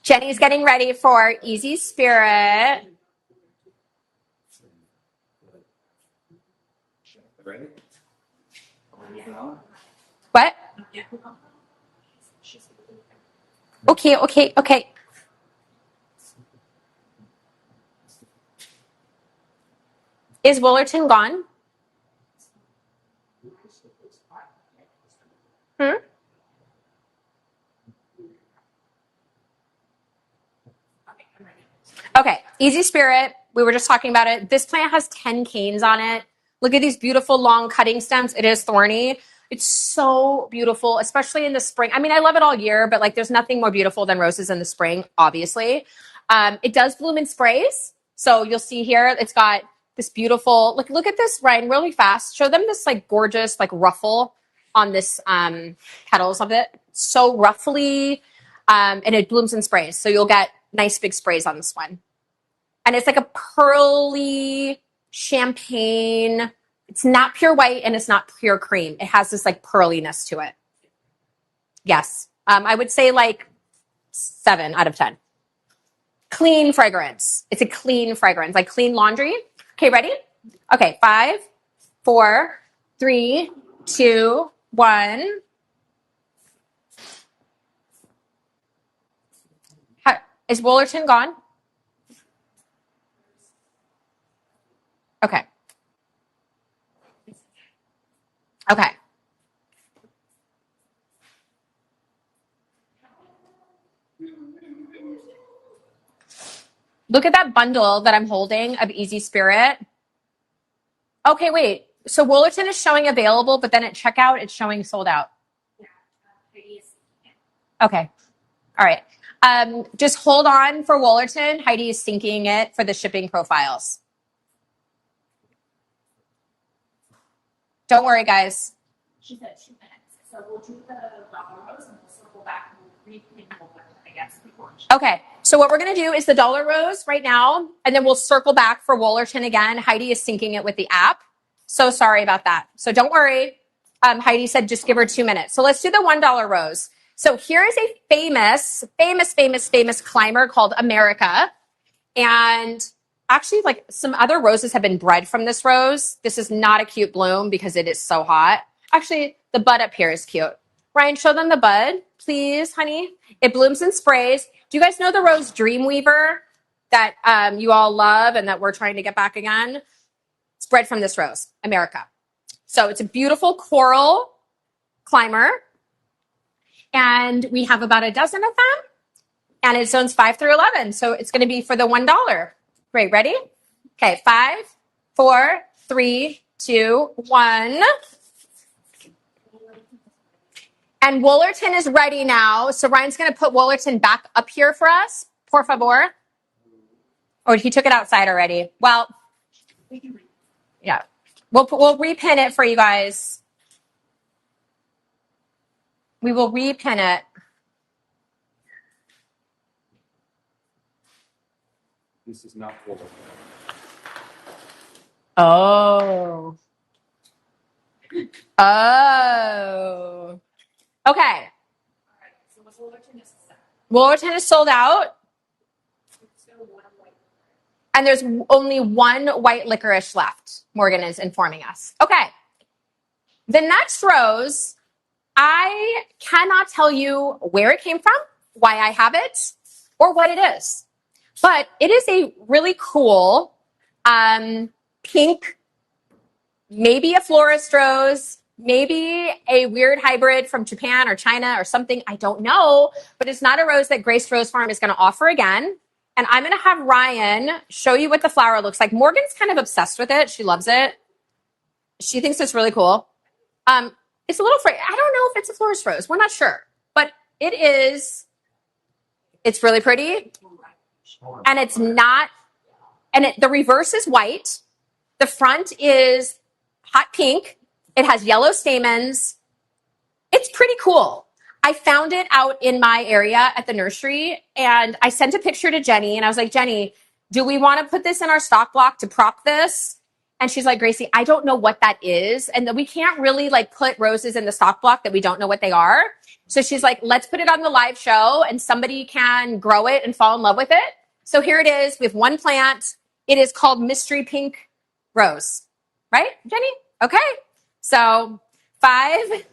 Jenny's getting ready for Easy Spirit. Ready? What? Okay. Is Woolerton gone? Okay, Easy Spirit. We were just talking about it. This plant has 10 canes on it. Look at these beautiful long cutting stems. It is thorny. It's so beautiful, especially in the spring. I mean, I love it all year, but like there's nothing more beautiful than roses in the spring, obviously. It does bloom in sprays. So you'll see here, it's got this beautiful, look at this, Ryan, really fast. Show them this like gorgeous like ruffle on this petals of it. So ruffly, and it blooms in sprays. So you'll get nice big sprays on this one. And it's like a pearly champagne. It's not pure white and it's not pure cream. It has this like pearliness to it. Yes. I would say like 7 out of 10. Clean fragrance. It's a clean fragrance, like clean laundry. Okay, ready? Okay, 5, 4, 3, 2, 1. Is Woolerton gone? Okay. Okay. Look at that bundle that I'm holding of Easy Spirit. Okay, wait. So Woolerton is showing available, but then at checkout, it's showing sold out. Okay. All right. Just hold on for Woolerton. Heidi is syncing it for the shipping profiles. Don't worry, guys. She said 2 minutes. So we'll do the dollar rose and we'll circle back and we'll repeat I guess, before. Okay. So what we're going to do is the dollar rose right now, and then we'll circle back for Woolerton again. Heidi is syncing it with the app. So sorry about that. So don't worry. Heidi said just give her 2 minutes. So let's do the $1 rose. So here is a famous climber called America. And actually, like some other roses have been bred from this rose. This is not a cute bloom because it is so hot. Actually, the bud up here is cute. Ryan, show them the bud, please, honey. It blooms in sprays. Do you guys know the rose Dreamweaver that you all love and that we're trying to get back again? It's bred from this rose, America. So it's a beautiful coral climber. And we have about a dozen of them. And it's zones 5 through 11. So it's going to be for the $1. Great, ready? Okay, 5, 4, 3, 2, 1. And Woolerton is ready now. So Ryan's going to put Woolerton back up here for us, por favor. Or he took it outside already. Well, yeah. We'll repin it for you guys. We will repin it. This is not full. Oh. Okay. Woolerton is sold out. And there's only one white licorice left, Morgan is informing us. Okay. The next rose, I cannot tell you where it came from, why I have it, or what it is. But it is a really cool pink, maybe a florist rose, maybe a weird hybrid from Japan or China or something. I don't know. But it's not a rose that Grace Rose Farm is going to offer again. And I'm going to have Ryan show you what the flower looks like. Morgan's kind of obsessed with it. She loves it. She thinks it's really cool. It's a little I don't know if it's a florist rose. We're not sure. But it is. It's really pretty. And it's not. And the reverse is white. The front is hot pink. It has yellow stamens. It's pretty cool. I found it out in my area at the nursery, and I sent a picture to Jenny, and I was like, Jenny, do we want to put this in our stock block to prop this? And she's like, Gracie, I don't know what that is. And we can't really like put roses in the stock block that we don't know what they are. So she's like, let's put it on the live show and somebody can grow it and fall in love with it. So here it is. We have one plant. It is called Mystery Pink Rose. Right, Jenny? Okay. So 5,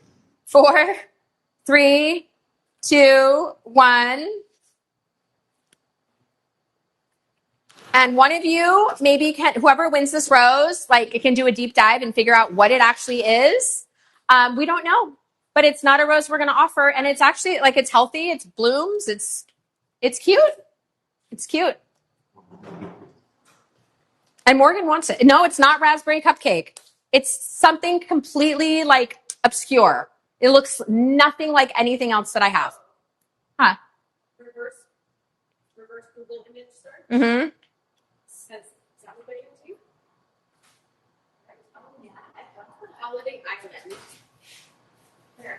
4, 3, 2, 1. And one of you maybe can, whoever wins this rose, like it can do a deep dive and figure out what it actually is. We don't know, but it's not a rose we're going to offer. And it's actually like, it's healthy. It's blooms. It's cute. It's cute. And Morgan wants it. No, it's not raspberry cupcake. It's something completely like obscure. It looks nothing like anything else that I have. Huh? Reverse Google image search. Mm-hmm. Says, is that what they do? Oh, yeah. I found Holiday Island. There.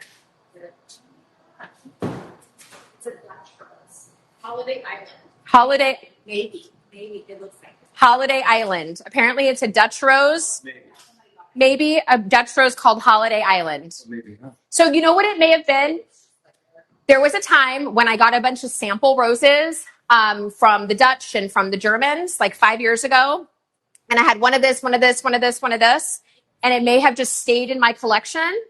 It's a Dutch rose. Holiday Island. Maybe. It looks like it. Holiday Island. Apparently it's a Dutch rose. Maybe a Dutch rose called Holiday Island. Maybe not. So you know what it may have been? There was a time when I got a bunch of sample roses from the Dutch and from the Germans like 5 years ago. And I had one of this, one of this, one of this, one of this. And it may have just stayed in my collection.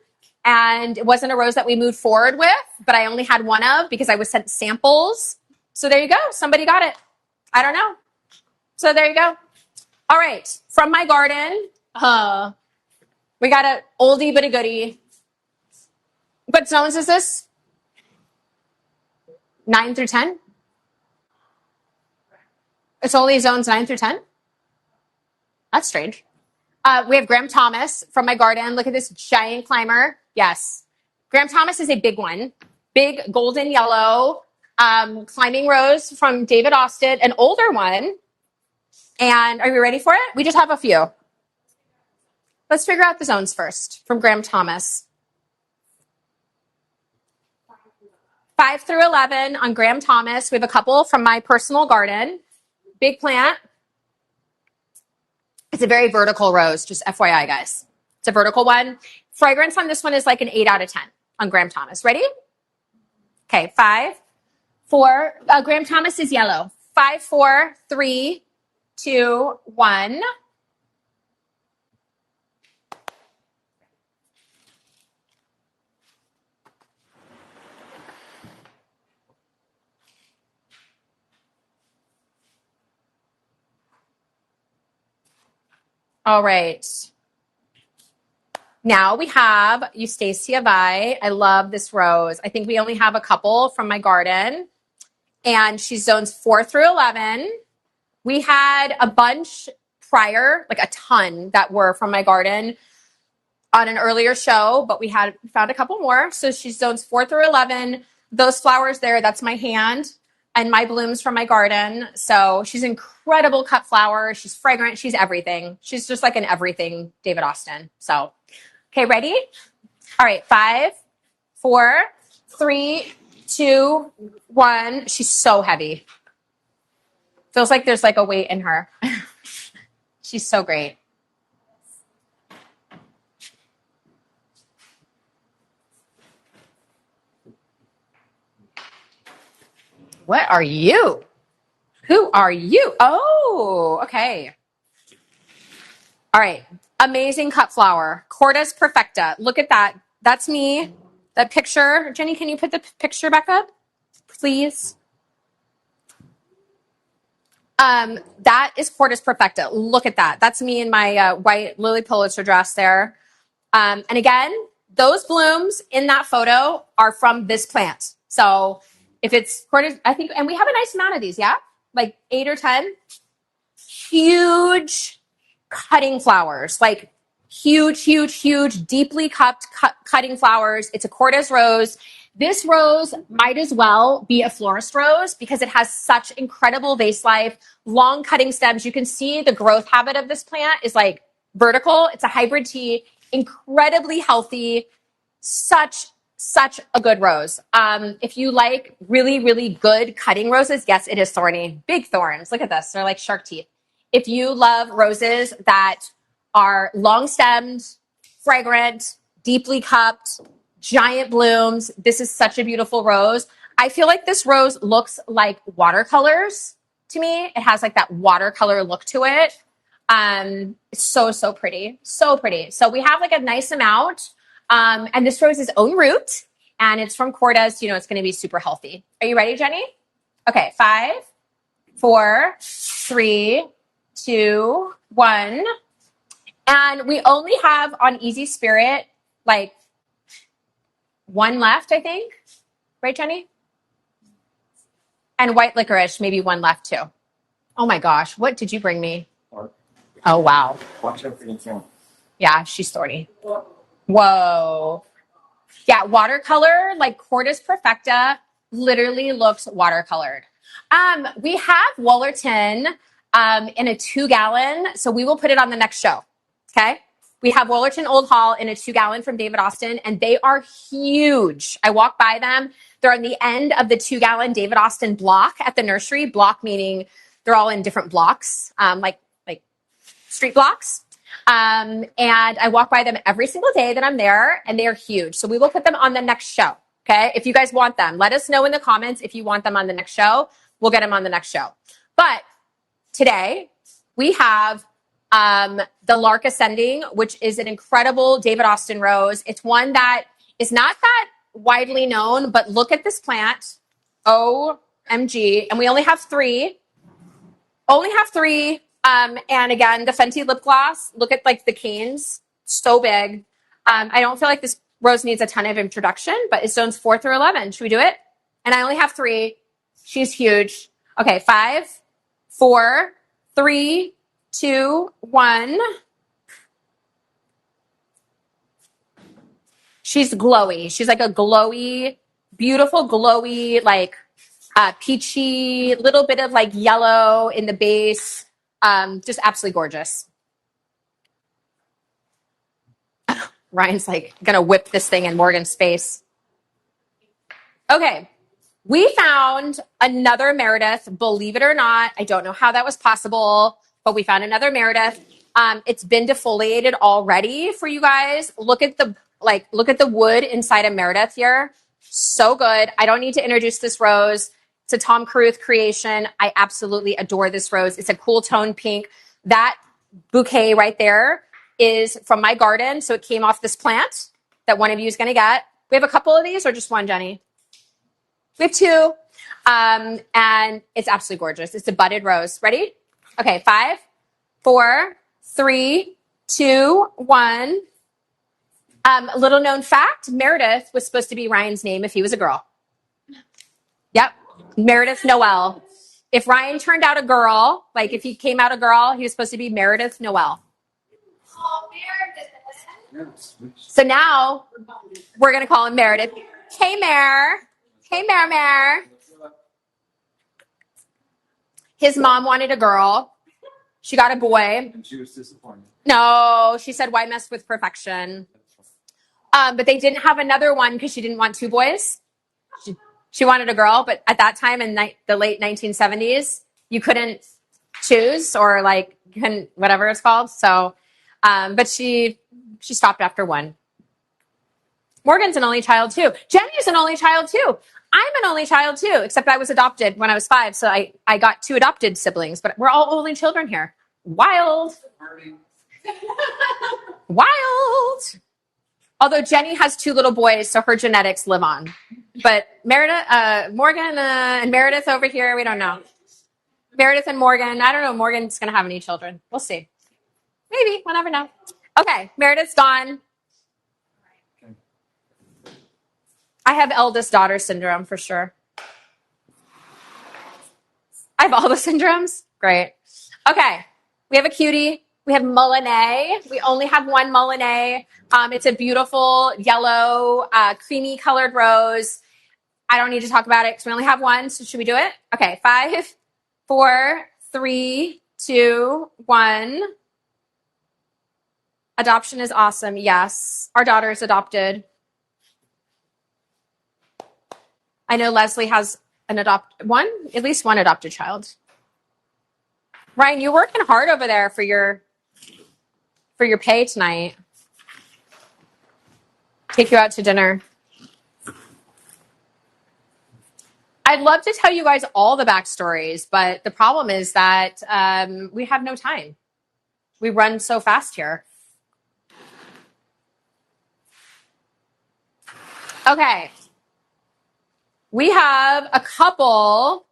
And it wasn't a rose that we moved forward with, but I only had one of because I was sent samples. So there you go. Somebody got it. I don't know. So there you go. All right. From my garden. We got an oldie but a goodie. What zones is this? 9 through 10? It's only zones 9 through 10? That's strange. We have Graham Thomas from my garden. Look at this giant climber. Yes. Graham Thomas is a big one. Big golden yellow climbing rose from David Austin, an older one. And are we ready for it? We just have a few. Let's figure out the zones first from Graham Thomas. 5 through 11 on Graham Thomas. We have a couple from my personal garden. Big plant. It's a very vertical rose, just FYI, guys. It's a vertical one. Fragrance on this one is like an 8 out of 10 on Graham Thomas. Ready? Okay, 5, 4. Graham Thomas is yellow. 5, 4, 3, 2, 1. All right. Now we have Eustacia Vi. I love this rose. I think we only have a couple from my garden. And she's zones 4 through 11. We had a bunch prior, like a ton that were from my garden on an earlier show, but we found a couple more. So she's zones 4 through 11. Those flowers there, that's my hand and my blooms from my garden. So she's incredible cut flower. She's fragrant. She's everything. She's just like an everything David Austin. So, okay, ready? All right, 5, 4, 3, 2, 1. She's so heavy. Feels like there's like a weight in her. She's so great. What are you? Who are you? Oh, okay. All right. Amazing cut flower. Cortus perfecta. Look at that. That's me. That picture. Jenny, can you put the picture back up, please? That is Cortus perfecta. Look at that. That's me in my white Lily Pulitzer dress there. And again, those blooms in that photo are from this plant. So if it's Cortus, I think, and we have a nice amount of these, yeah? like 8 or 10. Huge cutting flowers, like huge, huge, huge, deeply cutting flowers. It's a Cortez rose. This rose might as well be a florist rose because it has such incredible vase life, long cutting stems. You can see the growth habit of this plant is like vertical. It's a hybrid tea, incredibly healthy, such a good rose. If you like really, really good cutting roses, yes, it is thorny. Big thorns. Look at this. They're like shark teeth. If you love roses that are long stemmed, fragrant, deeply cupped, giant blooms, this is such a beautiful rose. I feel like this rose looks like watercolors to me. It has like that watercolor look to it. It's so pretty. So pretty. So we have like a nice amount. And this rose is own root, and it's from Cortez. You know, it's going to be super healthy. Are you ready, Jenny? Okay, 5, 4, 3, 2, 1. And we only have on Easy Spirit like 1 left, I think. Right, Jenny? And white licorice, maybe 1 left too. Oh my gosh, what did you bring me? Oh, wow. Watch out for the camera. Yeah, she's thorny. Whoa. Yeah, watercolor, like Cortez Perfecta, literally looks watercolored. We have Wollerton in a 2-gallon, so we will put it on the next show. Okay. We have Wollerton Old Hall in a 2-gallon from David Austin, and they are huge. I walk by them. They're on the end of the 2-gallon David Austin block at the nursery. Block meaning they're all in different blocks, like street blocks. And I walk by them every single day that I'm there, and they are huge. So we will put them on the next show. Okay. If you guys want them, let us know in the comments if you want them on the next show. We'll get them on the next show. But today we have the Lark Ascending, which is an incredible David Austin rose. It's one that is not that widely known, but look at this plant. OMG. And we only have 3. And again, the Fenty lip gloss, look at like the canes, so big. I don't feel like this rose needs a ton of introduction, but it's zones 4 through 11. Should we do it? And I only have 3. She's huge. Okay, 5, 4, 3, 2, 1. She's glowy. She's like a glowy, beautiful, glowy, like peachy, little bit of like yellow in the base. Just absolutely gorgeous. Ryan's like gonna whip this thing in Morgan's face. Okay, we found another Meredith. Believe it or not, I don't know how that was possible, but we found another Meredith. It's been defoliated already for you guys. Look at the wood inside of Meredith here. So good. I don't need to introduce this rose. It's a Tom Caruth creation. I absolutely adore this rose. It's a cool tone pink. That bouquet right there is from my garden. So it came off this plant that one of you is going to get. We have a couple of these or just one, Jenny? We have 2. And it's absolutely gorgeous. It's a budded rose. Ready? Okay, 5, 4, 3, 2, 1. Little known fact, Meredith was supposed to be Ryan's name if he was a girl. Yep. Meredith Noel. If Ryan turned out a girl, like if he came out a girl, he was supposed to be Meredith Noel. Oh, Meredith. So now we're going to call him Meredith. Hey, Mare. Hey, Mare. His mom wanted a girl. She got a boy. And she was disappointed. No, she said, why mess with perfection? But they didn't have another one because she didn't want 2 boys. She wanted a girl, but at that time in the late 1970s, you couldn't choose or like you couldn't, whatever it's called. So, but she stopped after 1. Morgan's an only child too. Jenny's an only child too. I'm an only child too, except I was adopted when I was 5. So I got 2 adopted siblings, but we're all only children here. Wild. Wild. Although Jenny has 2 little boys, so her genetics live on. But Meredith, Morgan and Meredith over here, we don't know. Meredith and Morgan, I don't know if Morgan's going to have any children. We'll see. Maybe, we'll never know. Okay, Meredith's gone. I have eldest daughter syndrome for sure. I have all the syndromes. Great. Okay. We have a cutie. We have Mullinae. We only have one Mullinae. It's a beautiful yellow, creamy colored rose. I don't need to talk about it because we only have one. So should we do it? Okay. 5, 4, 3, 2, 1. Adoption is awesome. Yes. Our daughter is adopted. I know Leslie has at least one adopted child. Ryan, you're working hard over there for your pay tonight. Take you out to dinner. I'd love to tell you guys all the backstories, but the problem is that we have no time. We run so fast here. Okay. We have a couple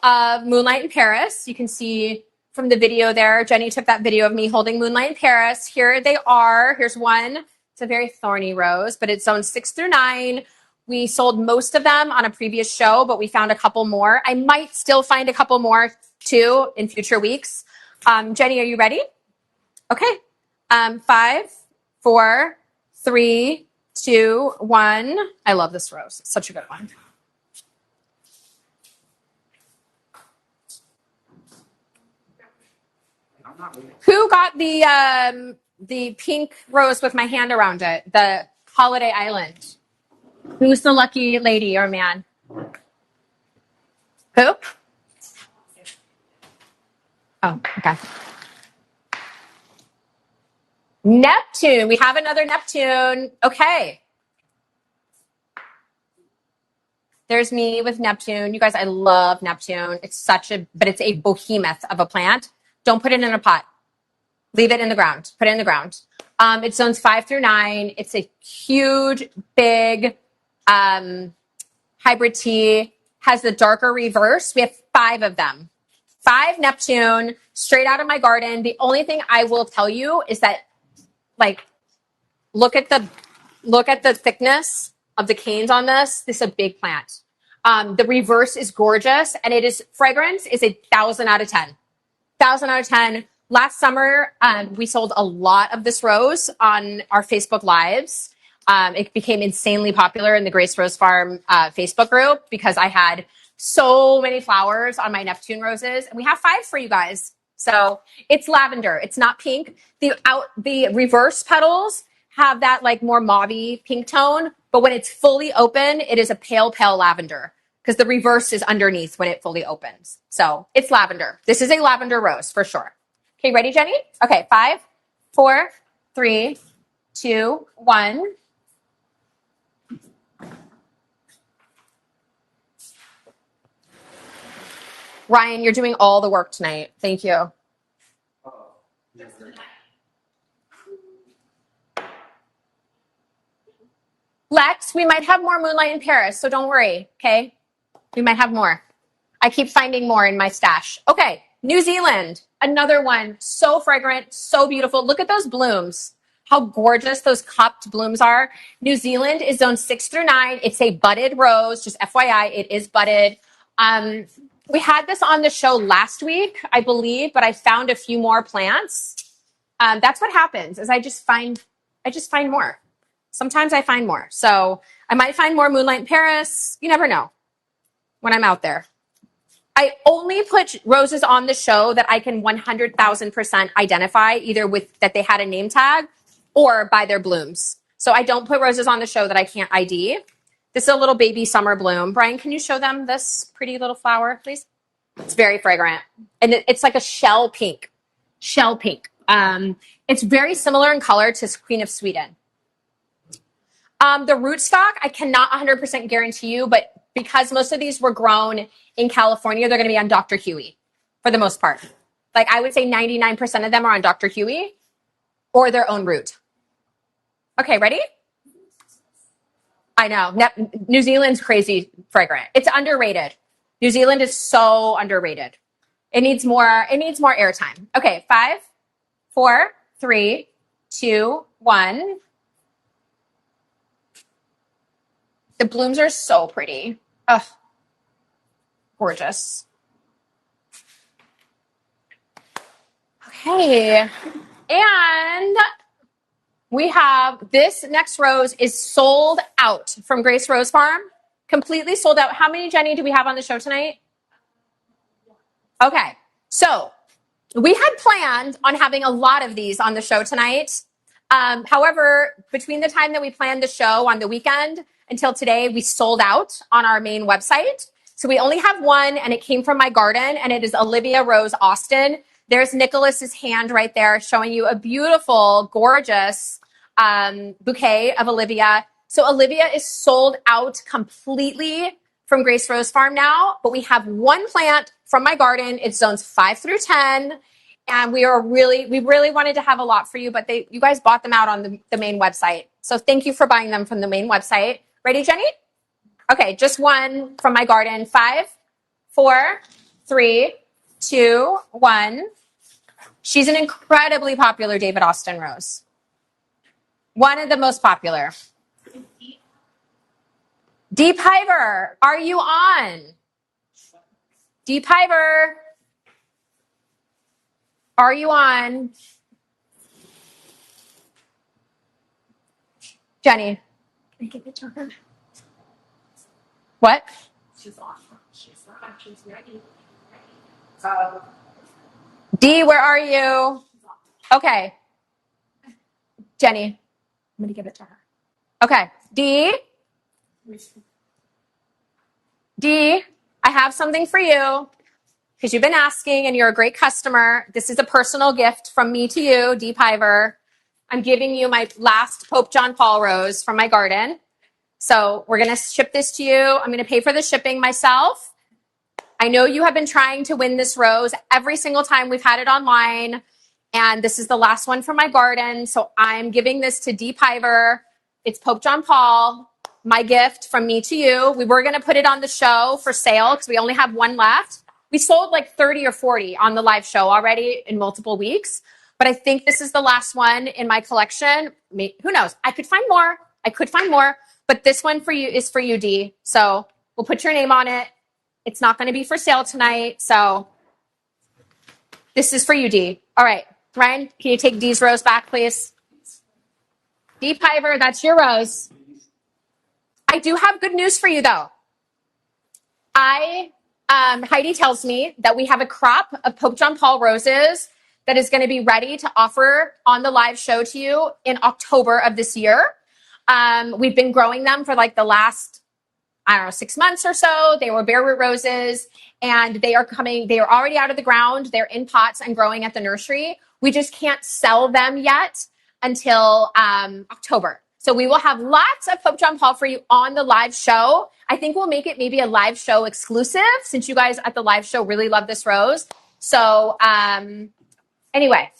of Moonlight in Paris. You can see from the video there, Jenny took that video of me holding Moonlight in Paris. Here they are. Here's one. It's a very thorny rose, but it's zone 6 through 9. We sold most of them on a previous show, but we found a couple more. I might still find a couple more too in future weeks. Jenny, are you ready? Okay. 5, 4, 3, 2, 1. I love this rose. It's such a good one. Who got the pink rose with my hand around it? The Holiday Island. Who's the lucky lady or man? Who? Oh, okay. Neptune. We have another Neptune. Okay. There's me with Neptune. You guys, I love Neptune. But it's a behemoth of a plant. Don't put it in a pot. Leave it in the ground. Put it in the ground. It's zones 5 through 9. It's a huge, big hybrid tea. Has the darker reverse. We have 5 of them. 5 Neptune straight out of my garden. The only thing I will tell you is that, like, look at the thickness of the canes on this. This is a big plant. The reverse is gorgeous, and fragrance is 1,000 out of 10. 1,000 out of 10. Last summer, we sold a lot of this rose on our Facebook Lives. It became insanely popular in the Grace Rose Farm Facebook group because I had so many flowers on my Neptune roses. And we have 5 for you guys. So it's lavender. It's not pink. The reverse petals have that like more mauvey pink tone. But when it's fully open, it is a pale, pale lavender because the reverse is underneath when it fully opens. So it's lavender. This is a lavender rose for sure. Okay, ready, Jenny? Okay, 5, 4, 3, 2, 1. Ryan, you're doing all the work tonight. Thank you. Lex, we might have more Moonlight in Paris, so don't worry, okay? We might have more. I keep finding more in my stash. Okay, New Zealand, another one. So fragrant, so beautiful. Look at those blooms. How gorgeous those cupped blooms are. New Zealand is zone 6 through 9. It's a budded rose. Just FYI, it is budded. We had this on the show last week, I believe, but I found a few more plants. That's what happens is I just find more. Sometimes I find more. So I might find more Moonlight in Paris. You never know when I'm out there. I only put roses on the show that I can 100,000% identify, either with that they had a name tag or by their blooms. So I don't put roses on the show that I can't ID. This is a little baby summer bloom. Brian, can you show them this pretty little flower, please? It's very fragrant. And it's like a shell pink. Shell pink. It's very similar in color to Queen of Sweden. The rootstock, I cannot 100% guarantee you, but because most of these were grown in California, they're going to be on Dr. Huey for the most part. Like I would say 99% of them are on Dr. Huey or their own root. Okay, ready? I know. New Zealand's crazy fragrant. It's underrated. New Zealand is so underrated. It needs more airtime. Okay, 5, 4, 3, 2, 1. The blooms are so pretty. Ugh. Gorgeous. Okay. And we have this next rose is sold out from Grace Rose Farm. Completely sold out. How many, Jenny, do we have on the show tonight? Okay. So we had planned on having a lot of these on the show tonight. However, between the time that we planned the show on the weekend until today, we sold out on our main website. So we only have one, and it came from my garden, and it is Olivia Rose Austin. There's Nicholas's hand right there showing you a beautiful, gorgeous bouquet of Olivia. So Olivia is sold out completely from Grace Rose Farm now, but we have one plant from my garden. It's zones 5 through 10. And we really wanted to have a lot for you, but you guys bought them out on the main website. So thank you for buying them from the main website. Ready, Jenny? Okay, just one from my garden. 5, 4, 3, 2, 1. She's an incredibly popular David Austin rose. One of the most popular. Deep Hiver, are you on? Deep Hiver, are you on? Jenny. Can I give it to her? What? She's on. She's not. She's ready. Dee, where are you? Okay. Jenny, I'm going to give it to her. Okay. Dee, I have something for you because you've been asking and you're a great customer. This is a personal gift from me to you, Dee Piver. I'm giving you my last Pope John Paul rose from my garden. So we're going to ship this to you. I'm going to pay for the shipping myself. I know you have been trying to win this rose every single time we've had it online. And this is the last one from my garden. So I'm giving this to Dee Piver. It's Pope John Paul, my gift from me to you. We were going to put it on the show for sale because we only have one left. We sold like 30 or 40 on the live show already in multiple weeks. But I think this is the last one in my collection. Who knows? I could find more. But this one for you is for you, Dee. So we'll put your name on it. It's not going to be for sale tonight. So this is for you, Dee. All right. Ryan, can you take Dee's rose back, please? Dee Piver, that's your rose. I do have good news for you, though. Heidi tells me that we have a crop of Pope John Paul roses that is going to be ready to offer on the live show to you in October of this year. We've been growing them for like the last, 6 months or so. They were bare root roses, and they are already out of the ground. They're in pots and growing at the nursery. We just can't sell them yet until October. So we will have lots of Pope John Paul for you on the live show. I think we'll make it maybe a live show exclusive since you guys at the live show really love this rose. So anyway,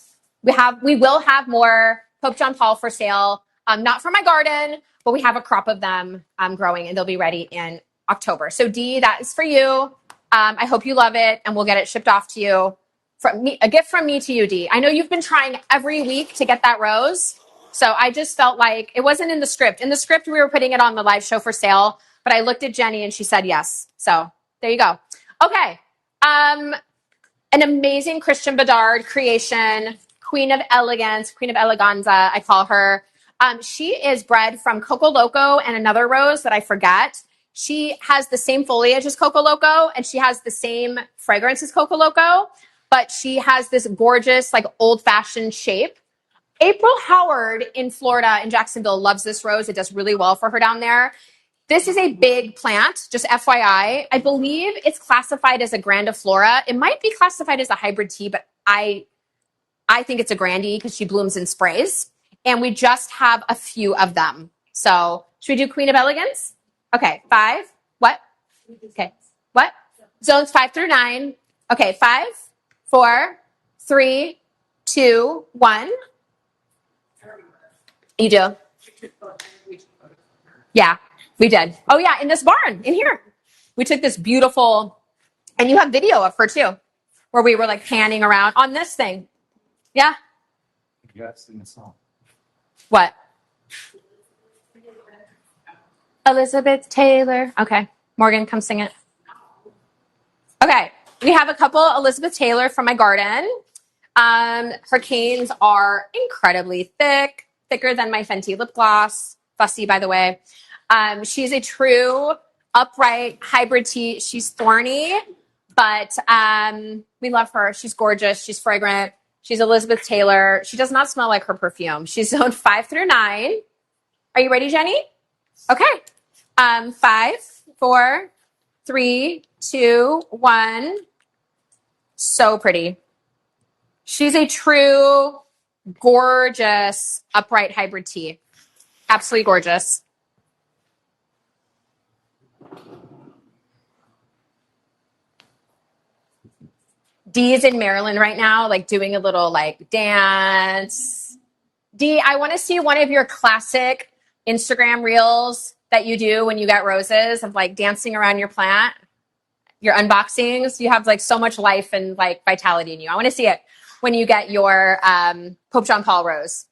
we will have more Pope John Paul for sale. Not for my garden, but we have a crop of them growing, and they'll be ready in October. So Dee, that is for you. I hope you love it, and we'll get it shipped off to you. A gift from me to you, Dee. I know you've been trying every week to get that rose. So I just felt like it wasn't in the script. In the script, we were putting it on the live show for sale, but I looked at Jenny and she said yes. So there you go. Okay. An amazing Christian Bedard creation, Queen of Elegance, Queen of Eleganza, I call her. She is bred from Coco Loco and another rose that I forget. She has the same foliage as Coco Loco, and she has the same fragrance as Coco Loco, but she has this gorgeous, like old-fashioned shape. April Howard in Florida, in Jacksonville, loves this rose. It does really well for her down there. This is a big plant, just FYI. I believe it's classified as a grandiflora. It might be classified as a hybrid tea, but I think it's a grandie because she blooms in sprays. And we just have a few of them. So should we do Queen of Elegance? Okay, 5. What? Okay, what? Zones 5 through 9. Okay, 5, 4, 3, 2, 1. You do? Yeah, we did. Oh, yeah, in this barn, in here. We took this beautiful, and you have video of her too, where we were like panning around on this thing. Yeah? You got to sing a song. What? Elizabeth Taylor. Okay, Morgan, come sing it. Okay, we have a couple Elizabeth Taylor from my garden. Her canes are incredibly thick, thicker than my Fenty lip gloss. Fussy, by the way. She's a true upright hybrid tea. She's thorny, but we love her. She's gorgeous. She's fragrant. She's Elizabeth Taylor. She does not smell like her perfume. She's zone 5 through 9. Are you ready, Jenny? Okay. 5, 4, 3, 2, 1. So pretty. She's a true, gorgeous, upright hybrid tea. Absolutely gorgeous. Dee is in Maryland right now, like doing a little like dance. Dee, I want to see one of your classic Instagram reels that you do when you get roses of like dancing around your plant, your unboxings. You have like so much life and like vitality in you. I want to see it when you get your Pope John Paul rose.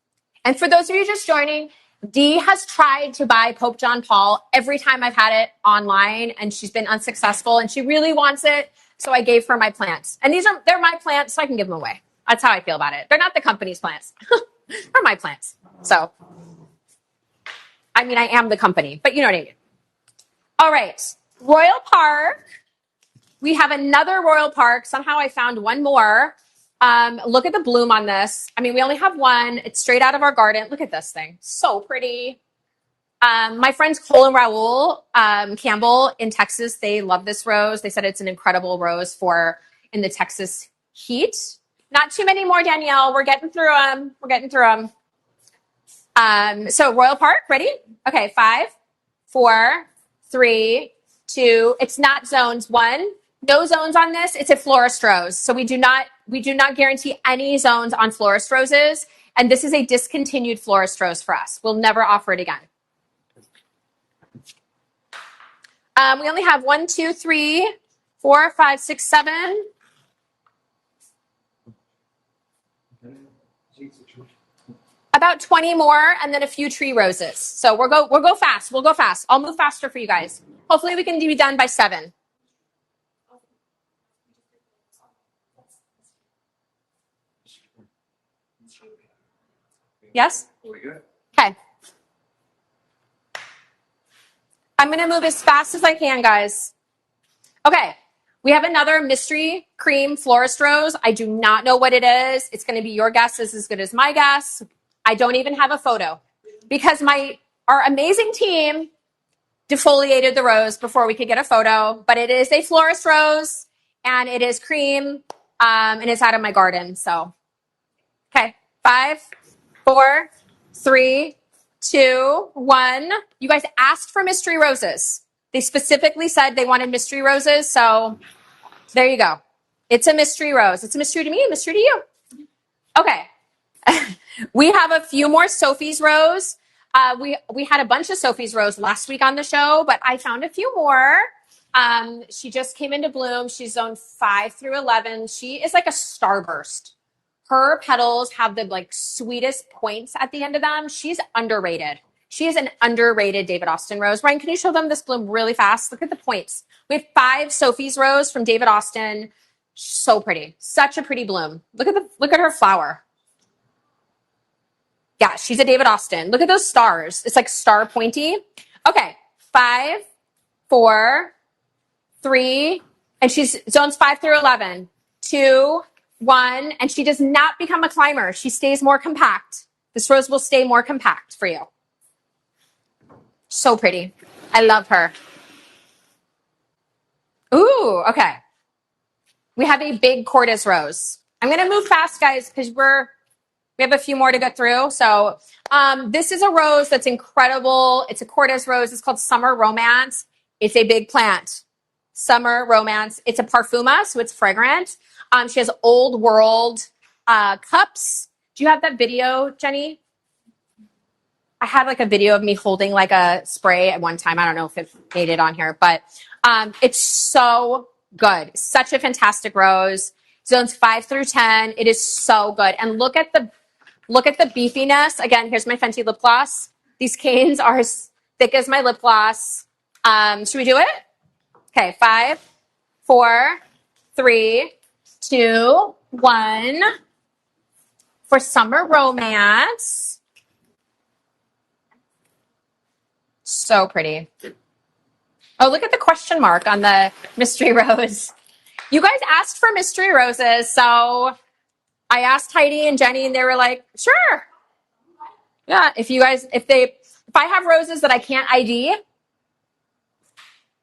And for those of you just joining, Dee has tried to buy Pope John Paul every time I've had it online, and she's been unsuccessful, and she really wants it. So I gave her my plants. And they're my plants, so I can give them away. That's how I feel about it. They're not the company's plants. They're my plants. So, I mean, I am the company, but you know what I mean. All right. Royal Park. We have another Royal Park. Somehow I found one more. Look at the bloom on this. I mean, we only have one. It's straight out of our garden. Look at this thing. So pretty. My friends Cole and Raul Campbell in Texas, they love this rose. They said it's an incredible rose for in the Texas heat. Not too many more, Danielle. We're getting through them. So Royal Park, ready? Okay, 5, 4, 3, 2. It's not zones. 1. No zones on this. It's a florist rose. So we do not guarantee any zones on florist roses. And this is a discontinued florist rose for us. We'll never offer it again. We only have 1, 2, 3, 4, 5, 6, 7. About 20 more, and then a few tree roses. So we'll go fast. We'll go fast. I'll move faster for you guys. Hopefully we can be done by 7. Yes? Okay. I'm going to move as fast as I can, guys. Okay. We have another mystery cream florist rose. I do not know what it is. It's going to be your guess is as good as my guess. I don't even have a photo because our amazing team defoliated the rose before we could get a photo, but it is a florist rose and it is cream and it's out of my garden. So, okay. 5, 4, 3, 2, 1. You guys asked for mystery roses. They specifically said they wanted mystery roses. So there you go. It's a mystery rose. It's a mystery to me, a mystery to you. Okay. We have a few more Sophie's rose. We had a bunch of Sophie's rose last week on the show, but I found a few more. She just came into bloom. She's zone 5 through 11. She is like a starburst. Her petals have the like sweetest points at the end of them. She's underrated. She is an underrated David Austin rose. Ryan, can you show them this bloom really fast? Look at the points. We have 5 Sophie's rose from David Austin. So pretty. Such a pretty bloom. Look at her flower. Yeah, she's a David Austin. Look at those stars. It's like star pointy. Okay, 5, 4, 3, and she's zones 5 through 11. 2, 1, and she does not become a climber. She stays more compact. This rose will stay more compact for you. So pretty. I love her. Ooh, okay. We have a big Cortez rose. I'm going to move fast, guys, because we have a few more to get through. So this is a rose that's incredible. It's a Cortez rose. It's called Summer Romance. It's a big plant. Summer Romance. It's a parfuma, so it's fragrant. She has old world cups. Do you have that video, Jenny? I had like a video of me holding like a spray at one time. I don't know if it made it on here, but it's so good. Such a fantastic rose. Zones 5 through 10. It is so good. And look at the beefiness. Again, here's my Fenty lip gloss. These canes are as thick as my lip gloss. Should we do it? Okay, 5, 4, 3, 2, 1. for summer romance. So pretty. Oh, look at the question mark on the mystery rose. You guys asked for mystery roses, so I asked Heidi and Jenny, and they were like, sure. Yeah, if I have roses that I can't ID,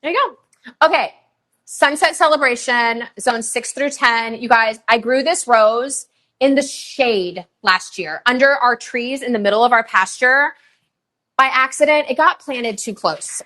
there you go. Okay, Sunset Celebration, zone 6 through 10. You guys, I grew this rose in the shade last year under our trees in the middle of our pasture. By accident, it got planted too close.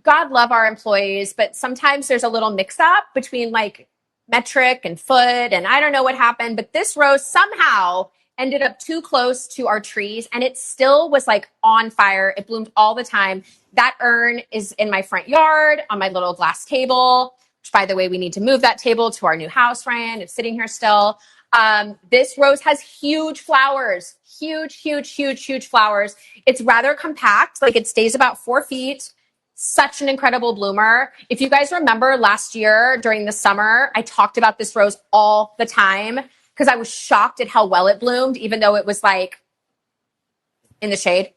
God love our employees, but sometimes there's a little mix up between like metric and foot, and I don't know what happened, but this rose somehow ended up too close to our trees, and it still was like on fire. It bloomed all the time. That urn is in my front yard on my little glass table, which, by the way, we need to move that table to our new house, Ryan. It's sitting here still. This rose has huge flowers, huge flowers. It's rather compact, like it stays about 4 feet. Such an incredible bloomer. If you guys remember last year during the summer, I talked about this rose all the time because I was shocked at how well it bloomed, even though it was like in the shade.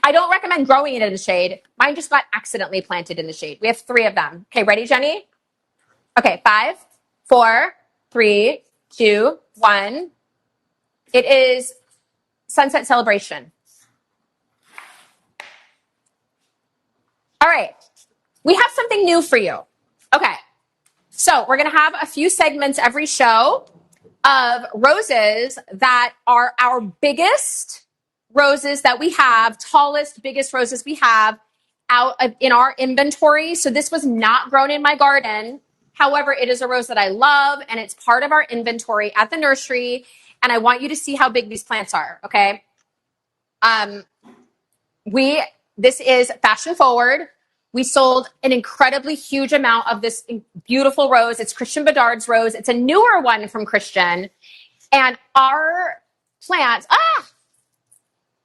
I don't recommend growing it in the shade. Mine just got accidentally planted in the shade. We have 3 of them. Okay, ready, Jenny? Okay, 5, 4, 3, 2, 1. It is Sunset Celebration. All right, we have something new for you. Okay, so we're going to have a few segments every show of roses that are our biggest roses that we have, tallest, biggest roses we have in our inventory. So this was not grown in my garden. However, it is a rose that I love, and it's part of our inventory at the nursery. And I want you to see how big these plants are, okay? This is fashion forward. We sold an incredibly huge amount of this beautiful rose. It's Christian Bedard's rose. It's a newer one from Christian. And our plants,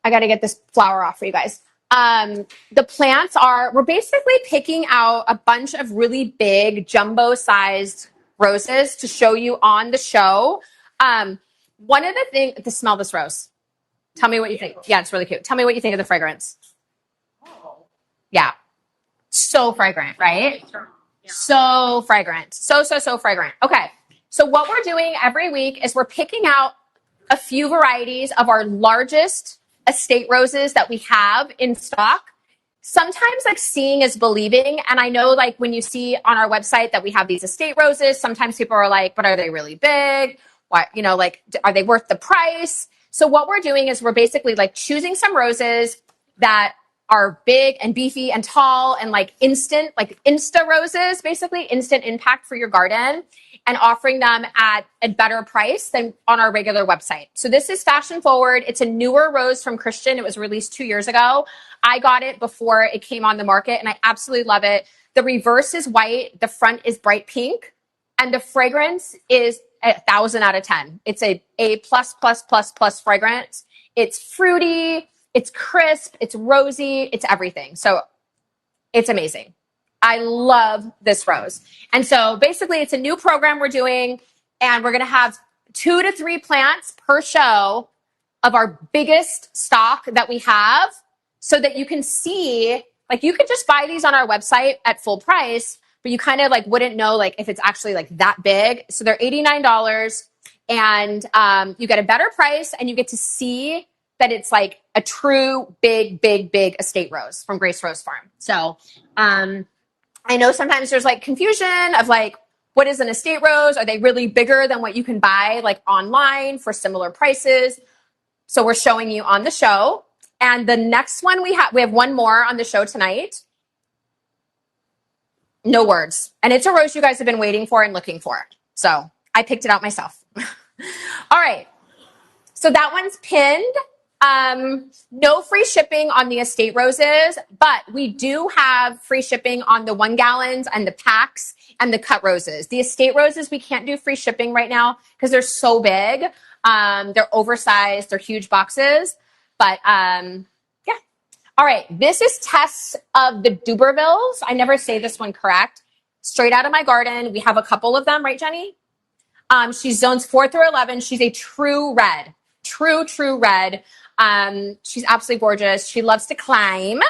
I got to get this flower off for you guys. The plants we're basically picking out a bunch of really big jumbo sized roses to show you on the show. One of the things, to smell this rose. Tell me what you think. Yeah, it's really cute. Tell me what you think of the fragrance. Yeah. So fragrant, right? Yeah. So fragrant. So fragrant. Okay. So what we're doing every week is we're picking out a few varieties of our largest estate roses that we have in stock. Sometimes like seeing is believing. And I know like when you see on our website that we have these estate roses, sometimes people are like, but are they really big? What, like, are they worth the price? So what we're doing is we're basically like choosing some roses that are big and beefy and tall and like instant, like Insta roses, basically instant impact for your garden, and offering them at a better price than on our regular website. So this is fashion forward. It's a newer rose from Christian. It was released 2 years ago. I got it before it came on the market and I absolutely love it. The reverse is white. The front is bright pink. And the fragrance is 1,000 out of 10. It's a plus fragrance. It's fruity. It's crisp, it's rosy, it's everything. So it's amazing. I love this rose. And so basically it's a new program we're doing, and we're going to have 2 to 3 plants per show of our biggest stock that we have, so that you can see, like you could just buy these on our website at full price, but you kind of like wouldn't know like if it's actually like that big. So they're $89, and you get a better price, and you get to see that it's like a true big estate rose from Grace Rose Farm. So I know sometimes there's like confusion of like, what is an estate rose? Are they really bigger than what you can buy like online for similar prices? So we're showing you on the show. And the next one we have one more on the show tonight. No words. And it's a rose you guys have been waiting for and looking for. So I picked it out myself. All right. So that one's pinned. No free shipping on the estate roses, but we do have free shipping on the 1 gallons and the packs and the cut roses. The estate roses, we can't do free shipping right now because they're so big. They're oversized, they're huge boxes, but, yeah. All right. This is Tess of the Dubervilles. I never say this one correct. Straight out of my garden. We have a couple of them, right, Jenny? She's zones 4 through 11. She's a true red, true red. She's absolutely gorgeous. She loves to climb.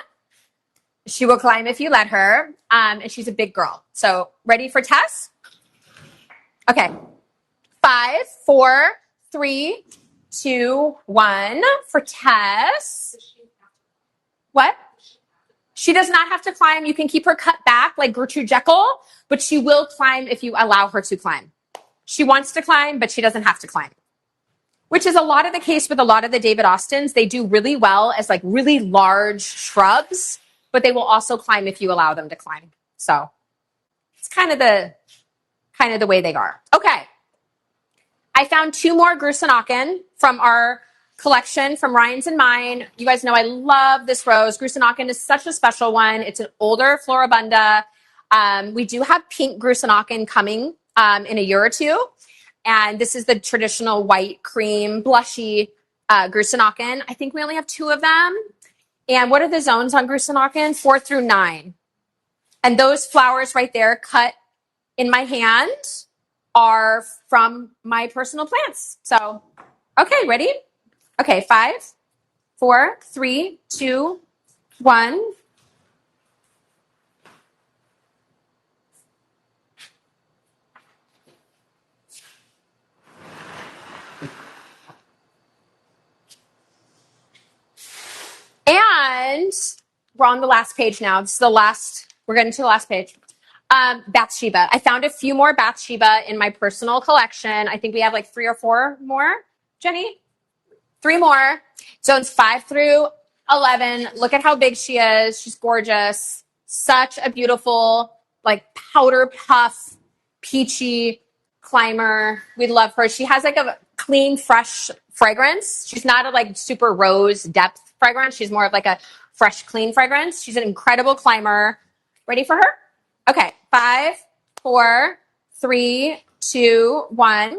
She will climb if you let her. And she's a big girl. So ready for Tess? Okay. 5, 4, 3, 2, 1 for Tess. What? She does not have to climb. You can keep her cut back like Gertrude Jekyll, but she will climb if you allow her to climb. She wants to climb, but she doesn't have to climb, which is a lot of the case with a lot of the David Austins. They do really well as like really large shrubs, but they will also climb if you allow them to climb. So it's kind of the way they are. Okay. I found 2 more Grusanachen from our collection from Ryan's and mine. You guys know I love this rose. Grusanachen is such a special one. It's an older Floribunda. We do have pink Grusanachen coming in a year or two. And this is the traditional white cream blushy Grusanachen. I think we only have 2 of them. And what are the zones on Grusanachen? 4 through 9. And those flowers right there cut in my hand are from my personal plants. So, okay, ready? Okay, 5, 4, 3, 2, 1. And we're on the last page now. This is the last, we're getting to the last page. Bathsheba. I found a few more Bathsheba in my personal collection. I think we have like 3 or 4 more. Jenny? 3 more. Zones 5 through 11. Look at how big she is. She's gorgeous. Such a beautiful, like powder puff, peachy climber. We love her. She has like a clean, fresh fragrance. She's not a like super rose depth fragrance. She's more of like a fresh, clean fragrance. She's an incredible climber. Ready for her? Okay. 5, 4, 3, 2, 1.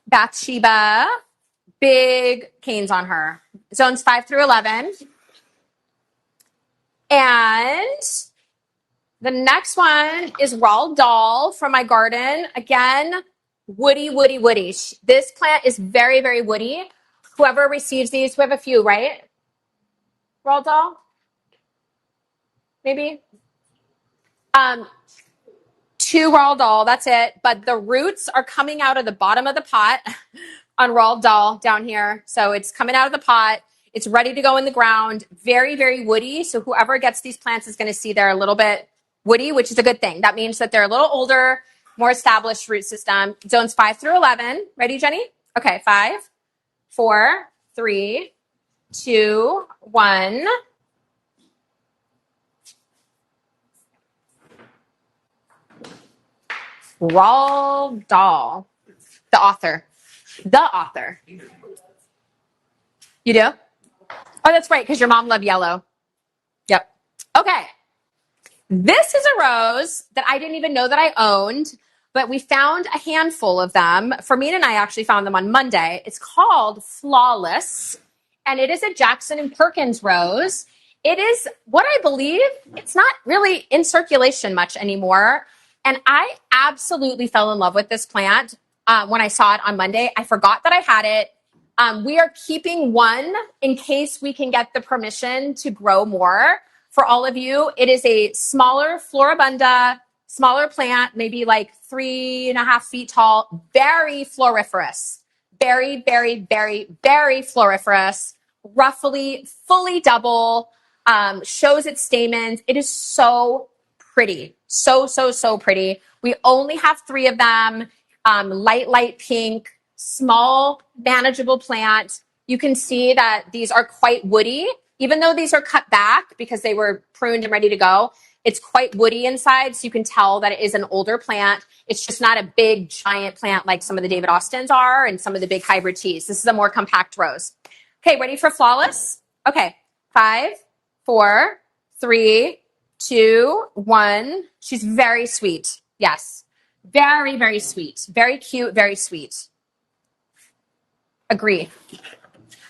Bathsheba. Big canes on her. Zones 5 through 11. And the next one is Roald Dahl from my garden. Again, woody. This plant is very, very woody. Whoever receives these, we have a few, right? Roald Dahl? Maybe? 2 Roald Dahl, that's it. But the roots are coming out of the bottom of the pot on Roald Dahl down here. So it's coming out of the pot. It's ready to go in the ground. Very, very woody. So whoever gets these plants is going to see they're a little bit woody, which is a good thing. That means that they're a little older, more established root system. Zones 5 through 11. Ready, Jenny? Okay, 5, 4, 3, 2, 1. Roald Dahl, the author. You do? Oh, that's right, because your mom loved yellow. Yep. Okay. This is a rose that I didn't even know that I owned, but we found a handful of them. Fermine and I actually found them on Monday. It's called Flawless, and it is a Jackson and Perkins rose. It is what I believe, it's not really in circulation much anymore. And I absolutely fell in love with this plant when I saw it on Monday. I forgot that I had it. We are keeping one in case we can get the permission to grow more for all of you. It is a smaller Floribunda, smaller plant, maybe like 3.5 feet tall, very floriferous, very floriferous, roughly fully double, shows its stamens. It is so pretty. So pretty. We only have 3 of them. Light pink, small, manageable plant. You can see that these are quite woody. Even though these are cut back because they were pruned and ready to go, it's quite woody inside. So you can tell that it is an older plant. It's just not a big, giant plant like some of the David Austins are and some of the big hybrid teas. This is a more compact rose. Okay, ready for Flawless? Okay, 5, 4, 3, 2, 1. She's very sweet. Yes. Very sweet. Very cute, very sweet. Agree.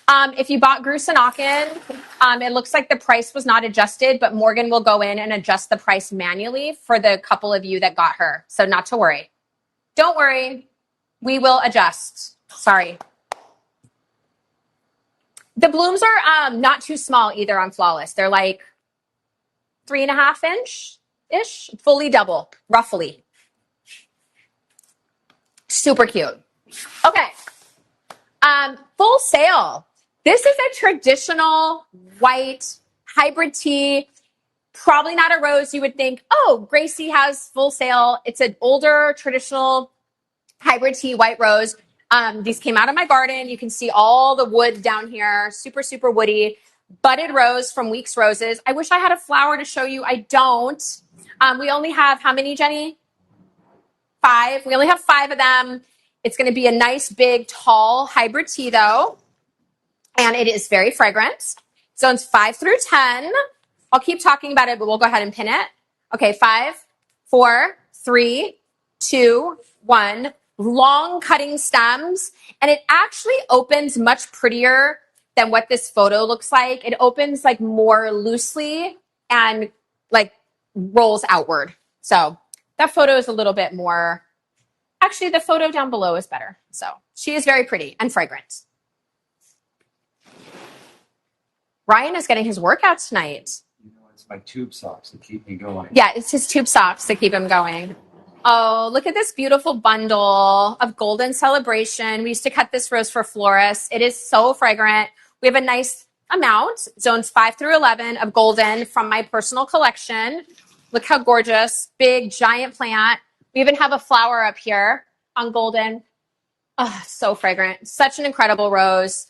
If you bought Grusanachen, it looks like the price was not adjusted, but Morgan will go in and adjust the price manually for the couple of you that got her. So not to worry. Don't worry. We will adjust. Sorry. The blooms are not too small either on Flawless. They're like 3.5 inch-ish, fully double, roughly. Super cute. Okay. Full sale. This is a traditional white hybrid tea. Probably not a rose you would think, oh, Gracie has full sale. It's an older traditional hybrid tea white rose. These came out of my garden. You can see all the wood down here. Super, super woody. Budded rose from Weeks Roses. I wish I had a flower to show you. I don't. We only have how many, Jenny? 5. We only have 5 of them. It's going to be a nice, big, tall hybrid tea, though. And it is very fragrant. Zones 5 through 10. I'll keep talking about it, but we'll go ahead and pin it. Okay, 5, 4, 3, 2, 1. Long cutting stems. And it actually opens much prettier than what this photo looks like. It opens like more loosely and like rolls outward. So that photo is a little bit more. Actually, the photo down below is better. So she is very pretty and fragrant. Ryan is getting his workout tonight. You know, it's my tube socks that keep me going. Yeah, it's his tube socks that keep him going. Oh, look at this beautiful bundle of Golden Celebration. We used to cut this rose for florists. It is so fragrant. We have a nice amount, zones 5 through 11 of Golden from my personal collection. Look how gorgeous. Big, giant plant. We even have a flower up here on Golden. Oh, so fragrant. Such an incredible rose.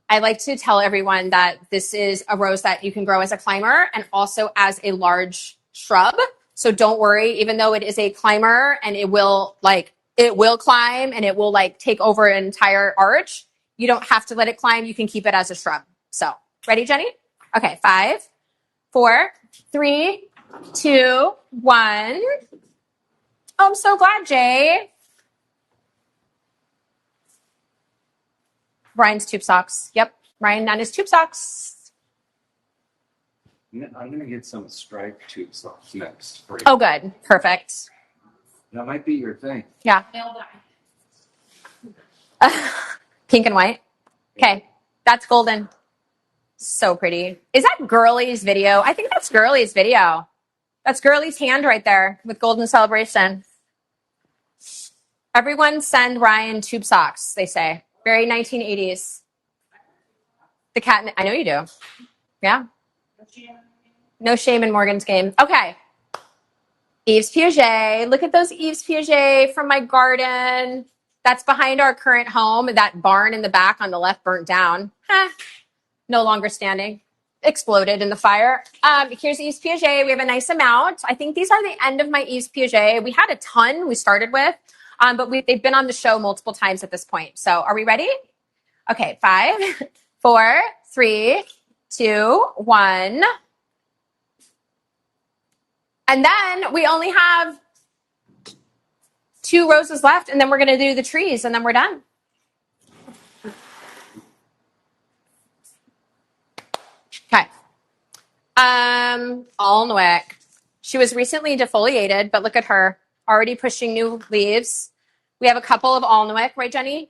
I like to tell everyone that this is a rose that you can grow as a climber and also as a large shrub. So don't worry, even though it is a climber and it will climb and it will like take over an entire arch. You don't have to let it climb. You can keep it as a shrub. So ready, Jenny? Okay, 5, 4, 3, 2, 1. Oh, I'm so glad, Jay. Ryan's tube socks. Yep. Ryan and his tube socks. I'm going to get some striped tube socks next. Oh, good. Perfect. That might be your thing. Yeah. Pink and white. Okay. That's Golden. So pretty. Is that Girly's video? I think that's Girly's video. That's Girly's hand right there with Golden Celebration. Everyone send Ryan tube socks, they say. Very 1980s. The cat, I know you do. Yeah. No shame in Morgan's game. Okay. Yves Piaget. Look at those Yves Piaget from my garden. That's behind our current home. That barn in the back on the left burnt down. No longer standing. Exploded in the fire. Here's Yves Piaget. We have a nice amount. I think these are the end of my Yves Piaget. We had a ton we started with. But they've been on the show multiple times at this point. So are we ready? Okay, 5, 4, 3, 2, 1. And then we only have 2 roses left, and then we're going to do the trees, and then we're done. Okay. Alnwick. She was recently defoliated, but look at her. Already pushing new leaves. We have a couple of Alnwick, right, Jenny?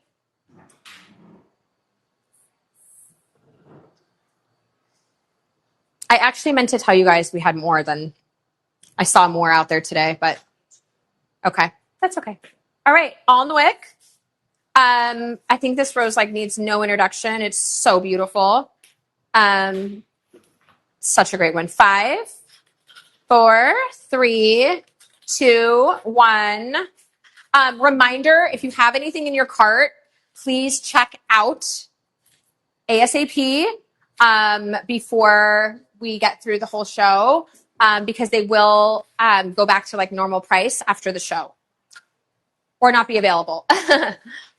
I actually meant to tell you guys we had more than I saw more out there today, but okay. That's okay. All right, Alnwick. I think this rose needs no introduction. It's so beautiful. Such a great one. 5, 4, 3, 2, 1. Reminder, if you have anything in your cart, please check out ASAP before we get through the whole show because they will go back to normal price after the show or not be available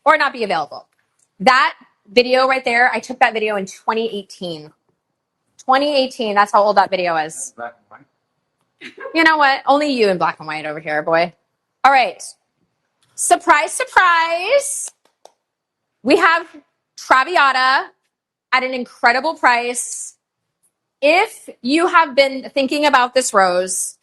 or not be available. That video right there, I took that video in 2018. 2018, that's how old that video is. Black and white. You know what? Only you in black and white over here, boy. All right. Surprise, surprise. We have Traviata at an incredible price. If you have been thinking about this rose,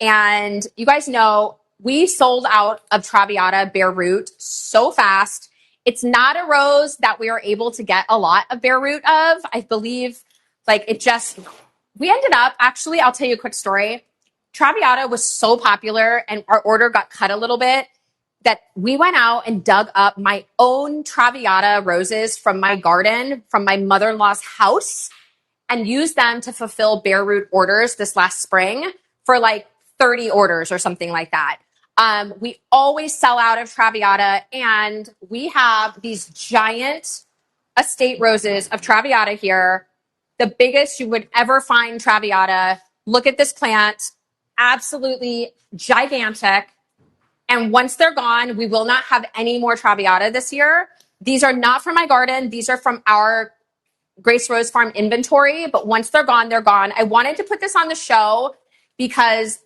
and you guys know we sold out of Traviata bare root so fast. It's not a rose that we are able to get a lot of bare root of. I believe we ended up, actually, I'll tell you a quick story. Traviata was so popular and our order got cut a little bit that we went out and dug up my own Traviata roses from my garden, from my mother-in-law's house, and used them to fulfill bare root orders this last spring for like 30 orders or something like that. We always sell out of Traviata, and we have these giant estate roses of Traviata here, the biggest you would ever find Traviata. Look at this plant, absolutely gigantic. And once they're gone, we will not have any more Traviata this year. These are not from my garden. These are from our Grace Rose Farm inventory, but once they're gone, they're gone. I wanted to put this on the show because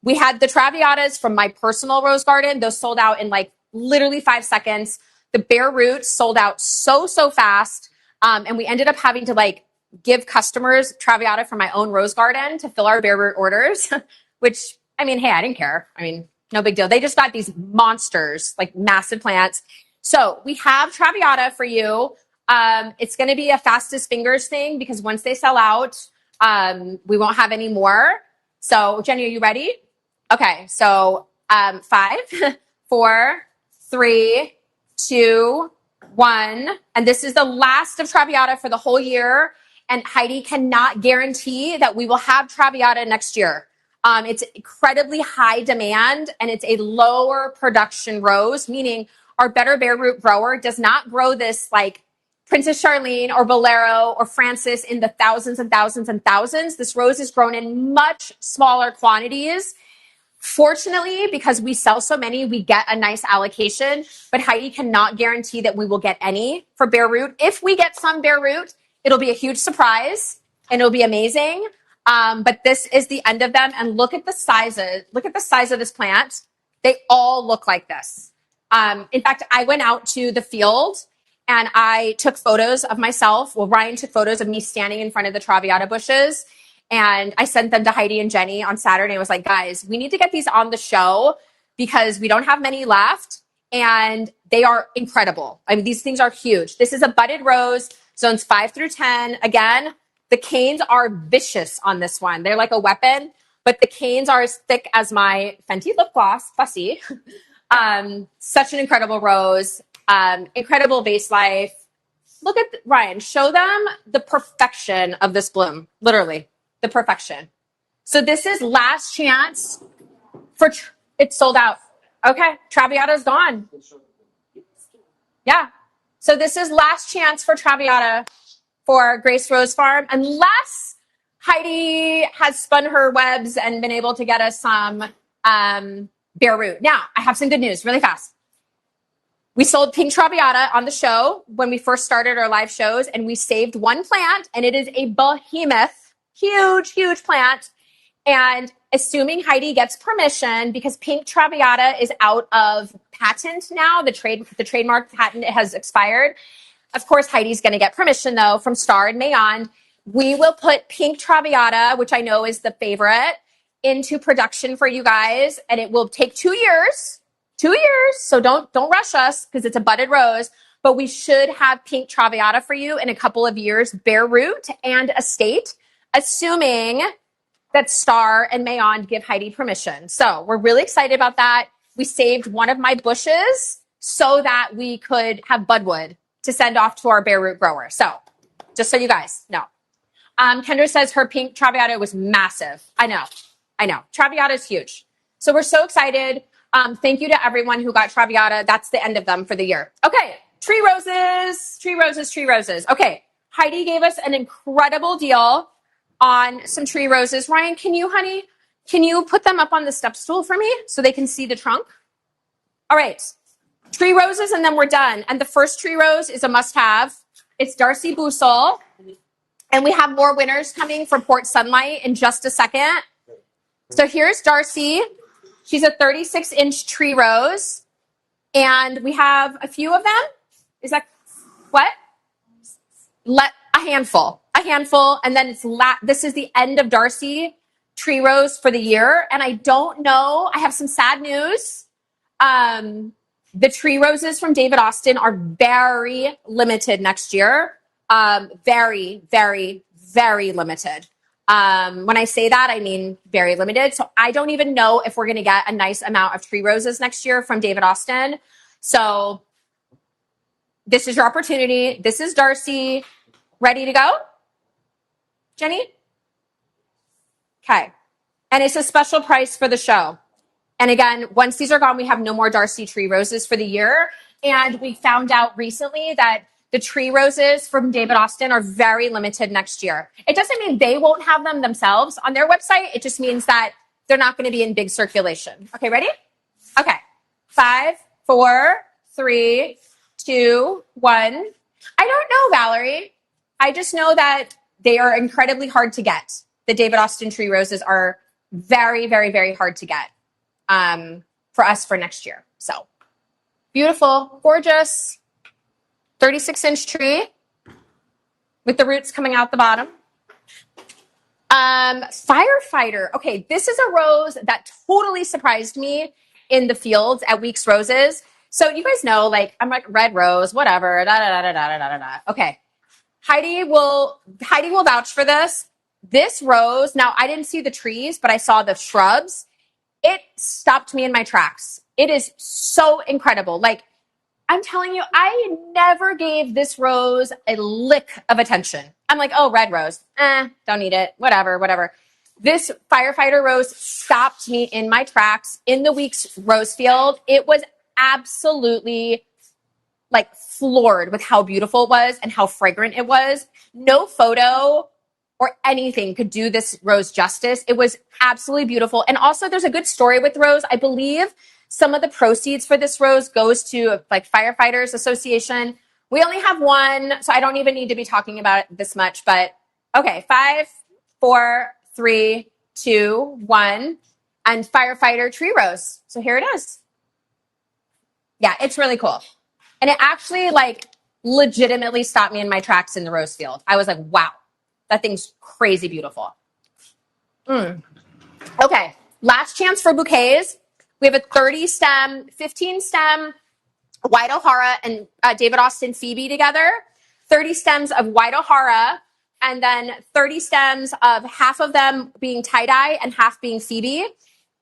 we had the Traviatas from my personal rose garden. Those sold out in like literally 5 seconds. The bare roots sold out so fast. And we ended up having to like give customers Traviata from my own rose garden to fill our bare root orders, which, I mean, hey, I didn't care. I mean, no big deal. They just got these monsters, like massive plants. So we have Traviata for you. It's going to be a fastest fingers thing because once they sell out, we won't have any more. So Jenny, are you ready? Okay. So, 5, 4, 3, 2, 1. And this is the last of Traviata for the whole year. And Heidi cannot guarantee that we will have Traviata next year. It's incredibly high demand and it's a lower production rose, meaning our better bare root grower does not grow this like Princess Charlene or Bolero or Francis in the thousands and thousands and thousands. This rose is grown in much smaller quantities. Fortunately, because we sell so many, we get a nice allocation, but Heidi cannot guarantee that we will get any for bare root. If we get some bare root, it'll be a huge surprise and it'll be amazing. But this is the end of them. And look at the sizes. Look at the size of this plant. They all look like this. In fact, I went out to the field and I took photos of myself. Well, Ryan took photos of me standing in front of the Traviata bushes. And I sent them to Heidi and Jenny on Saturday. I was like, guys, we need to get these on the show because we don't have many left. And they are incredible. I mean, these things are huge. This is a budded rose, zones 5 through 10. Again, the canes are vicious on this one. They're like a weapon, but the canes are as thick as my Fenty lip gloss, Fussy. Such an incredible rose. Incredible vase life. Look at Ryan, show them the perfection of this bloom, literally the perfection. So this is last chance for, it's sold out. Okay. Traviata's gone. Yeah. So this is last chance for Traviata for Grace Rose Farm, unless Heidi has spun her webs and been able to get us some, bare root. Now I have some good news really fast. We sold pink Traviata on the show when we first started our live shows, and we saved one plant, and it is a behemoth, huge plant. And assuming Heidi gets permission, because pink Traviata is out of patent now, the trademark patent has expired. Of course, Heidi's going to get permission though from Star and Mayond. We will put pink Traviata, which I know is the favorite, into production for you guys, and it will take 2 years. 2 years. So don't rush us because it's a budded rose, but we should have pink Traviata for you in a couple of years, bare root and estate, assuming that Star and Mayond give Heidi permission. So we're really excited about that. We saved one of my bushes so that we could have budwood to send off to our bare root grower. So just so you guys know. Kendra says her pink Traviata was massive. I know. Traviata is huge. So we're so excited. Thank you to everyone who got Traviata. That's the end of them for the year. Okay. Tree roses. Okay. Heidi gave us an incredible deal on some tree roses. Ryan, can you put them up on the step stool for me so they can see the trunk? All right. Tree roses, and then we're done. And the first tree rose is a must-have. It's Darcy Bousel. And we have more winners coming for Port Sunlight in just a second. So here's Darcy. She's a 36-inch tree rose. And we have a few of them. Is that what? a handful, and then this is the end of Darcy tree rose for the year. And I don't know, I have some sad news. The tree roses from David Austin are very limited next year. Very, very, very limited. When I say that, I mean very limited. So I don't even know if we're going to get a nice amount of tree roses next year from David Austin. So this is your opportunity. This is Darcy. Ready to go? Jenny? Okay. And it's a special price for the show. And again, once these are gone, we have no more Darcy tree roses for the year. And we found out recently that the tree roses from David Austin are very limited next year. It doesn't mean they won't have them themselves on their website. It just means that they're not going to be in big circulation. Okay, ready? Okay. 5, 4, 3, 2, 1. I don't know, Valerie. I just know that they are incredibly hard to get. The David Austin tree roses are very, very, very hard to get for us for next year. So beautiful, gorgeous, 36-inch tree with the roots coming out the bottom. Firefighter. Okay, this is a rose that totally surprised me in the fields at Weeks Roses. So you guys know, like, I'm like, red rose, whatever, da da da da da da da da. Okay. Heidi will vouch for this. This rose, now I didn't see the trees, but I saw the shrubs. It stopped me in my tracks. It is so incredible. Like, I'm telling you, I never gave this rose a lick of attention. I'm like, oh, red rose. Don't need it. Whatever. This firefighter rose stopped me in my tracks in the Weeks rose field. It was absolutely like floored with how beautiful it was and how fragrant it was. No photo or anything could do this rose justice. It was absolutely beautiful. And also there's a good story with rose. I believe some of the proceeds for this rose goes to like Firefighters Association. We only have one, so I don't even need to be talking about it this much, but okay, 5, 4, 3, 2, 1, and firefighter tree rose. So here it is. Yeah, it's really cool. And it actually like legitimately stopped me in my tracks in the rose field. I was like, wow, that thing's crazy beautiful. Okay, last chance for bouquets. We have a 30 stem, 15 stem, White O'Hara and David Austin Phoebe together. 30 stems of White O'Hara, and then 30 stems of half of them being tie-dye and half being Phoebe.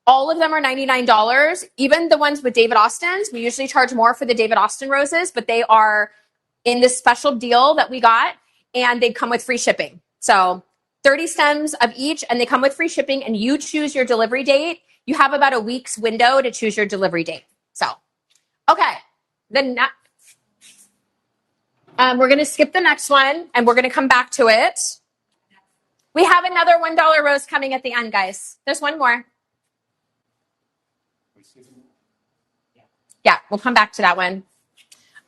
All of them are $99. Even the ones with David Austin's, we usually charge more for the David Austin roses, but they are in this special deal that we got, and they come with free shipping. So 30 stems of each, and they come with free shipping, and you choose your delivery date. You have about a week's window to choose your delivery date. So, okay. We're going to skip the next one, and we're going to come back to it. We have another $1 rose coming at the end, guys. There's one more. Yeah, we'll come back to that one.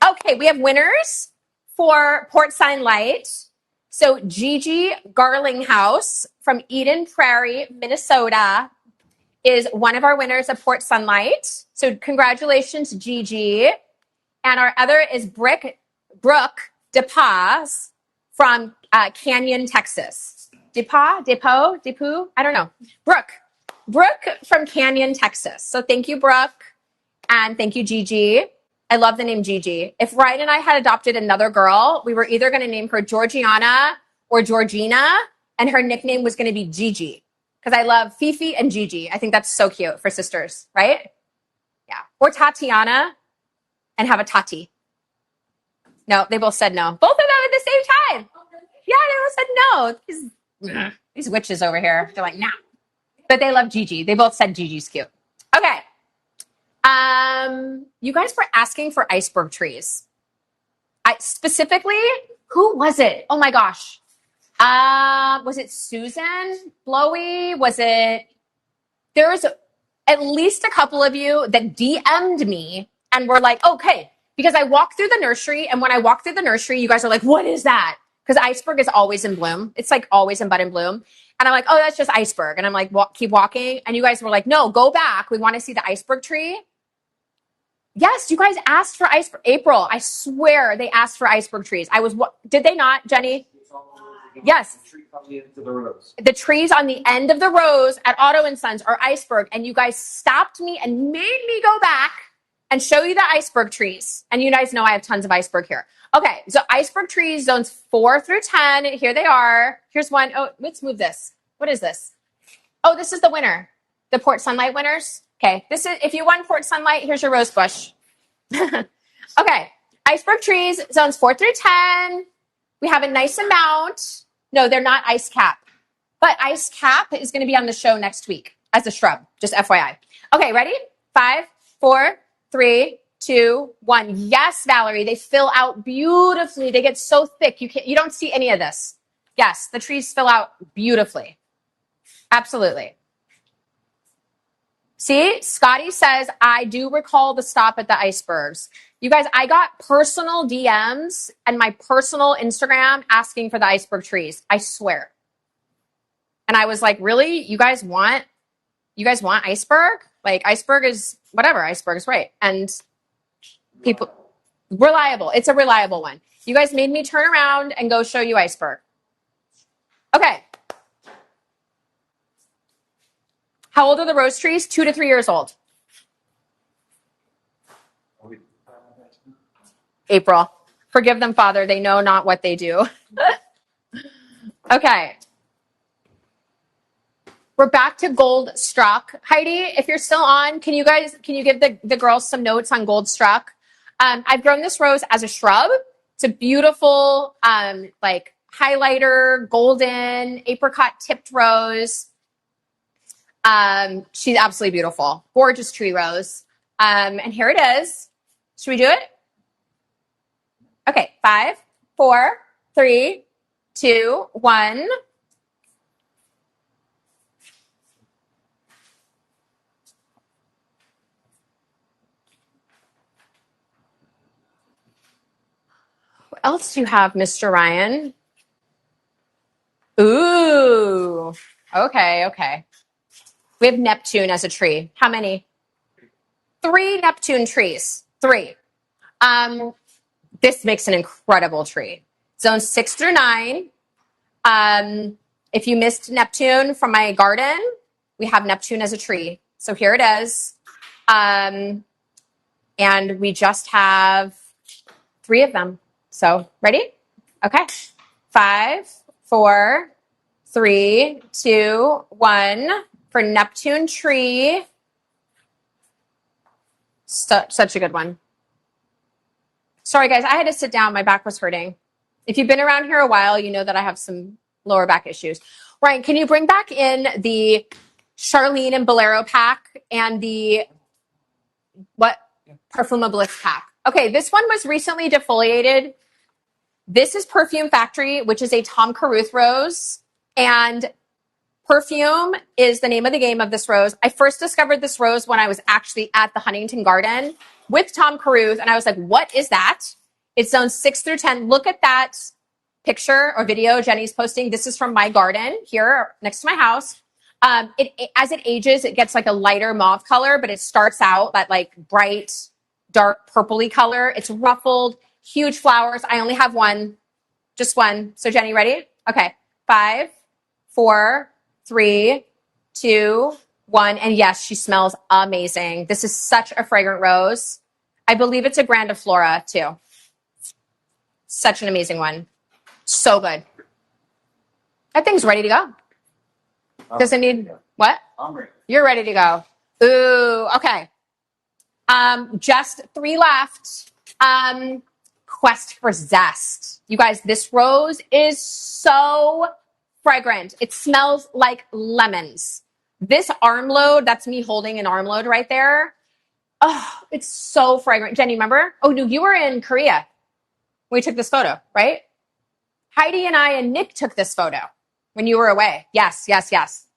Okay, we have winners for Port Sign Light. So Gigi Garlinghouse from Eden Prairie, Minnesota is one of our winners of Port Sunlight. So congratulations, Gigi. And our other is Brooke DePaz from Canyon, Texas. Depu? I don't know. Brooke from Canyon, Texas. So thank you, Brooke. And thank you, Gigi. I love the name Gigi. If Ryan and I had adopted another girl, we were either going to name her Georgiana or Georgina, and her nickname was going to be Gigi, because I love Fifi and Gigi. I think that's so cute for sisters, right? Yeah. Or Tatiana and have a Tati. No, they both said no. Both of them at the same time. Yeah, they both said no. These witches over here, they're like, nah. But they love Gigi. They both said Gigi's cute. Okay. You guys were asking for iceberg trees. Specifically, who was it? Oh my gosh. Was it Susan Blowy? There was at least a couple of you that DM'd me and were like, okay, because I walked through the nursery, and when I walk through the nursery, you guys are like, what is that? Because iceberg is always in bloom. It's like always in bud and bloom. And I'm like, oh, that's just iceberg. And I'm like, keep walking. And you guys were like, no, go back. We want to see the iceberg tree. Yes, you guys asked for iceberg. April, I swear they asked for iceberg trees. Did they not, Jenny? Yes. The tree coming into the rows. The trees on the end of the rows at Otto and Sons are iceberg, and you guys stopped me and made me go back and show you the iceberg trees. And you guys know I have tons of iceberg here. Okay, so iceberg trees, zones 4 through 10. Here they are. Here's one. Oh, let's move this. What is this? Oh, this is the winner. The Port Sunlight winners. Okay, this is, if you won Port Sunlight, here's your rose bush. Okay, iceberg trees, zones 4 through 10. We have a nice amount. No, they're not ice cap. But ice cap is going to be on the show next week as a shrub, just FYI. Okay, ready? 5, 4, 3, 2, 1. Yes, Valerie, they fill out beautifully. They get so thick. You don't see any of this. Yes, the trees fill out beautifully. Absolutely. See, Scotty says, I do recall the stop at the icebergs. You guys, I got personal DMs and my personal Instagram asking for the iceberg trees. I swear. And I was like, really? You guys want iceberg? Like, iceberg is whatever. Iceberg is right. And people, reliable. It's a reliable one. You guys made me turn around and go show you iceberg. Okay. How old are the rose trees? 2 to 3 years old. April. Forgive them, Father. They know not what they do. Okay. We're back to gold struck. Heidi, if you're still on, can you give the girls some notes on gold struck? I've grown this rose as a shrub. It's a beautiful, like highlighter, golden, apricot tipped rose. She's absolutely beautiful. Gorgeous tree rose. And here it is. Should we do it? Okay, 5, 4, 3, 2, 1. What else do you have, Mr. Ryan? Ooh. Okay. We have Neptune as a tree. How many? 3 Neptune trees. 3. This makes an incredible tree. Zone 6 through 9. If you missed Neptune from my garden, we have Neptune as a tree. So here it is. And we just have 3 of them. So ready? Okay. 5, 4, 3, 2, 1 for Neptune tree. Such a good one. Sorry, guys. I had to sit down. My back was hurting. If you've been around here a while, you know that I have some lower back issues. Ryan, can you bring back in the Charlene and Bolero pack and the Parfuma Bliss pack? Okay, this one was recently defoliated. This is Perfume Factory, which is a Tom Caruth rose. And Perfume is the name of the game of this rose. I first discovered this rose when I was actually at the Huntington Garden with Tom Caruth. And I was like, what is that? It's zone 6 through 10. Look at that picture or video Jenny's posting. This is from my garden here next to my house. As it ages, it gets like a lighter mauve color, but it starts out that like bright, dark purpley color. It's ruffled, huge flowers. I only have one, just one. So Jenny, ready? Okay. 5, 4, 3, 2, 1. And yes, she smells amazing. This is such a fragrant rose. I believe it's a Grandiflora too. Such an amazing one. So good. That thing's ready to go. Does it need what? I'm ready. You're ready to go. Ooh, okay. Just 3 left. Quest for Zest. You guys, this rose is so fragrant. It smells like lemons. This armload, that's me holding an armload right there. Oh, it's so fragrant. Jenny, remember? Oh, no, you were in Korea when we took this photo, right? Heidi and I and Nick took this photo when you were away. Yes.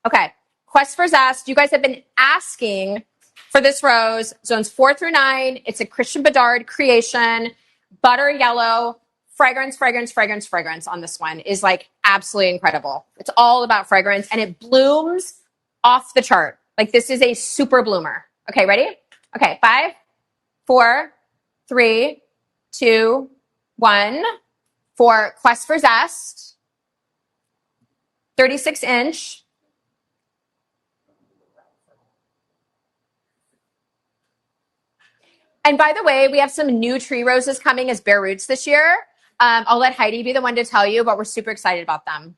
Okay. Quest for Zest. You guys have been asking for this rose. Zones 4 through 9. It's a Christian Bedard creation. Butter yellow. Fragrance on this one is like absolutely incredible. It's all about fragrance and it blooms off the chart. Like this is a super bloomer. Okay, ready? Okay, 5, 4, 3, 2, 1. For Quest for Zest, 36-inch. And by the way, we have some new tree roses coming as bare roots this year. I'll let Heidi be the one to tell you, but we're super excited about them.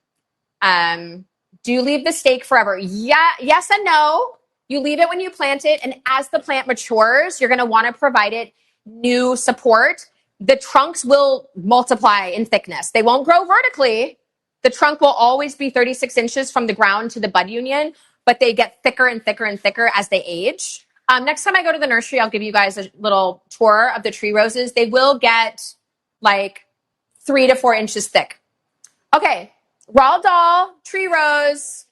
Do you leave the stake forever? Yeah, yes and no. You leave it when you plant it, and as the plant matures, you're going to want to provide it new support. The trunks will multiply in thickness. They won't grow vertically. The trunk will always be 36 inches from the ground to the bud union, but they get thicker and thicker and thicker as they age. Next time I go to the nursery, I'll give you guys a little tour of the tree roses. They will get like 3 to 4 inches thick. Okay, Roald Dahl tree rose.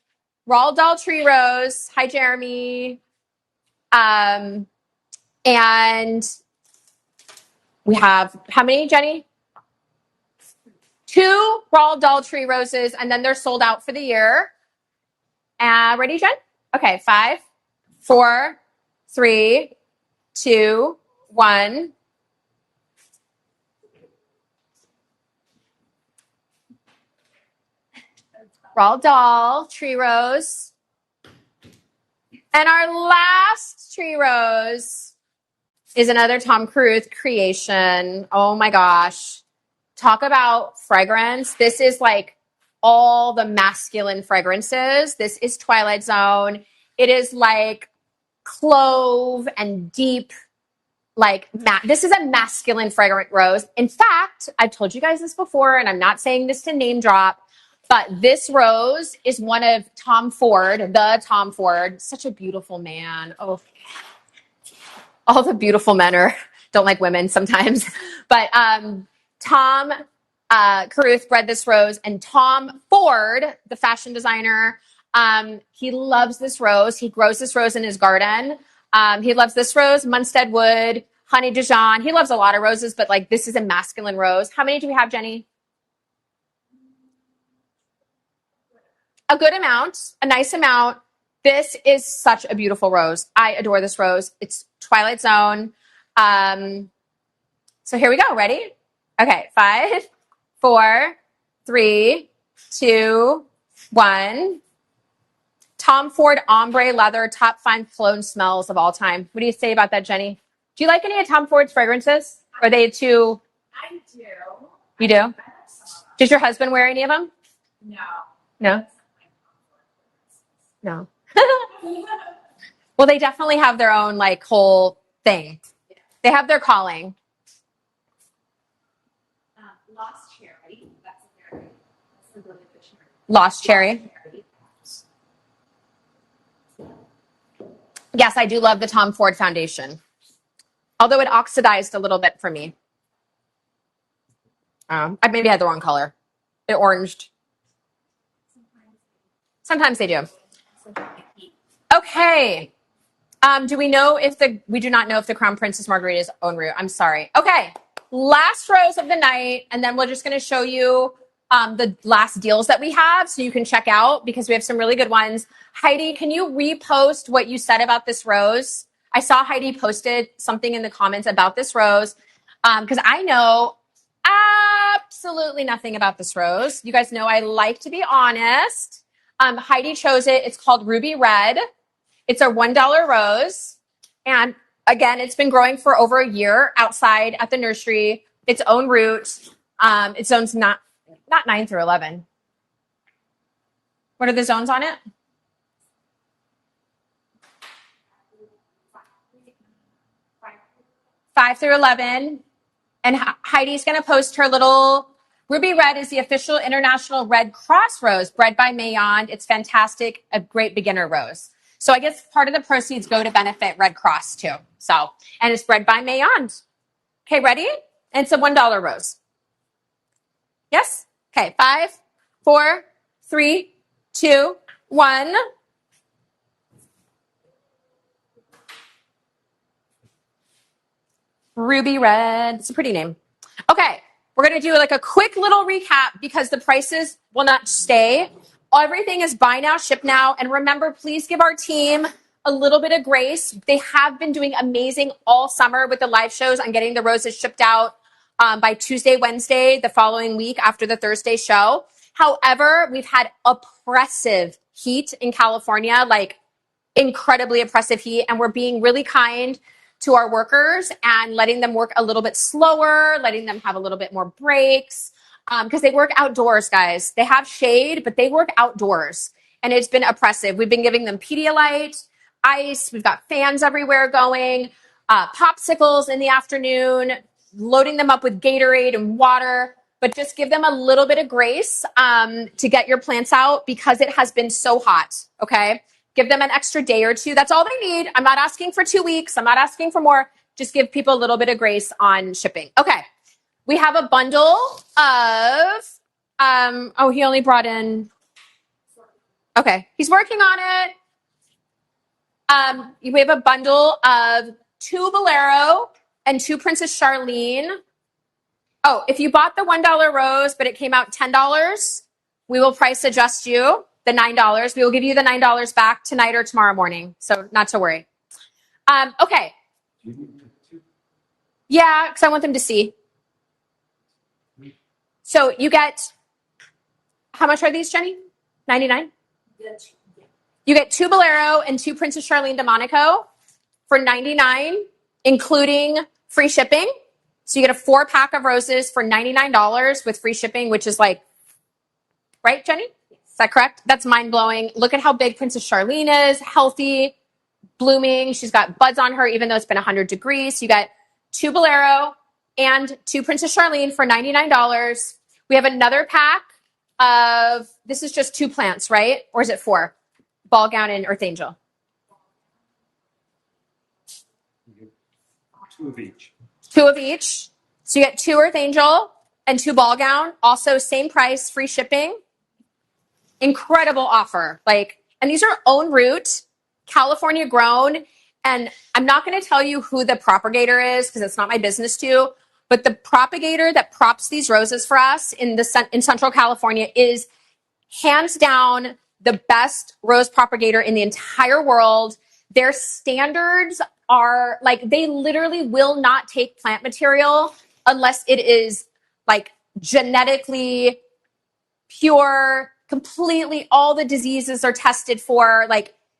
Roald Dahl tree rose. Hi, Jeremy. And we have, how many, Jenny? 2 Roald Dahl tree roses, and then they're sold out for the year. Ready, Jen? Okay, 5, 4, 3, 2, 1. Roald Dahl tree rose. And our last tree rose is another Tom Cruise creation. Oh my gosh. Talk about fragrance. This is like all the masculine fragrances. This is Twilight Zone. It is like clove and deep, like this is a masculine fragrant rose. In fact, I've told you guys this before, and I'm not saying this to name drop, but this rose is one of Tom Ford, the Tom Ford, such a beautiful man. Oh, all the beautiful men don't like women sometimes, but Tom Carruth bred this rose, and Tom Ford, the fashion designer, he loves this rose. He grows this rose in his garden. He loves this rose, Munstead Wood, Honey Dijon. He loves a lot of roses, but like this is a masculine rose. How many do we have, Jenny? A good amount, a nice amount. This is such a beautiful rose. I adore this rose. It's Twilight Zone. So here we go. Ready? Okay, 5, 4, 3, 2, 1. Tom Ford ombre leather, top 5 cologne smells of all time. What do you say about that, Jenny? Do you like any of Tom Ford's fragrances? Are they too? I do. You do? Does your husband wear any of them? No. No? No. Well, they definitely have their own like whole thing. They have their calling. Lost Cherry. That's a really good cherry. Lost Cherry. Yes, I do love the Tom Ford foundation. Although it oxidized a little bit for me. I maybe had the wrong color. It oranged. Sometimes they do. Okay. Do we know if we do not know if the Crown Princess Margarita is own root. I'm sorry. Okay. Last rose of the night, and then we're just going to show you the last deals that we have so you can check out because we have some really good ones. Heidi, can you repost what you said about this rose? I saw Heidi posted something in the comments about this rose because I know absolutely nothing about this rose. You guys know I like to be honest. Heidi chose it. It's called Ruby Red. It's a $1 rose. And again, it's been growing for over a year outside at the nursery. Its own root. It zones not 9 through 11. What are the zones on it? 5 through 11. And Heidi's going to post her little Ruby Red is the official international Red Cross rose bred by Mayon. It's fantastic, a great beginner rose. So I guess part of the proceeds go to benefit Red Cross too. So, and it's bred by Mayon. Okay, ready? And it's a $1 rose. Yes? Okay, 5, 4, 3, 2, 1. Ruby Red. It's a pretty name. Okay, we're going to do like a quick little recap because the prices will not stay. Everything is buy now, ship now. And remember, please give our team a little bit of grace. They have been doing amazing all summer with the live shows on getting the roses shipped out by Tuesday, Wednesday, the following week after the Thursday show. However, we've had oppressive heat in California, like incredibly oppressive heat, and we're being really kind to our workers and letting them work a little bit slower, letting them have a little bit more breaks, because they work outdoors, guys. They have shade, but they work outdoors, and it's been oppressive. We've been giving them Pedialyte, ice. We've got fans everywhere going, popsicles in the afternoon, loading them up with Gatorade and water. But just give them a little bit of grace to get your plants out because it has been so hot, okay? Give them an extra day or two. That's all they need. I'm not asking for 2 weeks. I'm not asking for more. Just give people a little bit of grace on shipping. Okay. We have a bundle of, he only brought in, okay. He's working on it. We have a bundle of 2 Bolero and 2 Princess Charlene. Oh, if you bought the $1 rose, but it came out $10, we will price adjust you the $9. We will give you the $9 back tonight or tomorrow morning. So not to worry. Okay. Yeah, because I want them to see. So you get, how much are these, Jenny? 99? You get 2 Bolero and 2 Princess Charlene de Monaco for 99, including free shipping. So you get a 4-pack of roses for $99 with free shipping, which is like, right, Jenny? Is that correct? That's mind-blowing. Look at how big Princess Charlene is, healthy, blooming. She's got buds on her, even though it's been 100 degrees. So you got 2 Bolero and 2 Princess Charlene for $99. We have another pack of, this is just 2 plants, right? Or is it 4? Ball Gown and Earth Angel. 2 of each. 2 of each. So you get 2 Earth Angel and 2 Ball Gown. Also same price, free shipping. Incredible offer. And these are own root, California grown. And I'm not going to tell you who the propagator is because it's not my business to, but the propagator that props these roses for us in Central California is hands down the best rose propagator in the entire world. Their standards are they literally will not take plant material unless it is genetically pure, completely all the diseases are tested for.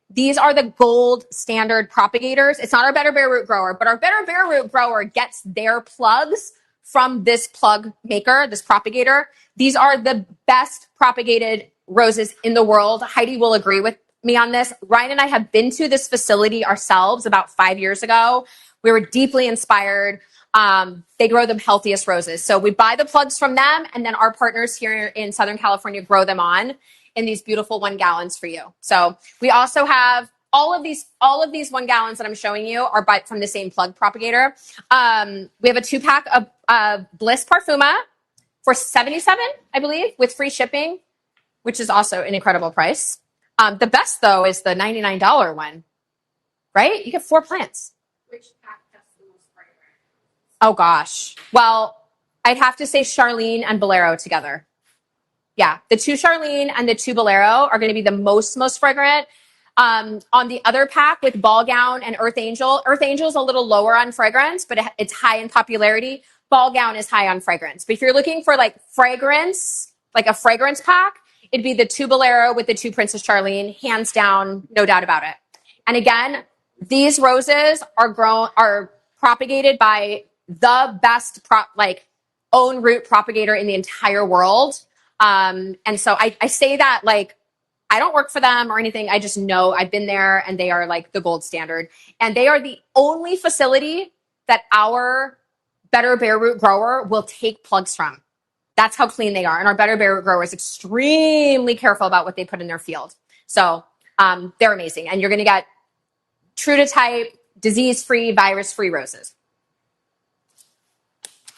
These are the gold standard propagators. It's not our Better Bare Root grower, but our Better Bare Root grower gets their plugs from this plug maker, this propagator. These are the best propagated roses in the world. Heidi will agree with me on this. Ryan and I have been to this facility ourselves about 5 years ago. We were deeply inspired. They grow the healthiest roses. So we buy the plugs from them, and then our partners here in Southern California grow them on in these beautiful 1 gallons for you. So we also have all of these 1 gallons that I'm showing you are from the same plug propagator. We have a 2-pack of Bliss Parfuma for $77, I believe, with free shipping, which is also an incredible price. The best though is the $99 one, right? You get 4 plants. Which pack has the most fragrance? Oh gosh. Well, I'd have to say Charlene and Bolero together. Yeah, the 2 Charlene and the 2 Bolero are going to be the most fragrant. On the other pack with Ball Gown and Earth Angel is a little lower on fragrance, but it's high in popularity. Ball Gown is high on fragrance. But if you're looking for fragrance, a fragrance pack, it'd be the 2 Bolero with the 2 Princess Charlene, hands down, no doubt about it. And again, these roses are propagated by the best own root propagator in the entire world. And so I say that I don't work for them or anything. I just know I've been there and they are the gold standard. And they are the only facility that our Better Bare Root grower will take plugs from. That's how clean they are. And our Better Bare Root grower is extremely careful about what they put in their field. So they're amazing. And you're going to get true to type, disease-free, virus-free roses.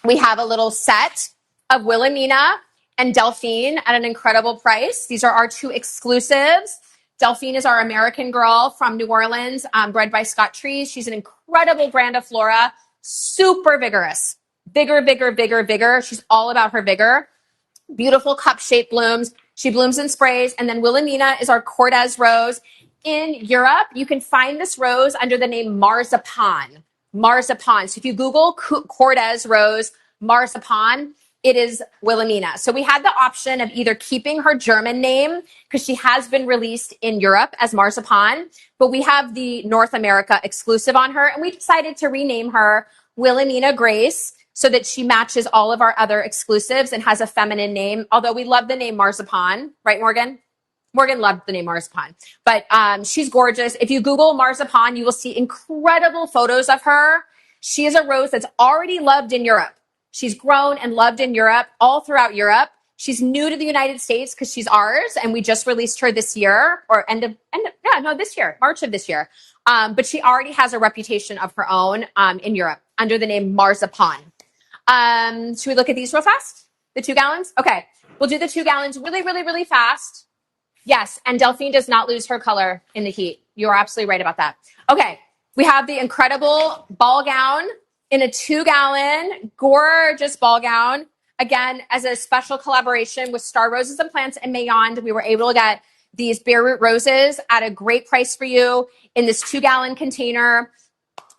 We have a little set of Wilhelmina and Delphine at an incredible price. These are our 2 exclusives. Delphine is our American girl from New Orleans, bred by Scott Trees. She's an incredible grandiflora, super vigorous. Vigor. She's all about her vigor. Beautiful cup-shaped blooms. She blooms in sprays. And then Wilhelmina is our Cortez rose. in Europe, you can find this rose under the name Marzipan. Marzipan. So if you Google Cortez rose Marzipan, it is Wilhelmina. So we had the option of either keeping her German name because she has been released in Europe as Marzipan, but we have the North America exclusive on her, and we decided to rename her Wilhelmina Grace so that she matches all of our other exclusives and has a feminine name. Although we love the name Marzipan, right, Morgan? Morgan loved the name Marzipan, but she's gorgeous. If you Google Marzipan, you will see incredible photos of her. She is a rose that's already loved in Europe. She's grown and loved in Europe, all throughout Europe. She's new to the United States because she's ours, and we just released her this year, or this year, March of this year. But she already has a reputation of her own in Europe under the name Marzipan. Should we look at these real fast? The 2 gallons? Okay, we'll do the 2 gallons really, really, really fast. Yes, and Delphine does not lose her color in the heat. You're absolutely right about that. Okay, we have the incredible ball gown in a 2 gallon, gorgeous ball gown. Again, as a special collaboration with Star Roses and Plants and Mayond, we were able to get these bare root roses at a great price for you in this 2 gallon container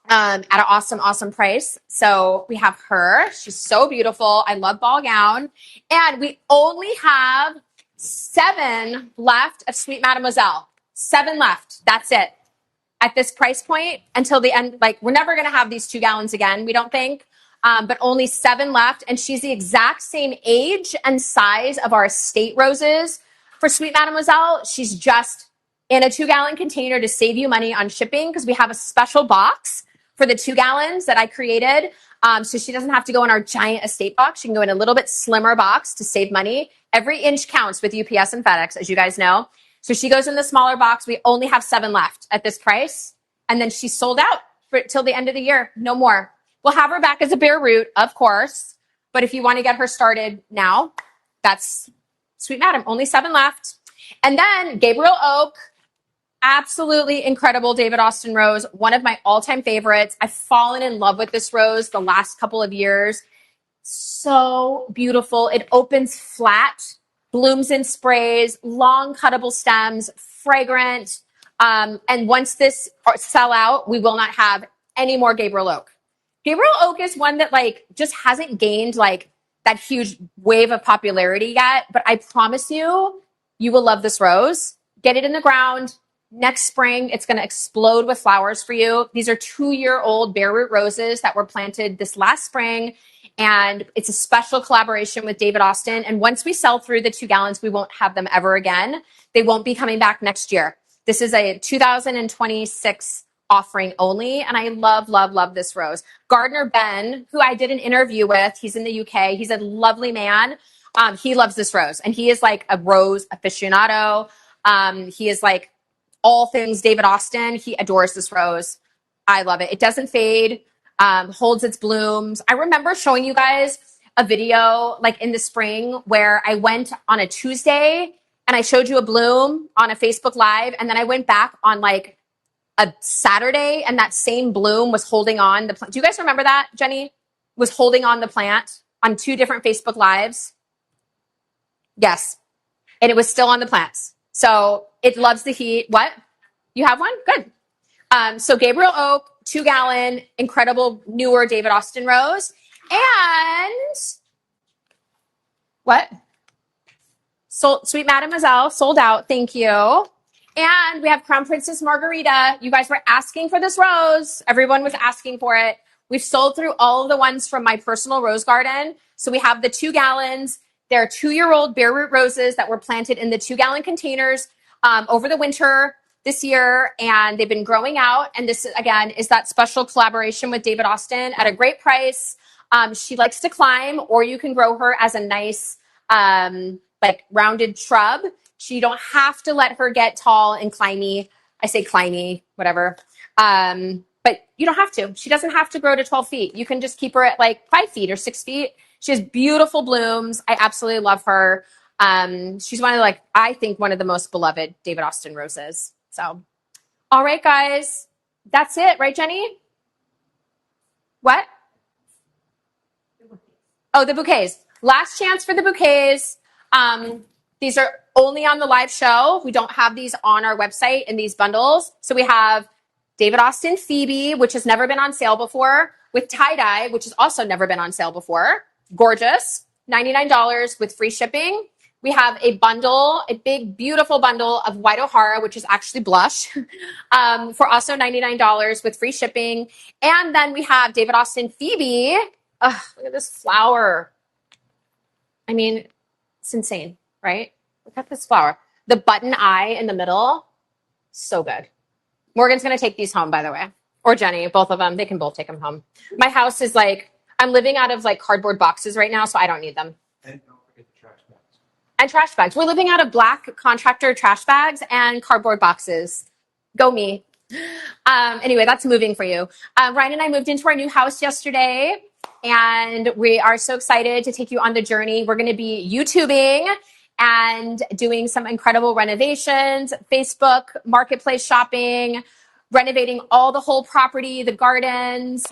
at an awesome, awesome price. So we have her. She's so beautiful. I love ball gown. And we only have 7 left of Sweet Mademoiselle. 7 left. That's it. At this price point until the end, like we're never going to have these 2 gallons again, we don't think, but only 7 left. And she's the exact same age and size of our estate roses. For Sweet Mademoiselle, she's just in a 2 gallon container to save you money on shipping because we have a special box for the 2 gallons that I created. So she doesn't have to go in our giant estate box. She can go in a little bit slimmer box to save money. Every inch counts with UPS and FedEx, as you guys know. So she goes in the smaller box. We only have 7 left at this price. And then she's sold out till the end of the year. No more. We'll have her back as a bare root, of course. But if you want to get her started now, that's Sweet Madam. Only 7 left. And then Gabriel Oak. Absolutely incredible David Austin rose. One of my all-time favorites. I've fallen in love with this rose the last couple of years. So beautiful. It opens flat, blooms in sprays, long cuttable stems, fragrant. And once this sell out, we will not have any more Gabriel Oak. Gabriel Oak is one that like just hasn't gained like that huge wave of popularity yet. But I promise you, you will love this rose. Get it in the ground. Next spring, it's going to explode with flowers for you. These are 2-year-old bare root roses that were planted this last spring. And it's a special collaboration with David Austin. And once we sell through the 2 gallons, we won't have them ever again. They won't be coming back next year. This is a 2026 offering only. And I love, love, love this rose. Gardner Ben, who I did an interview with, he's in the UK. He's a lovely man. He loves this rose. And he is like a rose aficionado. He is like all things David Austin. He adores this rose. I love it. It doesn't fade. Holds its blooms. I remember showing you guys a video like in the spring where I went on a Tuesday and I showed you a bloom on a Facebook Live. And then I went back on like a Saturday and that same bloom was holding on the plant. Do you guys remember that, Jenny? Was holding on the plant on 2 different Facebook Lives. Yes. And it was still on the plants. So it loves the heat. What? You have one? Good. So Gabriel Oak, 2 gallon, incredible newer David Austin rose. And what? Sweet Mademoiselle sold out. Thank you. And we have Crown Princess Margarita. You guys were asking for this rose. Everyone was asking for it. We've sold through all of the ones from my personal rose garden. So we have the 2 gallons. They're 2-year-old bare root roses that were planted in the 2 gallon containers over the winter this year, and they've been growing out. And this, again, is that special collaboration with David Austin at a great price. She likes to climb, or you can grow her as a nice, like rounded shrub. You don't have to let her get tall and climby. I say climby, whatever. But you don't have to. She doesn't have to grow to 12 feet. You can just keep her at like 5 feet or 6 feet. She has beautiful blooms. I absolutely love her. She's one of like, I think one of the most beloved David Austin roses. So, all right, guys, that's it, right, Jenny? What? Oh, the bouquets. Last chance for the bouquets. These are only on the live show. We don't have these on our website in these bundles. So we have David Austin Phoebe, which has never been on sale before, with tie-dye, which has also never been on sale before. Gorgeous, $99 with free shipping. We have a bundle, a big, beautiful bundle of White O'Hara, which is actually blush, for also $99 with free shipping. And then we have David Austin Phoebe. Ugh, look at this flower. I mean, it's insane, right? Look at this flower. The button eye in the middle, so good. Morgan's going to take these home, by the way. Or Jenny, both of them. They can both take them home. My house is like, I'm living out of like cardboard boxes right now, so I don't need them. And don't forget the trash bags. And trash bags. We're living out of black contractor trash bags and cardboard boxes. Go me. Anyway, that's moving for you. Ryan and I moved into our new house yesterday, and we are so excited to take you on the journey. We're going to be YouTubing and doing some incredible renovations, Facebook marketplace shopping, renovating all the whole property, the gardens,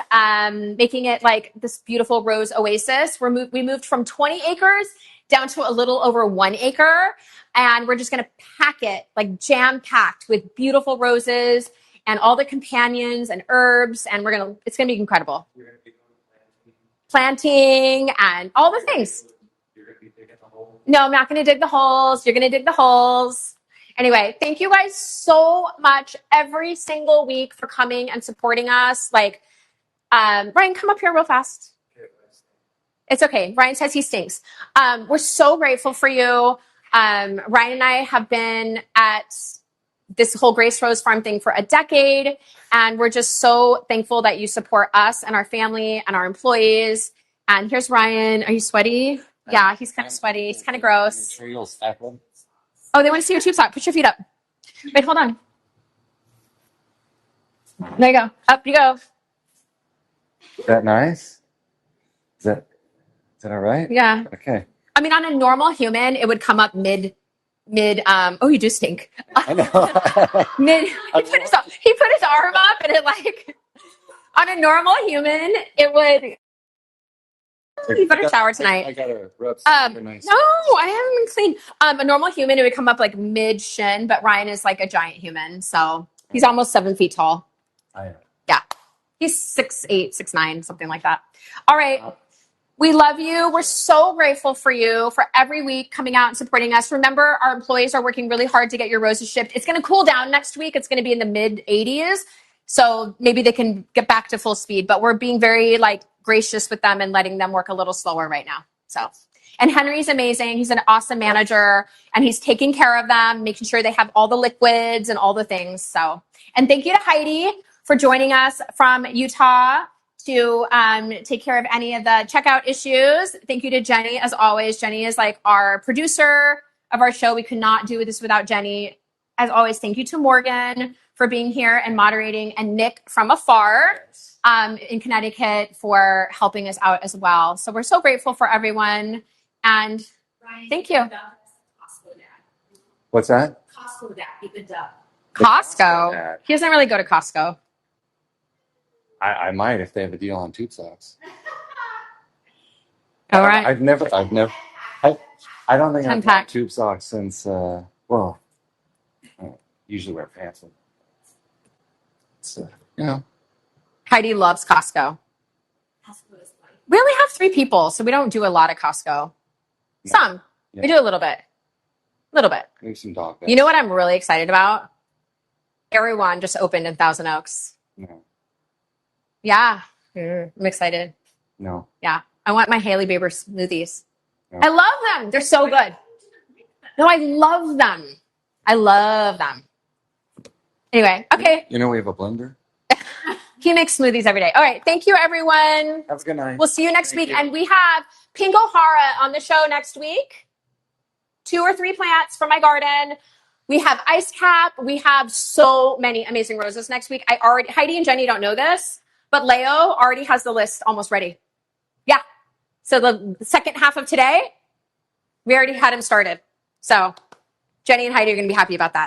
making it like this beautiful rose oasis. We moved from 20 acres down to a little over 1 acre, and we're just going to pack it like jam packed with beautiful roses and all the companions and herbs, and it's going to be incredible. You're going to be doing Planting and all the things. You're going to be digging the hole. No, I'm not going to dig the holes. You're going to dig the holes. Anyway, thank you guys so much every single week for coming and supporting us. Like, Ryan, come up here real fast. It's okay. Ryan says he stinks. We're so grateful for you. Ryan and I have been at this whole Grace Rose Farm thing for a decade, and we're just so thankful that you support us and our family and our employees. And here's Ryan. Are you sweaty? Yeah, he's kind of sweaty. He's kind of gross. Sure you'll stack them. Oh, they want to see your tube sock. Put your feet up. Wait, hold on. There you go. Up you go. Is that nice? Is that all right? Yeah. Okay. I mean, on a normal human, it would come up mid, oh, you do stink. I know. He put his arm up and it like, on a normal human, it would, you better shower tonight. I got to rub super nice. No, I haven't been clean. A normal human, it would come up like mid shin, but Ryan is like a giant human. So he's almost 7 feet tall. I am. Yeah. He's 6'8", 6'9", something like that. All right. We love you. We're so grateful for you for every week coming out and supporting us. Remember, our employees are working really hard to get your roses shipped. It's going to cool down next week. It's going to be in the mid 80s. So maybe they can get back to full speed, but we're being very like gracious with them and letting them work a little slower right now. So, and Henry's amazing. He's an awesome manager and he's taking care of them, making sure they have all the liquids and all the things. So, and thank you to Heidi for joining us from Utah to take care of any of the checkout issues. Thank you to Jenny, as always. Jenny is like our producer of our show. We could not do this without Jenny. As always, thank you to Morgan for being here and moderating, and Nick from afar in Connecticut for helping us out as well. So we're so grateful for everyone. And Ryan, thank you. Costco dad. What's that? Costco dad. Keep it up. Costco. Dad. He doesn't really go to Costco. I might if they have a deal on tube socks. All right. I don't think I've Unpack. had tube socks since, I usually wear pants. So, Heidi loves Costco. Costco is like We only have 3 people, so we don't do a lot of Costco. Some. Yeah. We do a little bit. Maybe some dog beds. You know what I'm really excited about? Everyone just opened in Thousand Oaks. No. Yeah. I'm excited. No. Yeah. I want my Haley Baber smoothies. No. I love them. They're so good. No, I love them. Anyway, okay. You know we have a blender? He makes smoothies every day. All right. Thank you, everyone. Have a good night. We'll see you next Thank week. you. And we have Pink O'Hara on the show next week. 2 or 3 plants from my garden. We have Ice Cap. We have so many amazing roses next week. Heidi and Jenny don't know this, but Leo already has the list almost ready. Yeah. So the second half of today, we already had him started. So Jenny and Heidi are going to be happy about that.